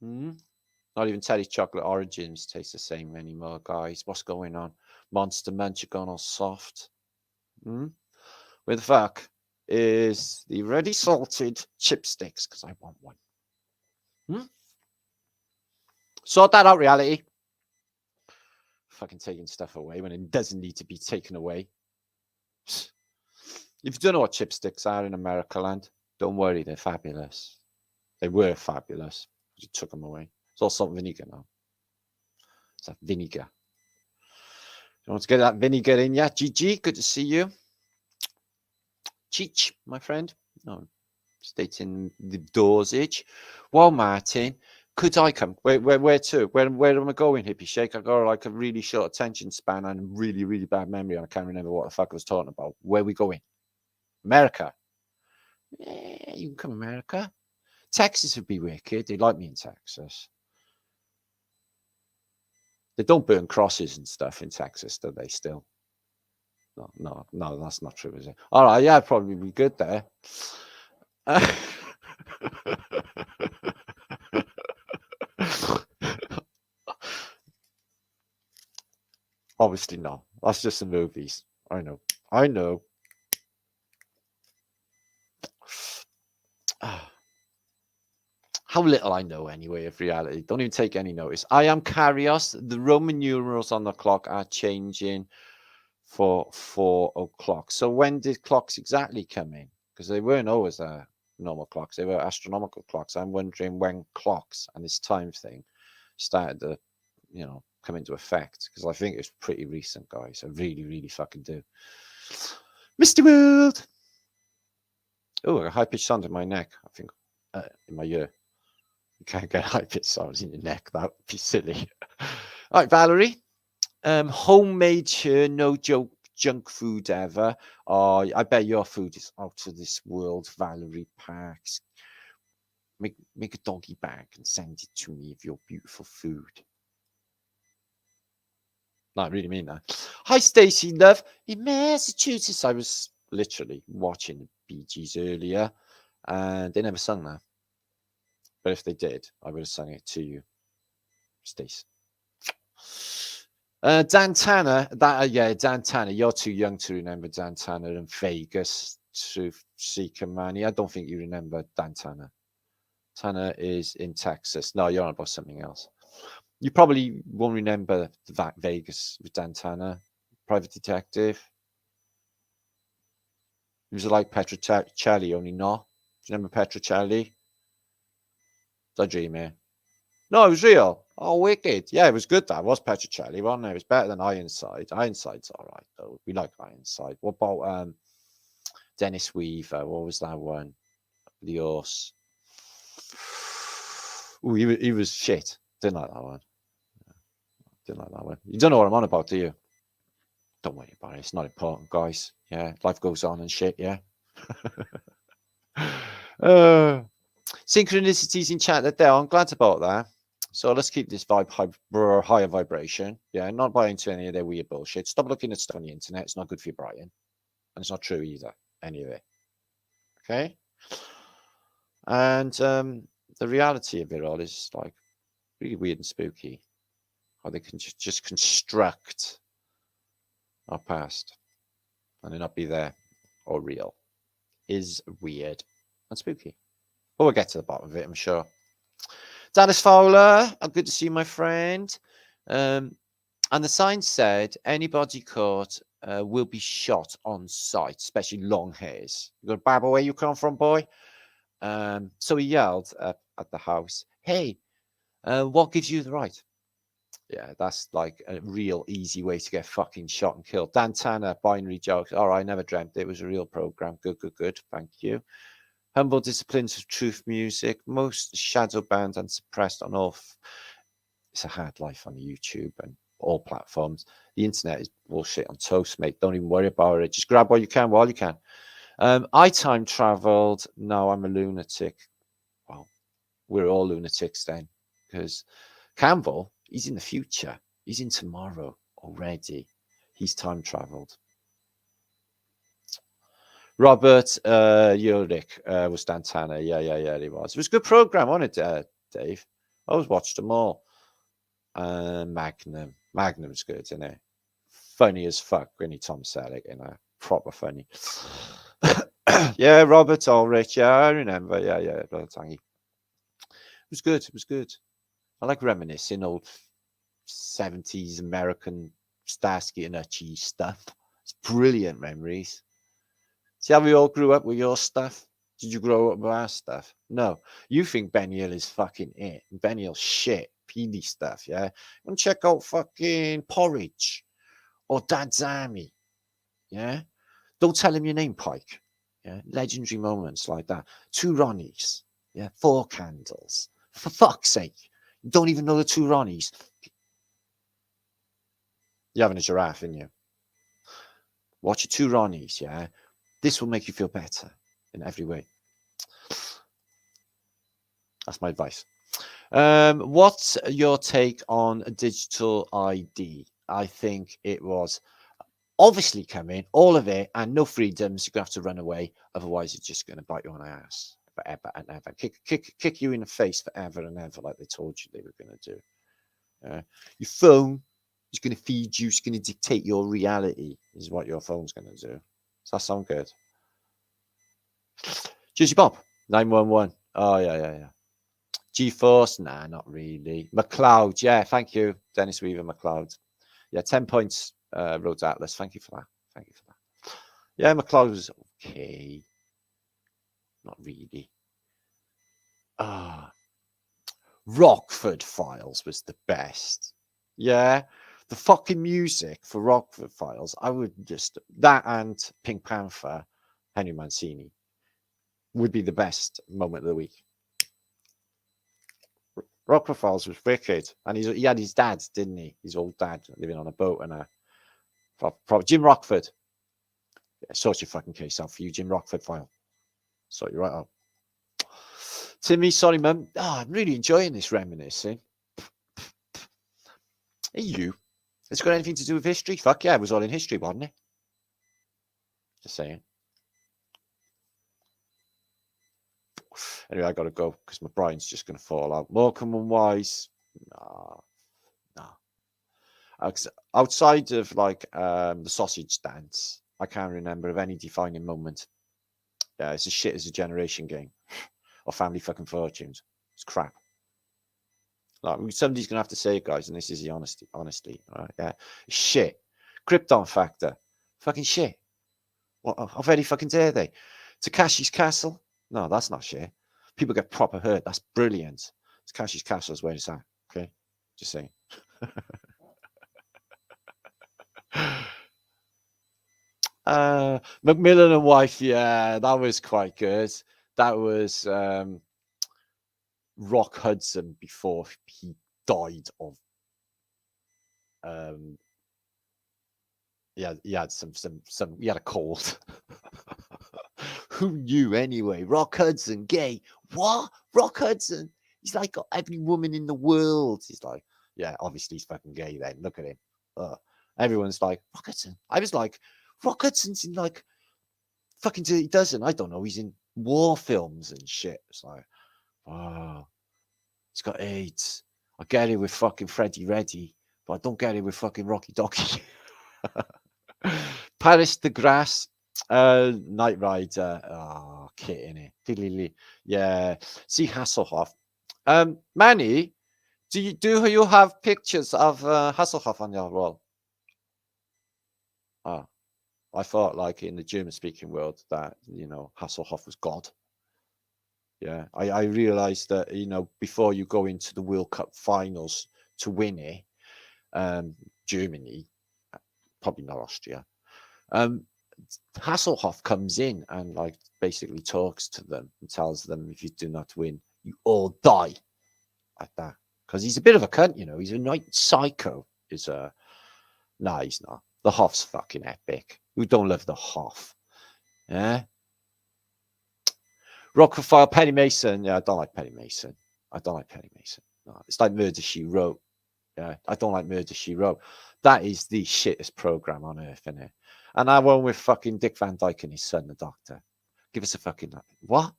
Not even Teddy's Chocolate Origins taste the same anymore, guys. What's going on? Monster Munch are gone all soft. Where the fuck is the ready salted chipsticks? Because I want one. Sort that out, reality. Fucking taking stuff away when it doesn't need to be taken away. If you don't know what chipsticks are in America land, don't worry, they're fabulous. They were fabulous. You took them away. It's all salt vinegar now. It's that vinegar. You want to get that vinegar in, yeah? GG, good to see you. Cheech, my friend. No, stating the dosage. Well, Martin, could I come? Where to? Where am I going, Hippie Shake? I've got like a really short attention span and really, really bad memory. And I can't remember what the fuck I was talking about. Where are we going? America. Yeah, you can come, America. Texas would be wicked. They like me in Texas. They don't burn crosses and stuff in Texas, do they still? No, that's not true, is it? All right, yeah, I'd probably be good there. Obviously not. That's just the movies. I know. How little I know anyway of reality. Don't even take any notice. I am Carios. The Roman numerals on the clock are changing for 4 o'clock. So when did clocks exactly come in? Because they weren't always normal clocks. They were astronomical clocks. I'm wondering when clocks and this time thing started to, come into effect. Because I think it's pretty recent, guys. I really, really fucking do. Mr. World. Oh, a high-pitched sound in my neck. I think in my ear. You can't get high-pitched sounds in your neck. That would be silly. All right, Valerie. Homemade here, no joke, junk food ever. Oh, I bet your food is out of this world, Valerie Parks. Make a doggy bag and send it to me of your beautiful food. No, I really mean that. Hi, Stacey, love. In Massachusetts, I was literally watching the Bee Gees earlier, and they never sung that. But if they did, I would have sung it to you, Stace. Dan Tanner, Dan Tanner. You're too young to remember Dan Tanner and Vegas, Truth Seeker Money. I don't think you remember Dan Tanner. Tanner is in Texas. No, you're on about something else. You probably won't remember Vegas with Dan Tanner, private detective. He was like Petrocelli, only not. Do you remember Petrocelli? I dream here. No, it was real. Oh, wicked. Yeah, it was good. That was Petrocelli, wasn't it? It was better than Ironside. Ironside's all right, though. We like Ironside. What about Dennis Weaver? What was that one? The horse. Ooh, he was shit. Didn't like that one. Didn't like that one. You don't know what I'm on about, do you? Don't worry about it. It's not important, guys. Yeah, life goes on and shit, yeah. Synchronicities in chat that there. I'm glad about that. So let's keep this vibe higher vibration. Yeah, not buy into any of their weird bullshit. Stop looking at stuff on the internet. It's not good for your brain. And it's not true either, any of it. Okay? And the reality of it all is like really weird and spooky. How they can just construct our past and it not be there or real is weird and spooky. But we'll get to the bottom of it, I'm sure. Dennis Fowler, good to see you, my friend. And the sign said, anybody caught will be shot on sight, especially long hairs. You got to babble where you come from, boy. So he yelled at the house, hey, what gives you the right? Yeah, that's like a real easy way to get fucking shot and killed. Dan Tanner, binary jokes. All right, I never dreamt it was a real program. Good. Thank you. Humble disciplines of truth music. Most shadow banned and suppressed on all. It's a hard life on YouTube and all platforms. The internet is bullshit on toast, mate. Don't even worry about it. Just grab what you can while you can. I time traveled. No, I'm a lunatic. Well, we're all lunatics then, because Campbell, he's in the future. He's in tomorrow already. He's time traveled. Robert Ulrich was Dan Tanner. Yeah, he was. It was a good program, wasn't it, Dave? I always watched them all. Magnum's good, isn't it? Funny as fuck, Winnie Tom Selleck, proper funny. Yeah, Robert Ulrich. Yeah, I remember. Yeah, Brother Tangy. It was good. I like reminiscing old 70s American Starsky and Hutch stuff. It's brilliant memories. See how we all grew up with your stuff? Did you grow up with our stuff? No. You think Benny Hill is fucking it. Benny Hill shit. PD stuff, yeah? And check out fucking Porridge or Dad's Army, yeah? Don't tell him your name, Pike. Yeah? Legendary moments like that. 2 Ronnies, yeah? 4 candles. For fuck's sake. You don't even know the 2 Ronnies. You're having a giraffe, aren't you? Watch your 2 Ronnies, yeah? This will make you feel better in every way. That's my advice. What's your take on a digital ID? I think it was obviously coming, all of it, and no freedoms. You're going to have to run away. Otherwise, it's just going to bite you on the ass forever and ever. Kick you in the face forever and ever, like they told you they were going to do. Your phone is going to feed you. It's going to dictate your reality, is what your phone's going to do. Does that sound good? Juicy Bob, 911. Oh, yeah. GeForce? Nah, not really. McLeod, yeah, thank you. Dennis Weaver, McLeod. Yeah, 10 points, Rhodes Atlas. Thank you for that. Yeah, McLeod was okay. Not really. Rockford Files was the best. Yeah, the fucking music for Rockford Files, I would just... That and Pink Panther, Henry Mancini, would be the best moment of the week. Rockford Files was wicked. And he had his dad, didn't he? His old dad living on a boat and Jim Rockford. Yeah, sort your fucking case out for you, Jim Rockford File. Sort you right out. Timmy, sorry, mum. I'm really enjoying this reminiscing. Hey, you. It's got anything to do with history? Fuck yeah, it was all in history, wasn't it? Just saying. Anyway, I got to go because my brain's just going to fall out. Morecambe and Wise, nah. Outside of like the sausage dance, I can't remember of any defining moment. Yeah, it's as shit as a Generation game or Family Fucking Fortunes. It's crap. Like, somebody's gonna have to say it, guys, and this is the honestly, right? Yeah, it's shit. Krypton Factor, fucking shit. What? How very fucking dare they? Takashi's Castle? No, that's not shit. People get proper hurt. That's brilliant. Takashi's Castle is where it's at. Okay, just saying. Macmillan and Wife, yeah, that was quite good. That was Rock Hudson before he died of yeah, he had some he had a cold. Who knew anyway? Rock Hudson, gay. What? Rock Hudson? He's like got every woman in the world. He's like, yeah, obviously he's fucking gay then. Look at him. Everyone's like, Rock Hudson. I was like, Rock Hudson's in like fucking Dirty Dozen. I don't know. He's in war films and shit. It's like, oh, he's got AIDS. I get it with fucking Freddie Reddy, but I don't get it with fucking Rocky Docky. Paris de Grasse, Knight Rider. Oh, kit in it. Yeah. See Hasselhoff. Manny, do you have pictures of Hasselhoff on your wall? Ah. I thought, like in the German-speaking world, that Hasselhoff was God. Yeah, I realized that before you go into the World Cup finals to win it, Germany, probably not Austria, Hasselhoff comes in and like basically talks to them and tells them, if you do not win, you all die, like that. Because he's a bit of a cunt, He's a night psycho. Nah, he's not. The Hoff's fucking epic. Who don't love the Hoff? Yeah. Rockford, Penny Mason. Yeah, I don't like Penny Mason. No, it's like Murder, She Wrote. Yeah, I don't like Murder, She Wrote. That is the shittest program on earth, isn't it? And that one with fucking Dick Van Dyke and his son, the doctor. Give us a fucking what?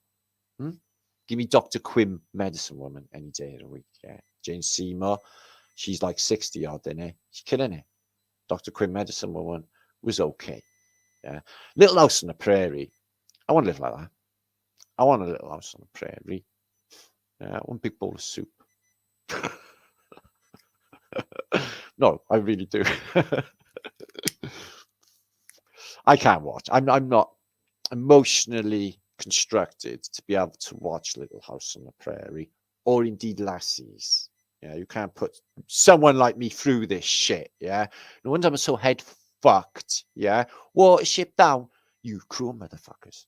Give me Dr. Quinn, Medicine Woman, any day of the week. Yeah, Jane Seymour. She's like 60 odd, isn't it? She's killing it. Dr. Quinn, Medicine Woman was okay. Yeah, Little House on the Prairie. I want to live like that. I want a little house on the prairie. Yeah, one big bowl of soup. No, I really do. I can't watch. I'm not emotionally constructed to be able to watch Little House on the Prairie or indeed Lassies. Yeah, you can't put someone like me through this shit. Yeah, no wonder I'm so head fucked. Yeah, Watership Down, you cruel motherfuckers.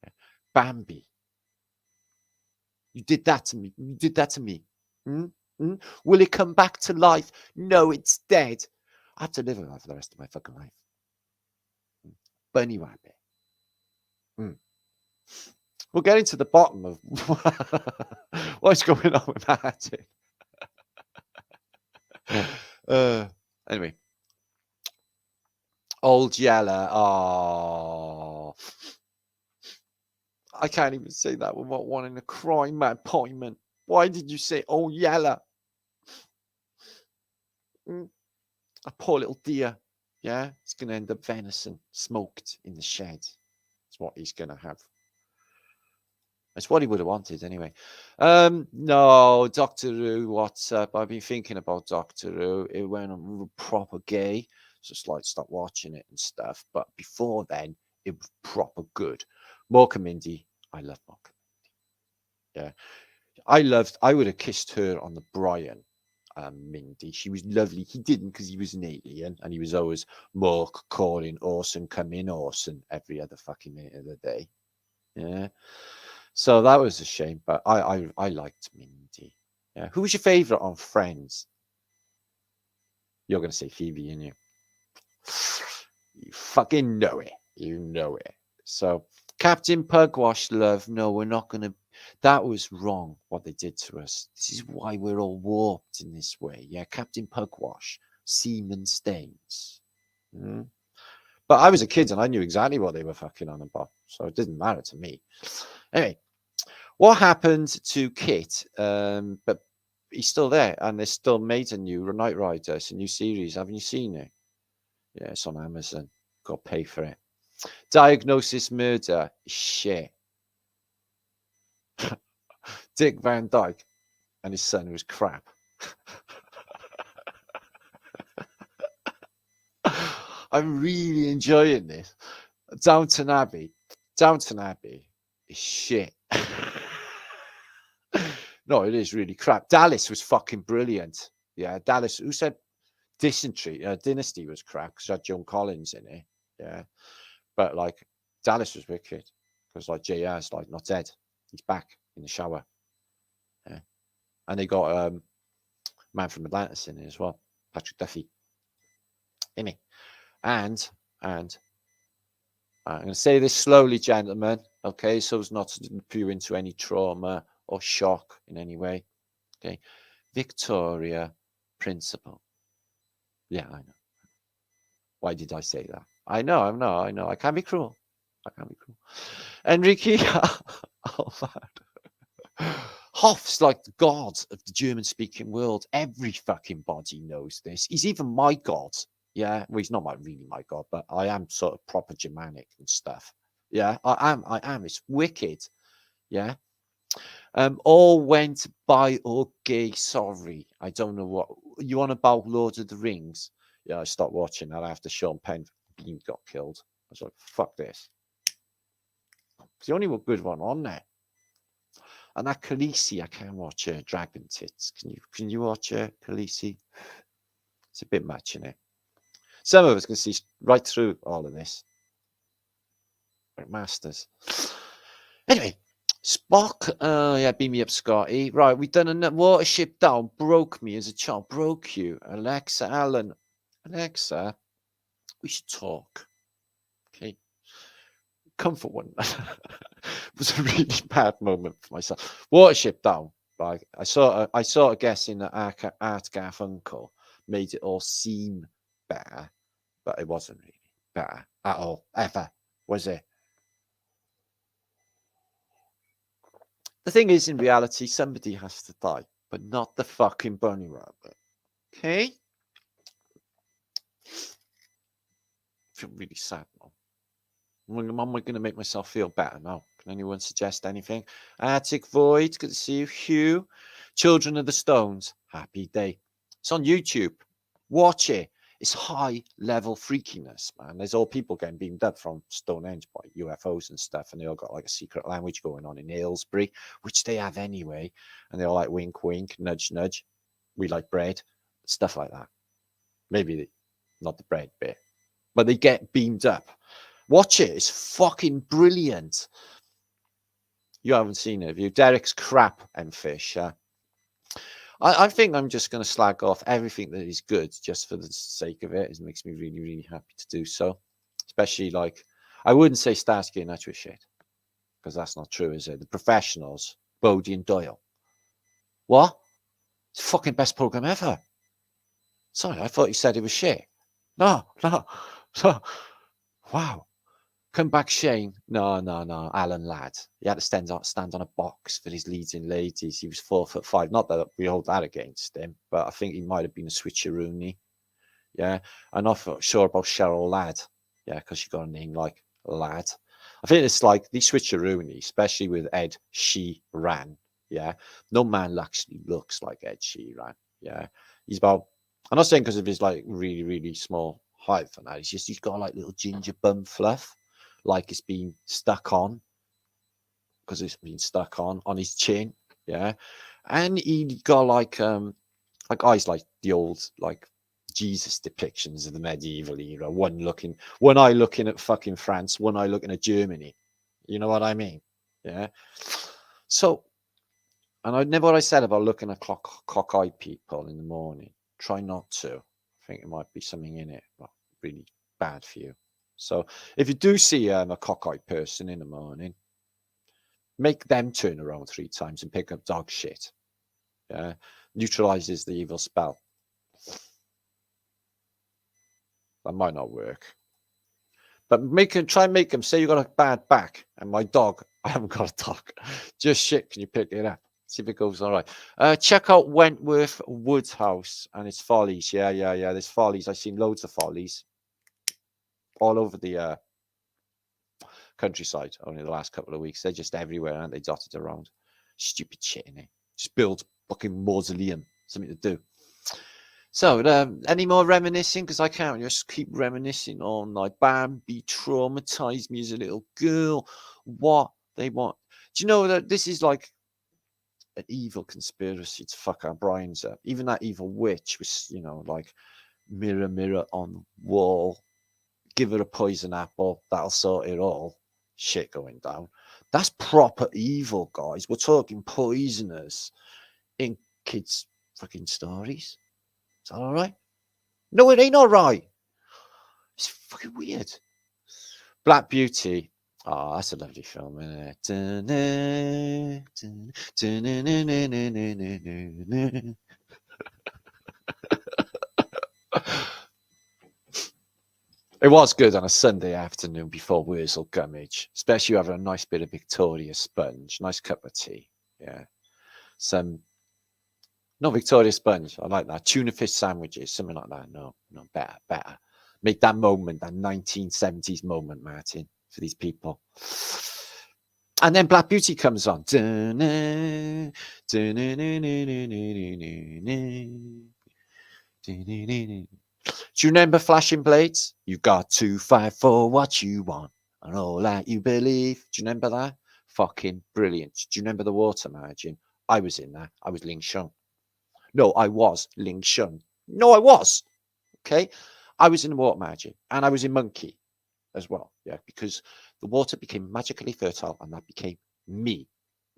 Yeah. Bambi. You did that to me. Will it come back to life? No, it's dead. I have to live with that for the rest of my fucking life. Bunny Rabbit. We'll get into the bottom of what's going on with Martin. Anyway. Old Yeller. Oh. I can't even say that without wanting to cry, Matt Poyman. Why did you say Old Yeller? A poor little deer. Yeah, it's going to end up venison, smoked in the shed. That's what he's going to have. That's what he would have wanted anyway. No, Doctor Who, what's up? I've been thinking about Doctor Who. It went proper gay. So it's like stop watching it and stuff. But before then, it was proper good. Morecambe Mindy. I love Morecambe Mindy. Yeah. I would have kissed her on the Brian. Mindy. She was lovely. He didn't because he was an alien and he was always Mork calling Orson, come in Orson every other fucking minute of the day. Yeah. So that was a shame, but I liked Mindy. Yeah. Who was your favorite on Friends? You're gonna say Phoebe, aren't you? You fucking know it. You know it. So Captain Pugwash, love. No, we're not gonna. That was wrong, what they did to us. This is why we're all warped in this way. Yeah, Captain Pugwash, semen stains. But I was a kid and I knew exactly what they were fucking on about, so it didn't matter to me. Anyway, What happened to Kit? But he's still there, and they still made a new Night Rider. It's a new series. Haven't you seen it? Yeah, it's on Amazon. Got to pay for it. Diagnosis Murder. Shit. Dick Van Dyke and his son was crap. I'm really enjoying this. Downton Abbey. Downton Abbey is shit. No, it is really crap. Dallas was fucking brilliant. Yeah, Dallas. Who said Dynasty was crap because it had Joan Collins in it. Yeah, but like Dallas was wicked because like JR's like not dead. He's back in the shower. Yeah, and they got Man from Atlantis in it as well, Patrick Duffy. In it, and I'm going to say this slowly, gentlemen. Okay, so as not to put you into any trauma or shock in any way. Okay, Victoria Principal. Yeah, I know. Why did I say that? I know. I can't be cruel. Enrique Hoff's like the god of the German-speaking world. Every fucking body knows this. He's even my god. Yeah, well, he's not really my god, but I am sort of proper Germanic and stuff. Yeah, I am. It's wicked. Yeah. All went by okay. Sorry, I don't know what you on about. Lord of the Rings. Yeah, I stopped watching that after Sean Penn Bean got killed. I was like, fuck this. It's the only good one on there. And that Khaleesi, I can't watch Dragon Tits. Can you watch Khaleesi? It's a bit much in it. Some of us can see right through all of this. Like masters. Anyway, Spock. Yeah, beam me up, Scotty. Right, we've done a Watership Down. Broke me as a child. Broke you. Alexa, Alan. Alexa, we should talk. Okay. Comfort one. It was a really bad moment for myself. Watership Down. Like I sort of guessing that Art Garfunkel made it all seem better, but it wasn't really better at all, ever, was it? The thing is, in reality, somebody has to die, but not the fucking bunny rabbit. Okay? I feel really sad now. Am I going to make myself feel better now? Can anyone suggest anything? Attic Void, good to see you. Hugh, Children of the Stones, happy day. It's on YouTube. Watch it. It's high level freakiness, man. There's all people getting beamed up from Stonehenge by UFOs and stuff, and they all got like a secret language going on in Aylesbury, which they have anyway. And they're all like wink, wink, nudge, nudge. We like bread, stuff like that. Maybe not the bread bit, but they get beamed up. Watch it. It's fucking brilliant. You haven't seen it, have you? Derek's crap and fish. I think I'm just going to slag off everything that is good just for the sake of it. It makes me really, really happy to do so. Especially like, I wouldn't say Starsky and Hutch was shit, because that's not true, is it? The Professionals, Bodie and Doyle. What? It's the fucking best program ever. Sorry, I thought you said it was shit. No. Wow. Come back, Shane. No. Alan Ladd. He had to stand on a box for his leading ladies. He was 4'5". Not that we hold that against him, but I think he might have been a switcheroony. Yeah. I'm not sure about Cheryl Ladd. Yeah, because she got a name like Ladd. I think it's like the switcheroony, especially with Ed Sheeran. Yeah. No man actually looks like Ed Sheeran. Yeah. He's about, I'm not saying because of his like really, really small height for that. He's got like little ginger bum fluff. Like it's been stuck on, because it's been stuck on his chin, yeah, and he got like eyes like the old like Jesus depictions of the medieval era. One eye looking at fucking France, one eye looking at Germany. You know what I mean? Yeah. So, and I never what I said about looking at cock-eyed people in the morning. Try not to. I think it might be something in it, but really bad for you. So if you do see a cockeyed person in the morning, make them turn around 3 times and pick up dog shit. Neutralizes the evil spell. That might not work. But try and make them say you got a bad back, and my dog I haven't got a dog. Just shit. Can you pick it up? See if it goes all right. Check out Wentworth Woods House and its follies. Yeah. There's follies. I've seen loads of follies all over the countryside only the last couple of weeks. They're just everywhere, aren't they? Dotted around. Stupid shit, innit? Just build fucking mausoleum. Something to do. So, any more reminiscing? Because I can't just keep reminiscing all night. Bambi traumatized me as a little girl. What they want. Do you know that this is like an evil conspiracy to fuck our brains up? Even that evil witch was, you know, like, mirror, mirror on the wall. Give her a poison apple. That'll sort it all. Shit going down. That's proper evil, guys. We're talking poisoners in kids' fucking stories. Is that all right? No, it ain't all right. It's fucking weird. Black Beauty. Oh, that's a lovely film, isn't it? It was good on a Sunday afternoon before Wurzel Gummidge, especially having a nice bit of Victoria sponge, nice cup of tea. Yeah. No, Victoria sponge. I like that. Tuna fish sandwiches, something like that. No, better. Make that moment, that 1970s moment, Martin, for these people. And then Black Beauty comes on. Do you remember Flashing Blades? You got to fight for what you want and all that you believe. Do you remember that? Fucking brilliant. Do you remember the water margin? I was in that. I was Ling Shun. No, I was Ling Shun. No, I was. Okay. I was in the water margin and I was in Monkey as well. Yeah, because the water became magically fertile and that became me.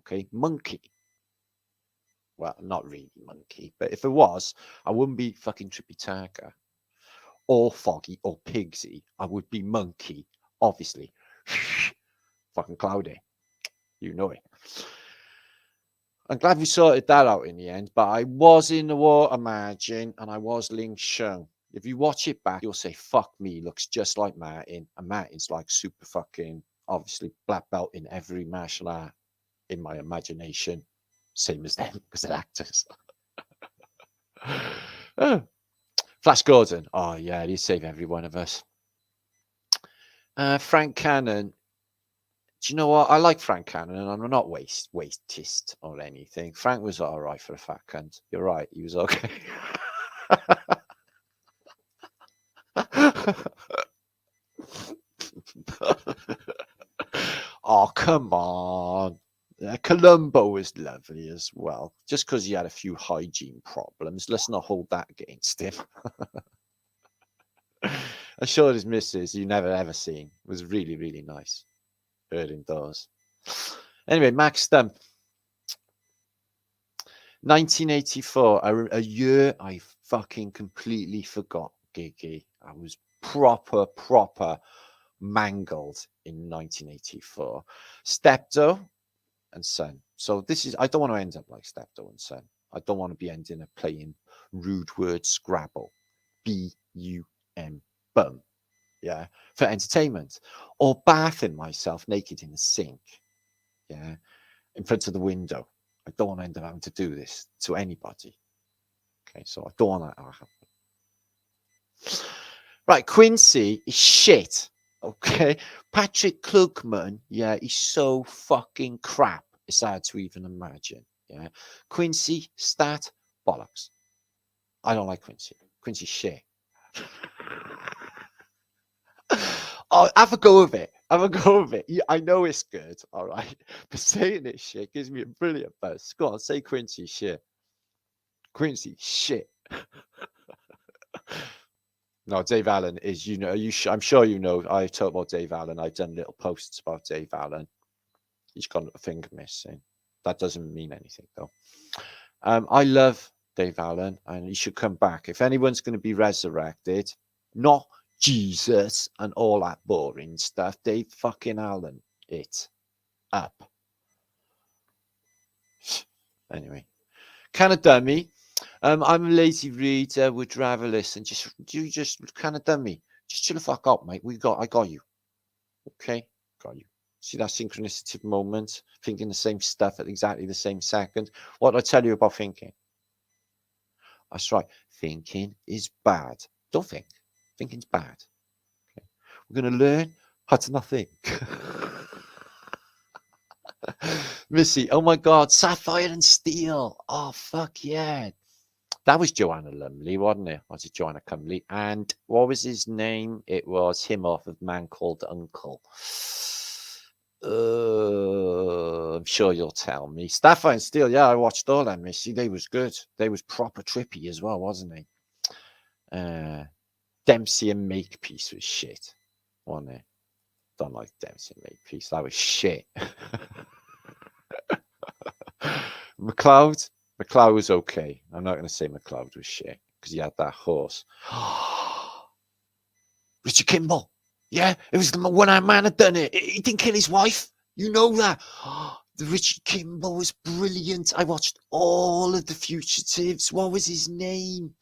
Okay. Monkey. Well, not really Monkey, but if it was, I wouldn't be fucking Trippy Tarka or Foggy or Pigsy. I would be Monkey, obviously. Fucking Cloudy. You know it. I'm glad we sorted that out in the end, but I was in the water margin and I was Ling Shun. If you watch it back, you'll say, fuck me, looks just like Martin. And Martin's like super fucking, obviously, black belt in every martial art in my imagination. Same as them, because they're actors. Flash Gordon. Oh, yeah, he'd save every one of us. Frank Cannon. Do you know what? I like Frank Cannon, and I'm not wastist or anything. Frank was all right for a fat cunt. You're right. He was okay. Oh, come on. Columbo was lovely as well. Just because he had a few hygiene problems. Let's not hold that against him. I'm sure his missus, you never ever seen, was really, really nice. Heard indoors. Anyway, Max Stump. 1984, a year I fucking completely forgot, Gigi. I was proper mangled in 1984. Steptoe and Son. So this is, I don't want to end up like Steptoe and Son. I don't want to be ending up playing rude word Scrabble. B-U-M, bum. Yeah, for entertainment. Or bathing myself naked in the sink. Yeah, in front of the window. I don't want to end up having to do this to anybody. Okay, so I don't want that to happen. Right, Quincy is shit. Okay, Patrick Klugman, yeah, he's so fucking crap. It's hard to even imagine. Yeah, Quincy, stat, bollocks. I don't like Quincy. Quincy's shit. Oh, have a go of it. Have a go of it. Yeah, I know it's good, all right. But saying this shit gives me a brilliant buzz. Go on, say Quincy shit. Quincy shit. No, Dave Allen is, you know, I'm sure you know, I talk about Dave Allen. I've done little posts about Dave Allen. He's got a finger missing. That doesn't mean anything, though. I love Dave Allen, and he should come back. If anyone's going to be resurrected, not Jesus and all that boring stuff, Dave fucking Allen it up. Anyway, kind of dummy. I'm a lazy reader, would rather listen. You just kind of dummy. Just chill the fuck out, mate. I got you. Okay, got you. See that synchronicity moment, thinking the same stuff at exactly the same second. What did I tell you about thinking? That's right. Thinking is bad. Don't think. Thinking's bad. Okay. We're going to learn how to not think. Missy, oh my God, Sapphire and Steel. Oh, fuck yeah. That was Joanna Lumley, wasn't it? Was it Joanna Cumley? And what was his name? It was him off of Man Called Uncle. I'm sure you'll tell me. Sapphire and Steel, yeah, I watched all them, Missy. They was good. They was proper trippy as well, wasn't they? Dempsey and Makepeace was shit, wasn't it? Don't like Dempsey and Makepeace. That was shit. McLeod was okay. I'm not going to say McLeod was shit because he had that horse. Richard Kimball. Yeah, it was the one-eyed man had done it. He didn't kill his wife. You know that. The Richard Kimball was brilliant. I watched all of the Fugitives. What was his name?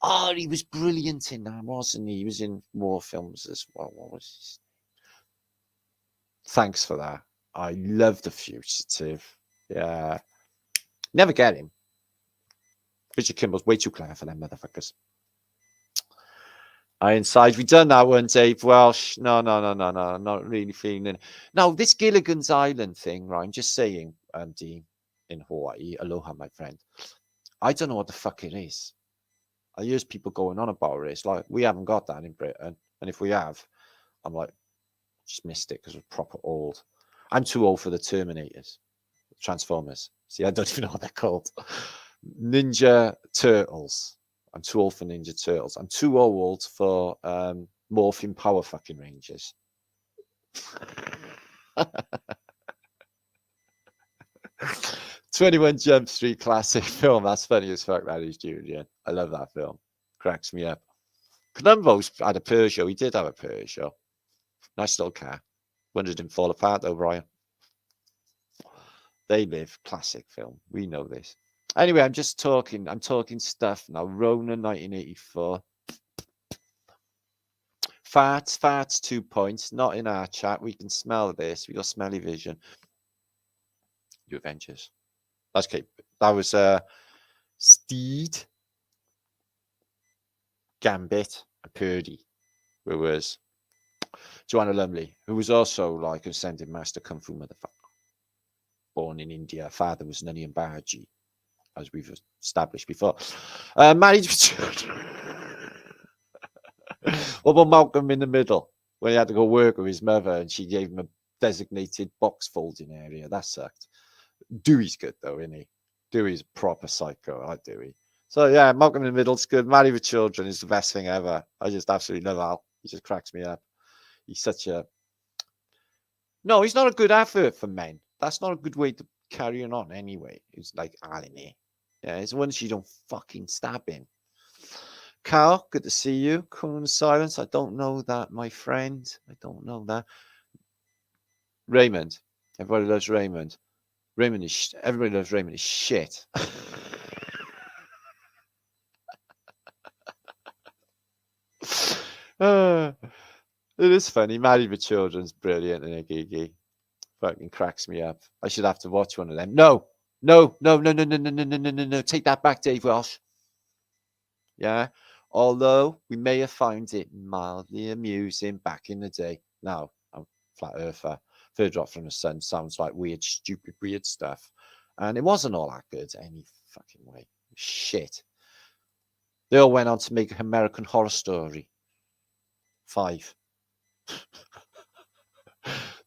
Oh, he was brilliant in that, wasn't he? He was in war films as well. What was his name? Thanks for that. I love the Fugitive. Yeah. Never get him. Richard Kimball's way too clever for them motherfuckers. Ironside, we done that one, Dave Welsh. No, not really feeling it. Now, this Gilligan's Island thing, right? I'm just saying, Dean, in Hawaii, aloha, my friend. I don't know what the fuck it is. I hear people going on about it. It's like, we haven't got that in Britain. And if we have, I'm like, just missed it because we're proper old. I'm too old for the Terminators, Transformers. See, I don't even know what they're called. Ninja Turtles. I'm too old for Ninja Turtles. I'm too old for Morphin Power fucking Rangers. 21 Jump Street classic film. That's funny as fuck, that is, Julian. I love that film. Cracks me up. Columbo's had a Peugeot. He did have a Peugeot. Nice little car. Wonder it didn't fall apart though, Brian. They Live, classic film. We know this. Anyway, I'm talking stuff now. Rona 1984. Farts, 2 points. Not in our chat. We can smell this. We got smelly vision. You Avengers. That's okay. That was Steed, Gambit, and Purdy, who was Joanna Lumley, who was also like a ascended master kung fu motherfucker. Born in India. Father was Nani Baji, as we've established before. Married with children. What about Malcolm in the Middle, when he had to go work with his mother and she gave him a designated box folding area? That sucked. Dewey's good though, isn't he? Dewey's a proper psycho. I like Dewey. So yeah, Malcolm in the Middle's good. Married with Children is the best thing ever. I just absolutely love Al. He just cracks me up. He's such a... No, he's not a good advert for men. That's not a good way to carry on anyway. It's like Al in here. Yeah, it's once you don't fucking stab him. Carl, good to see you. Cool Silence. I don't know that, my friend. I don't know that. Raymond. Everybody loves Raymond. Everybody loves Raymond is shit. It is funny. Married with Children's brilliant, and Gigi fucking cracks me up. I should have to watch one of them. No. Take that back, Dave Welsh. Yeah. Although we may have found it mildly amusing back in the day. Now, I'm flat earther. Third Drop from the Sun sounds like weird, stupid, weird stuff. And it wasn't all that good any fucking way. Shit. They all went on to make American Horror Story 5.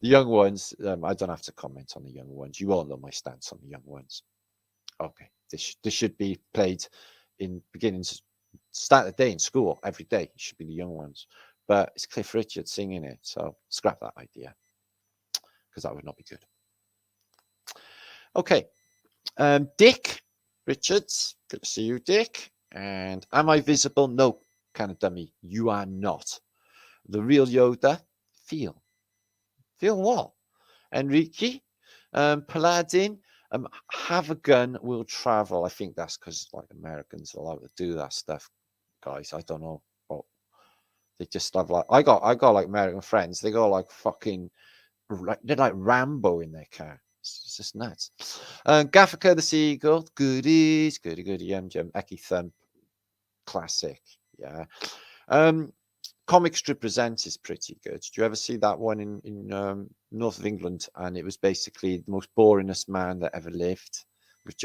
The young ones, I don't have to comment on the young ones. You all know my stance on the young ones. Okay. This should be played in beginnings. Start the day in school every day. It should be the young ones. But it's Cliff Richard singing it. So scrap that idea, because that would not be good. Okay. Dick Richards. Good to see you, Dick. And am I visible? No, kind of dummy. You are not. The real Yoda. Feel what? Enrique. Paladin. Have a gun, will travel. I think that's because like Americans are allowed to do that stuff, guys. I don't know. But they just have like I got like American friends. They go like fucking they're like Rambo in their car. It's just nuts. Gaffica the Seagull, goodies, goody, yum, Ecky Thump, classic. Yeah. Comic Strip Presents is pretty good. Did you ever see that one in north of England? And it was basically the most boringest man that ever lived with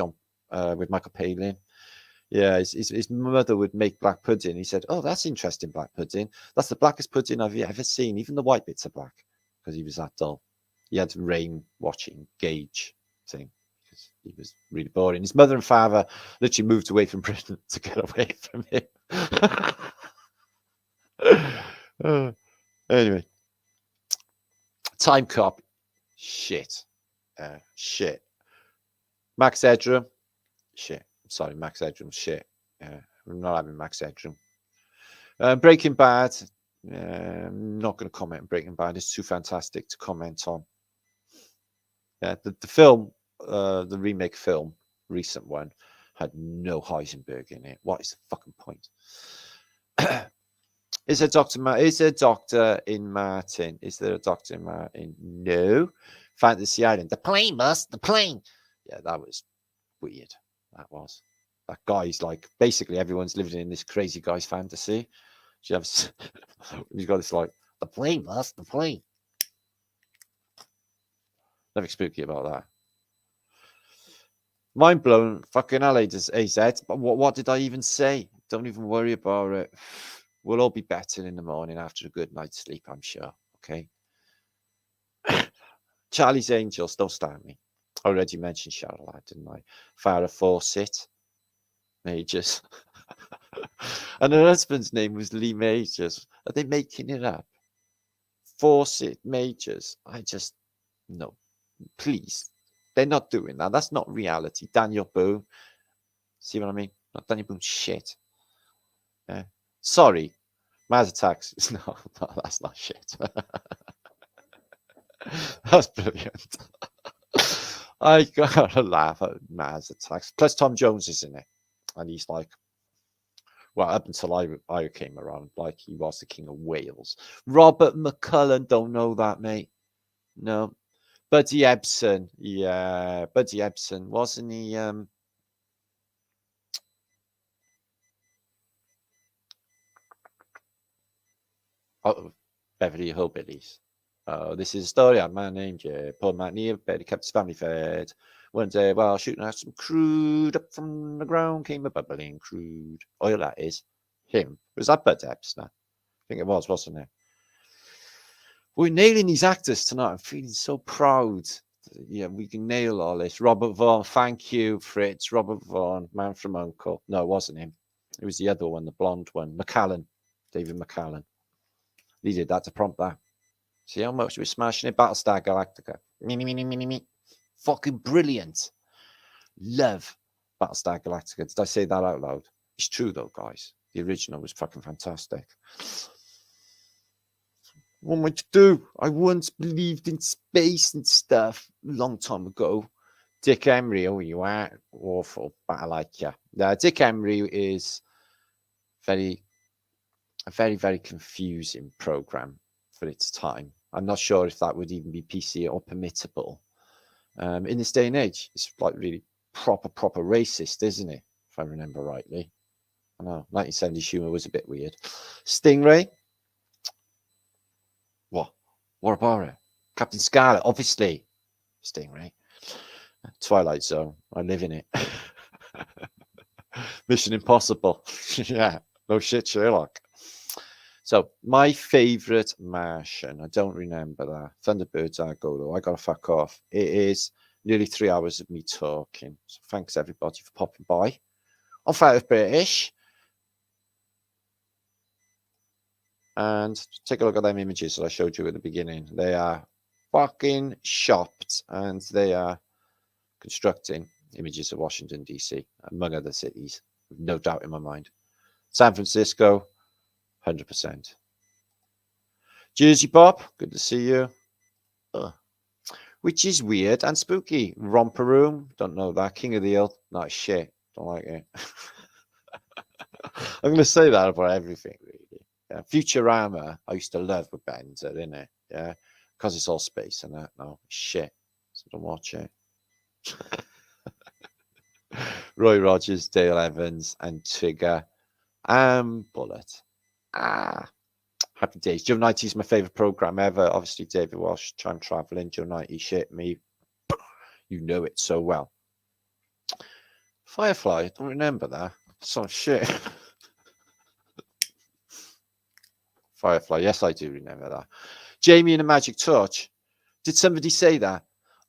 Michael Palin. Yeah, his mother would make black pudding. He said, "Oh, that's interesting, black pudding. That's the blackest pudding I've ever seen. Even the white bits are black," because he was that dull. He had rain watching gauge thing because he was really boring. His mother and father literally moved away from Britain to get away from him. Anyway, Time Cop, shit. Max Headroom, shit. Sorry, Max Headroom, shit. I'm not having Max Headroom. Breaking Bad, I'm not going to comment on Breaking Bad. It's too fantastic to comment on. Yeah, the film, the remake film, recent one, had no Heisenberg in it. What is the fucking point? Is there a doctor in Martin? Is there a doctor in Martin? No. Fantasy Island. The plane, the plane. Yeah, that was weird. That guy's like, basically everyone's living in this crazy guy's fantasy. He's got this like, the plane, the plane. Nothing spooky about that. Mind blown. Fucking hell, AZ. But what did I even say? Don't even worry about it. We'll all be better in the morning after a good night's sleep, I'm sure. Okay. Charlie's Angels, don't start me. I already mentioned Charlotte, didn't I? Farrah Fawcett, Majors. And her husband's name was Lee Majors. Are they making it up? Fawcett Majors. No. Please. They're not doing that. That's not reality. Daniel Boone. See what I mean? Not Daniel Boone shit. Yeah. Sorry. Mars Attacks. No, that's not shit. That's brilliant. I gotta laugh at Mars Attacks. Plus, Tom Jones is in it. And he's like, well, up until I came around, like he was the King of Wales. Robert McCullen, don't know that, mate. No. Buddy Ebsen. Yeah, Buddy Ebsen. Wasn't he? Beverly Hillbillies. This is a story of a man named Jade. Poor man near bed, he kept his family fed. One day, while shooting at some crude up from the ground, came a bubbling crude oil. That is him. Was that Bud Ebsen? I think it was, wasn't it? We're nailing these actors tonight. I'm feeling so proud. Yeah, we can nail all this. Robert Vaughn, thank you, Fritz. Robert Vaughn, Man from U.N.C.L.E. No, it wasn't him. It was the other one, the blonde one. McCallan. David McCallan. He did that to prompt that. See how much we're smashing it? Battlestar Galactica. Me. Fucking brilliant. Love Battlestar Galactica. Did I say that out loud? It's true, though, guys. The original was fucking fantastic. What am I to do? I once believed in space and stuff a long time ago. Dick Emery, oh, you are awful, but I like you. Dick Emery is a very, very confusing program for its time. I'm not sure if that would even be PC or permittable. In this day and age, it's like really proper racist, isn't it? If I remember rightly. I know, 1970s humour was a bit weird. Stingray. What about it? Captain Scarlet, obviously. Stingray. Twilight Zone. I live in it. Mission Impossible. Yeah. No shit, Sherlock. So, my favourite Martian. I don't remember that. Thunderbirds are go though. I got to fuck off. It is nearly 3 hours of me talking. So, thanks everybody for popping by. I'm Five British. And take a look at them images that I showed you at the beginning. They are fucking shopped, and they are constructing images of Washington, D.C., among other cities, with no doubt in my mind. San Francisco, 100%. Jersey Bob, good to see you. Which is weird and spooky. Romper Room, don't know that. King of the Hill, not shit. Don't like it. I'm going to say that about everything, really. Yeah. Futurama, I used to love with Benzer, innit? Yeah. because it's all space and that. No, shit. So don't watch it. Roy Rogers, Dale Evans, and Tigger, Bullet. Happy days. Joe 90 is my favourite programme ever. Obviously, David Walsh, Time Travelling, Joe 90, shit me. You know it so well. Firefly, I don't remember that. Some shit. Firefly, yes, I do remember that. Jamie and a Magic Touch. Did somebody say that?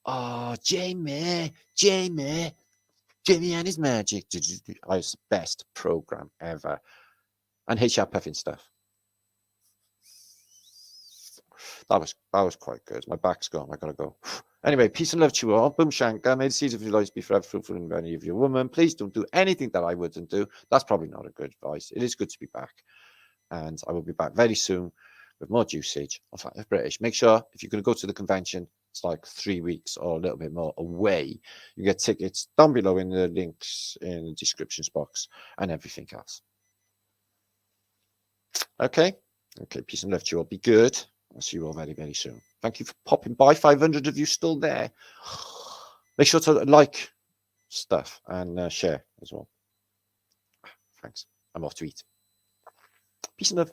Oh, Jamie and his magic. It's the best program ever. And HR Puffin stuff. That was quite good. My back's gone. I gotta go. Anyway, peace and love to you all. Boom Shankar. May the seeds of your lives be forever fruitful in any of your woman. Please don't do anything that I wouldn't do. That's probably not a good advice. It is good to be back. And I will be back very soon with more usage of British. Make sure if you're going to go to the convention, it's like 3 weeks or a little bit more away. You get tickets down below in the links in the descriptions box and everything else. Okay. Peace and love to you all. Be good. I'll see you all very, very soon. Thank you for popping by. 500 of you still there. Make sure to like stuff and share as well. Thanks. I'm off to eat. Peace and love.